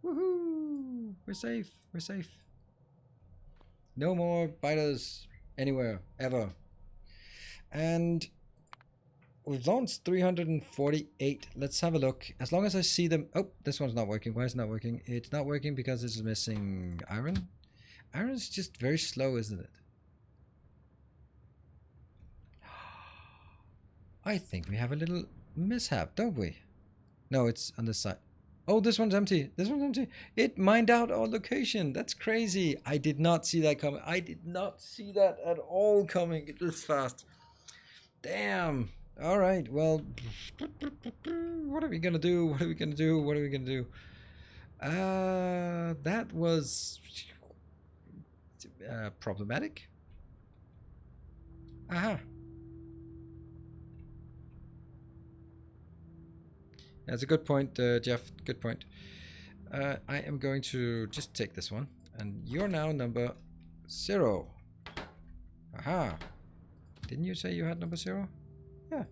S1: Woohoo! We're safe. We're safe. No more biters anywhere, ever. And we've launched 348. Let's have a look. As long as I see them... Oh, this one's not working. Why is it not working? It's not working because this is missing iron. Iron is just very slow, isn't it? I think we have a little mishap, don't we? No, it's on this side. Oh, this one's empty. This one's empty. It mined out our location. That's crazy. I did not see that coming. I did not see that at all coming this fast. Damn. All right. Well, what are we gonna do? What are we gonna do? What are we gonna do? That was problematic. Aha. That's a good point, Jeff. Good point. I am going to just take this one, and you're now number 0. Aha. Didn't you say you had number 0? Yeah.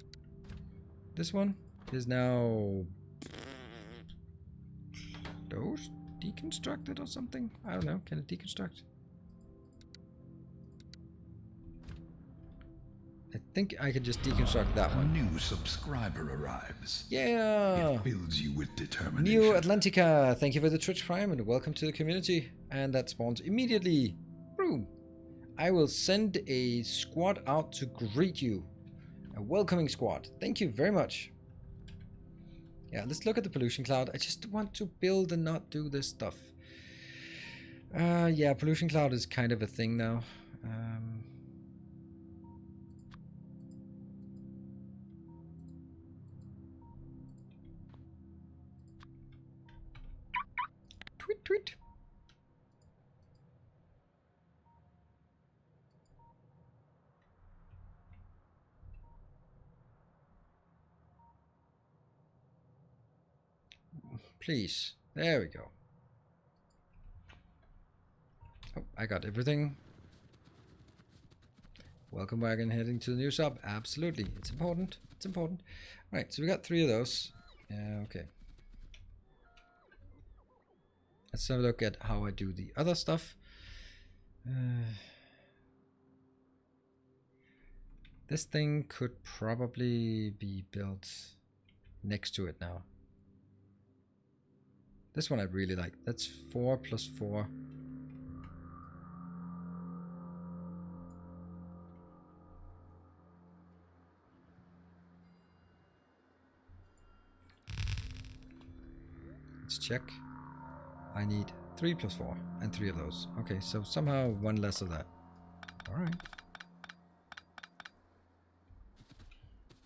S1: This one is now those deconstructed or something? I don't know. Can it deconstruct? I think I could just deconstruct that
S2: A
S1: one.
S2: new subscriber arrives.
S1: Yeah!
S2: It fills you with determination.
S1: New Atlantica, thank you for the Twitch Prime and welcome to the community. And that spawns immediately. Boom! I will send a squad out to greet you. A welcoming squad. Thank you very much. Yeah, let's look at the pollution cloud. I just want to build and not do this stuff. Yeah, pollution cloud is kind of a thing now. Tweet, tweet. Please. There we go. Oh, I got everything. Welcome wagon heading to the new sub. Absolutely. It's important. It's important. Right, so we got 3 of those. Okay. Let's have a look at how I do the other stuff. This thing could probably be built next to it now. This one I really like. That's 4 plus 4. Let's check. I need 3 plus 4 and 3 of those. Okay, so somehow 1 less of that. Alright.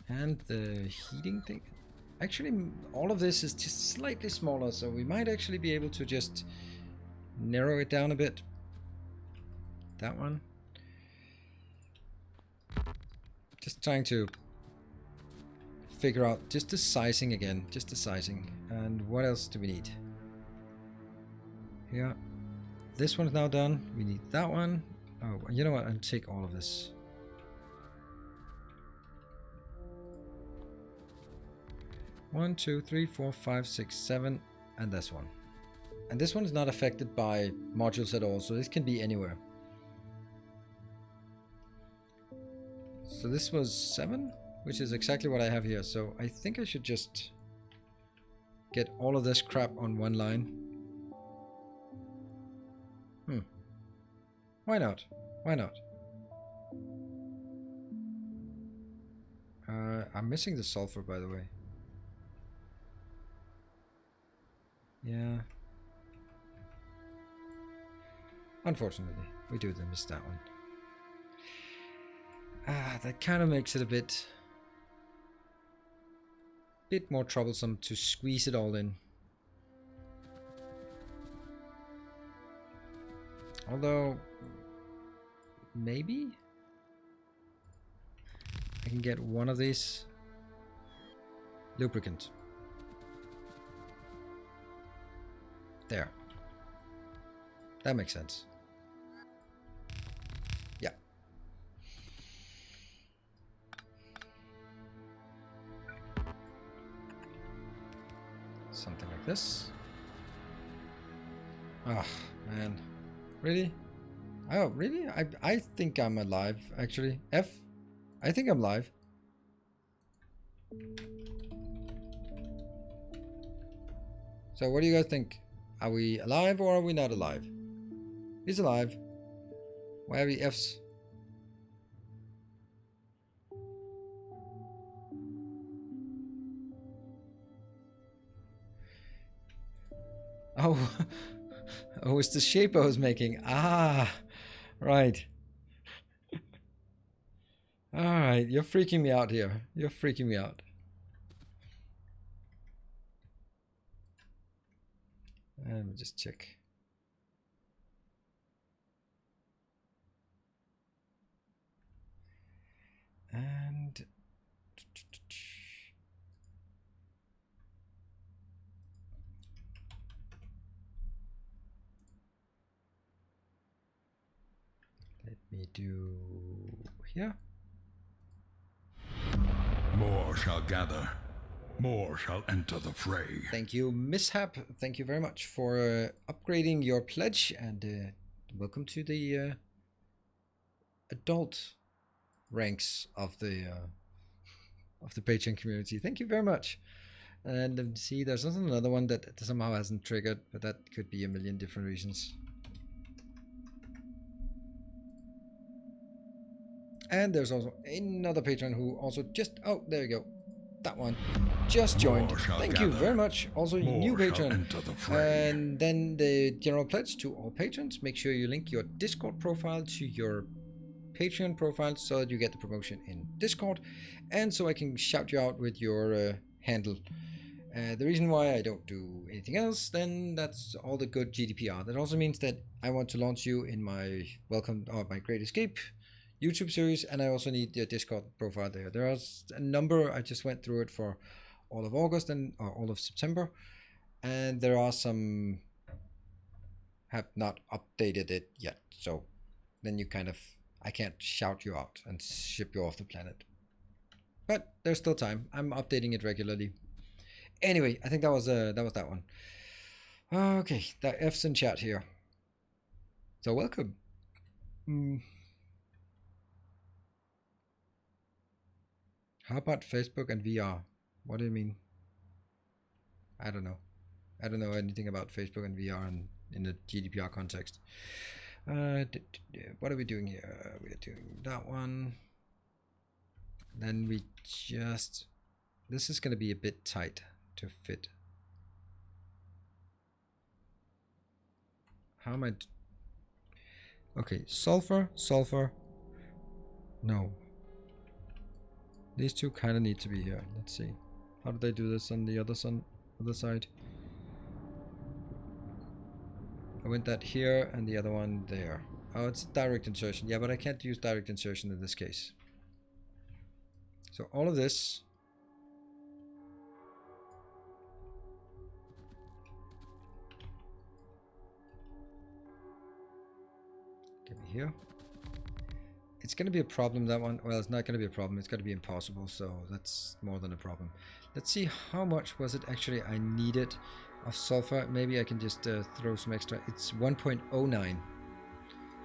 S1: And the heating thing. Actually, all of this is just slightly smaller, so we might actually be able to just narrow it down a bit. That one. Just trying to figure out just the sizing again. Just the sizing. And what else do we need? Yeah. This one's now done. We need that one. Oh, you know what? I'll take all of this. One, 2, 3, 4, 5, 6, 7, and this one. And this one is not affected by modules at all, so this can be anywhere. So this was 7, which is exactly what I have here. So I think I should just get all of this crap on one line. Why not? Why not? I'm missing the sulfur, by the way. Yeah. Unfortunately, we do miss that one. That kind of makes it a bit more troublesome to squeeze it all in. Although, maybe I can get one of these. Lubricant. There. That makes sense. Yeah. Something like this. Ah, man. Really? Oh, really? I think I'm alive, actually. I think I'm live. So what do you guys think? Are we alive or are we not alive? He's alive. Why have we Fs? Oh, oh, it's the shape I was making. Ah, right. Alright, you're freaking me out here. You're freaking me out. Let me just check. And let me do here.
S2: More shall gather. More shall enter the fray.
S1: Thank you, Mishap. Thank you very much for upgrading your pledge, and welcome to the adult ranks of the Patreon community. Thank you very much. And see, there's also another one that somehow hasn't triggered, but that could be a million different reasons. And there's also another patron who also just, oh, there you go. That one just joined. Thank you very much. Also, new patron. And then the general pledge to all patrons. Make sure you link your Discord profile to your Patreon profile so that you get the promotion in Discord. And so I can shout you out with your handle. The reason why I don't do anything else, then that's all the good GDPR. That also means that I want to launch you in my Welcome or my Great Escape YouTube series, and I also need the Discord profile there. There are a number, I just went through it for all of August and all of September, and there are some have not updated it yet. So then you kind of, I can't shout you out and ship you off the planet. But there's still time. I'm updating it regularly. Anyway, I think that was that one. Okay, the F's in chat here. So welcome. How about Facebook and VR? What do you mean? I don't know. I don't know anything about Facebook and VR in the GDPR context. What are we doing here? We are doing that one. Then we just... This is going to be a bit tight to fit. How am I... Okay, sulfur, sulfur. No. These two kind of need to be here. Let's see. How do they do this on the other side? I went that here and the other one there. Oh, it's direct insertion. Yeah, but I can't use direct insertion in this case. So all of this. Give me here. It's going to be a problem, that one. Well, it's not going to be a problem. It's going to be impossible. So that's more than a problem. Let's see how much was it actually I needed of sulfur. Maybe I can just throw some extra. It's 1.09.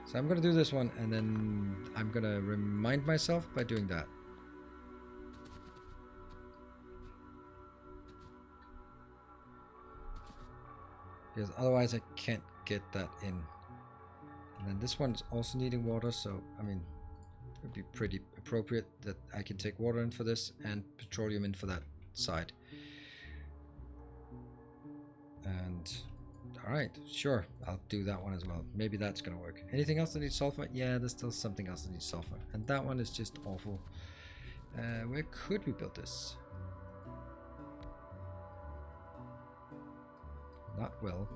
S1: So I'm going to do this one, and then I'm going to remind myself by doing that. Because otherwise I can't get that in. And then this one is also needing water, so I mean, it would be pretty appropriate that I can take water in for this and petroleum in for that side. And alright, sure, I'll do that one as well. Maybe that's gonna work. Anything else that needs sulfur? Yeah, there's still something else that needs sulfur. And that one is just awful. Where could we build this? Not well.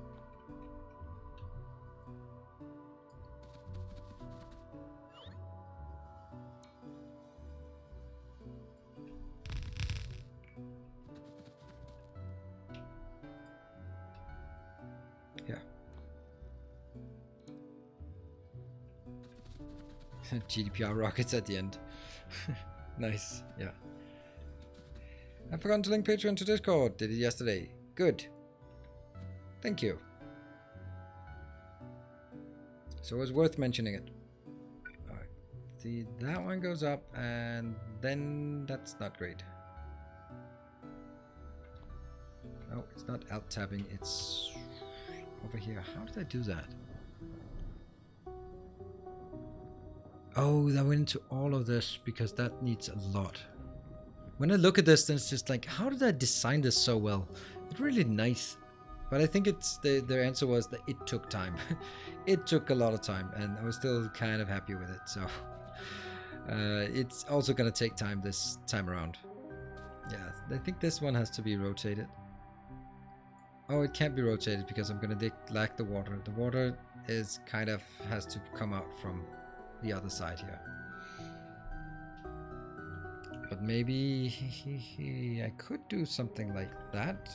S1: Yeah. GDPR rockets at the end. Nice. Yeah. I forgot to link Patreon to Discord. Did it yesterday. Good. Thank you. So it was worth mentioning it. Alright. See, that one goes up, and then that's not great. No, it's not alt tabbing, it's over here. How did I do that? Oh, that went into all of this because that needs a lot. When I look at this, then it's just like, how did I design this so well? It's really nice. But I think it's their answer was that it took time. It took a lot of time, and I was still kind of happy with it. So It's also gonna take time this time around. Yeah, I think this one has to be rotated. Oh, it can't be rotated because I'm gonna lack the water. The water is kind of has to come out from the other side here. But maybe I could do something like that.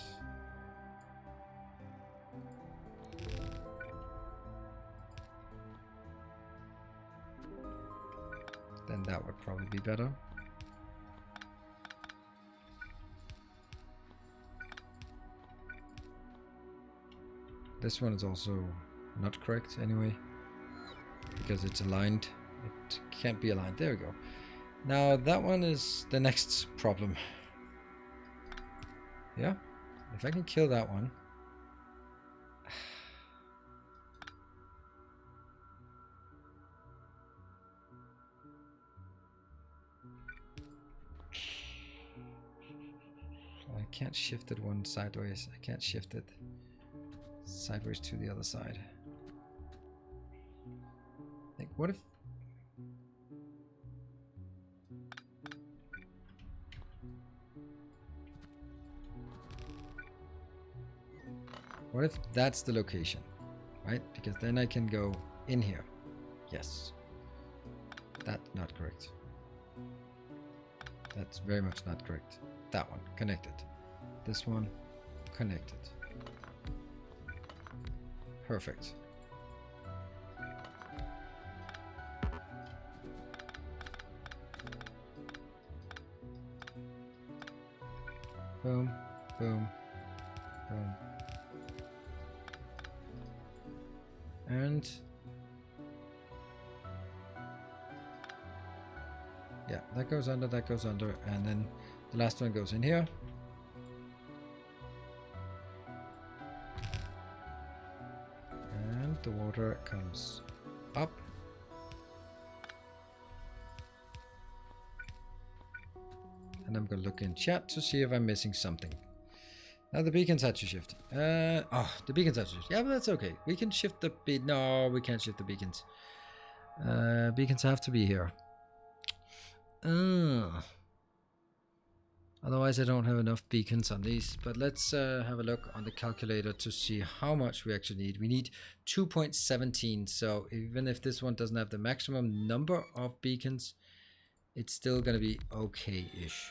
S1: Then that would probably be better. This one is also not correct anyway, because it's aligned. It can't be aligned. There we go. Now that one is the next problem. Yeah, if I can kill that one. I can't shift it one sideways. I can't shift it sideways to the other side. Like, what if... What if that's the location, right? Because then I can go in here. Yes. That's not correct. That's very much not correct. That one, connected. This one, connected. Perfect. Boom, boom, boom. And yeah, that goes under, and then the last one goes in here. And the water comes up. And I'm gonna look in chat to see if I'm missing something. Now the beacons had to shift. The beacons had to shift. Yeah, but that's okay. We can shift the no, we can't shift the beacons. Beacons have to be here. Otherwise I don't have enough beacons on these. But let's have a look on the calculator to see how much we actually need. We need 2.17. So even if this one doesn't have the maximum number of beacons, it's still gonna be okay-ish.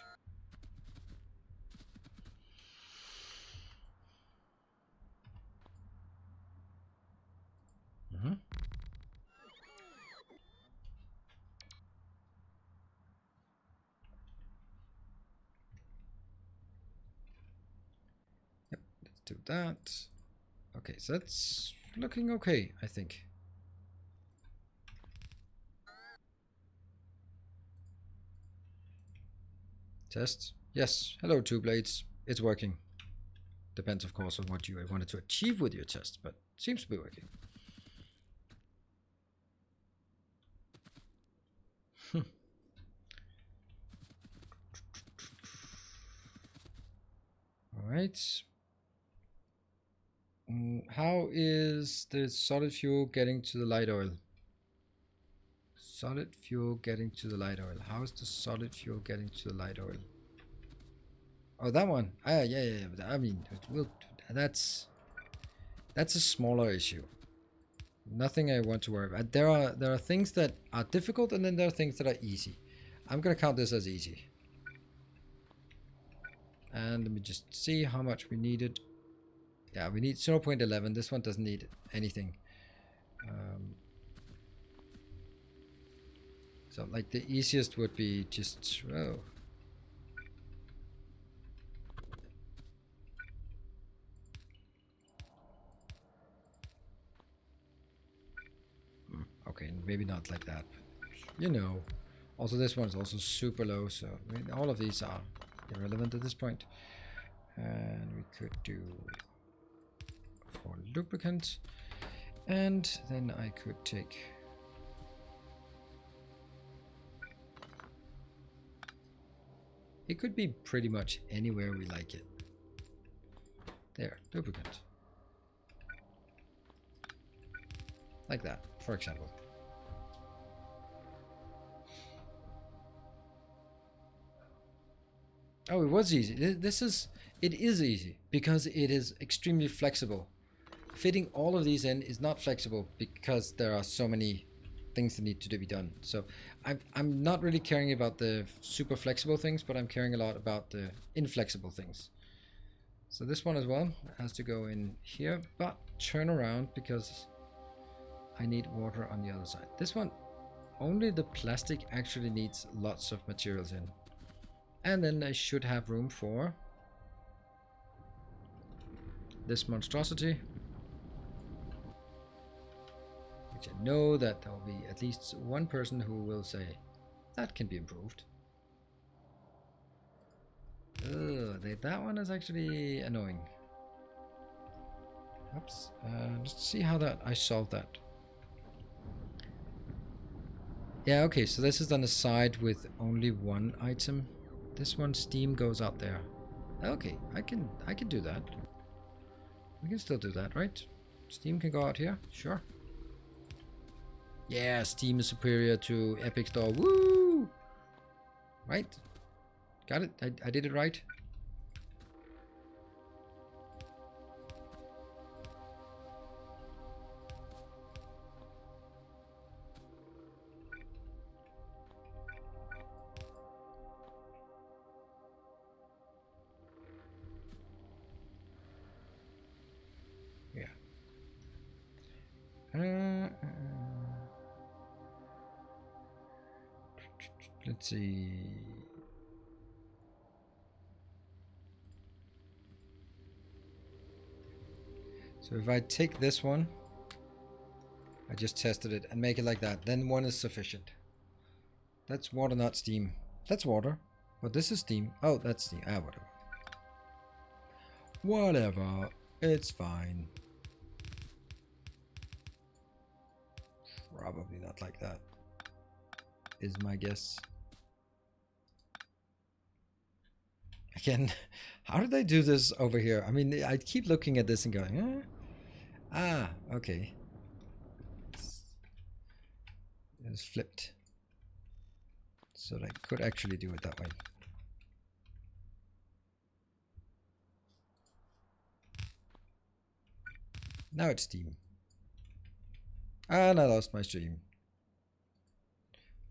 S1: Yep, let's do that. Okay, so that's looking okay, I think. Test. Yes. Hello, two blades. It's working. Depends, of course, on what you wanted to achieve with your test, but seems to be working. All right. How is the solid fuel getting to the light oil? Solid fuel getting to the light oil. How is the solid fuel getting to the light oil? Oh, that one. Yeah. I mean, that's a smaller issue. Nothing I want to worry about. There are things that are difficult, and then there are things that are easy. I'm gonna count this as easy. And let me just see how much we needed. Yeah, we need 0.11. This one doesn't need anything. So like the easiest would be just okay, maybe not like that, but you know. Also, this one is also super low, so I mean, all of these are irrelevant at this point. And we could do for lubricant, and then I could take it could be pretty much anywhere we like it. There, lubricant. Like that, for example. Oh, it was easy. It is easy because it is extremely flexible. Fitting all of these in is not flexible because there are so many things that need to be done. So I'm not really caring about the super flexible things, but I'm caring a lot about the inflexible things. So this one as well has to go in here, but turn around because I need water on the other side. This one, only the plastic actually needs lots of materials in. And then I should have room for this monstrosity, which I know that there will be at least one person who will say, that can be improved. That one is actually annoying. Oops. Let's see how I solved that. Yeah, okay, so this is on the side with only one item. This one, steam goes out there. Okay, I can do that. We can still do that, right? Steam can go out here, sure. Yeah, Steam is superior to Epic Store. Woo! Right? Got it? I did it right? Yeah. Let's see. So if I take this one, I just tested it and make it like that, then one is sufficient. That's water, not steam. That's water. But this is steam. Oh, that's steam. Ah, whatever. Whatever. It's fine. Probably not like that, is my guess. Again, how did I do this over here? I mean, I keep looking at this and going, ah, okay. It's flipped. So I could actually do it that way. Now it's steam. And I lost my stream.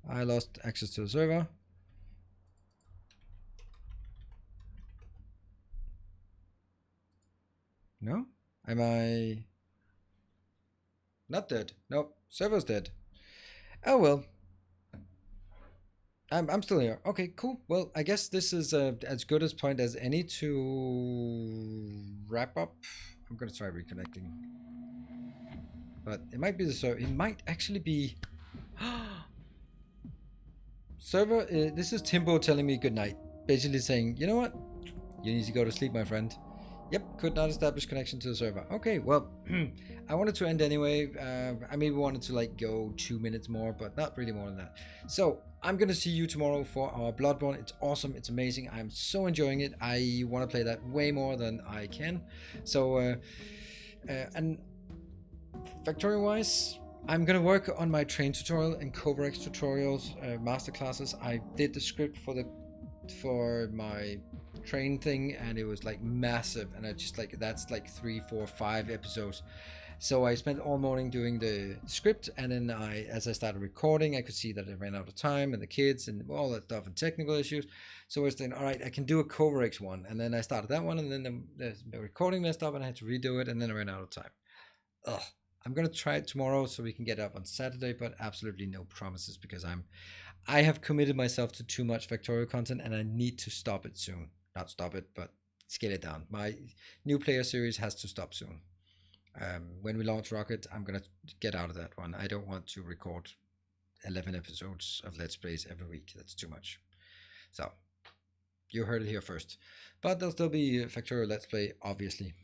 S1: I lost access to the server. No? Am I not dead? Nope. Server's dead. Oh well. I'm still here. Okay, cool. Well, I guess this is as good a point as any to wrap up. I'm gonna try reconnecting. But it might be the server. It might actually be server. This is Timbo telling me good night. Basically saying, you know what? You need to go to sleep, my friend. Yep, could not establish connection to the server. Okay, well, I wanted to end anyway. I maybe wanted to like go 2 minutes more, but not really more than that. So I'm gonna see you tomorrow for our Bloodborne. It's awesome, it's amazing. I'm so enjoying it. I want to play that way more than I can. So, and Factorio wise, I'm gonna work on my train tutorial and Coverx tutorials, masterclasses. I did the script for my train thing and it was like massive, and I just like that's like 3, 4, 5 episodes. So I spent all morning doing the script, and then as I started recording, I could see that I ran out of time and the kids and all that stuff and technical issues. So I was thinking, all right, I can do a Coverx one, and then I started that one, and then the recording messed up and I had to redo it, and then I ran out of time. Ugh. I'm gonna try it tomorrow so we can get it up on Saturday, but absolutely no promises because I have committed myself to too much Factorio content and I need to stop it soon. Not stop it, but scale it down. My new player series has to stop soon. When we launch Rocket, I'm gonna get out of that one. I don't want to record 11 episodes of Let's Plays every week. That's too much. So you heard it here first. But there'll still be Factorio Let's Play, obviously.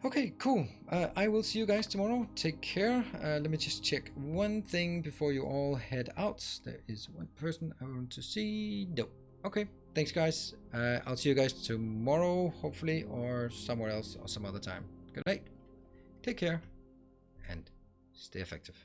S1: Okay, cool. I will see you guys tomorrow. Take care. Let me just check one thing before you all head out. There is one person I want to see. No. Okay, thanks guys. I'll see you guys tomorrow, hopefully, or somewhere else or some other time. Good night. Take care and stay effective.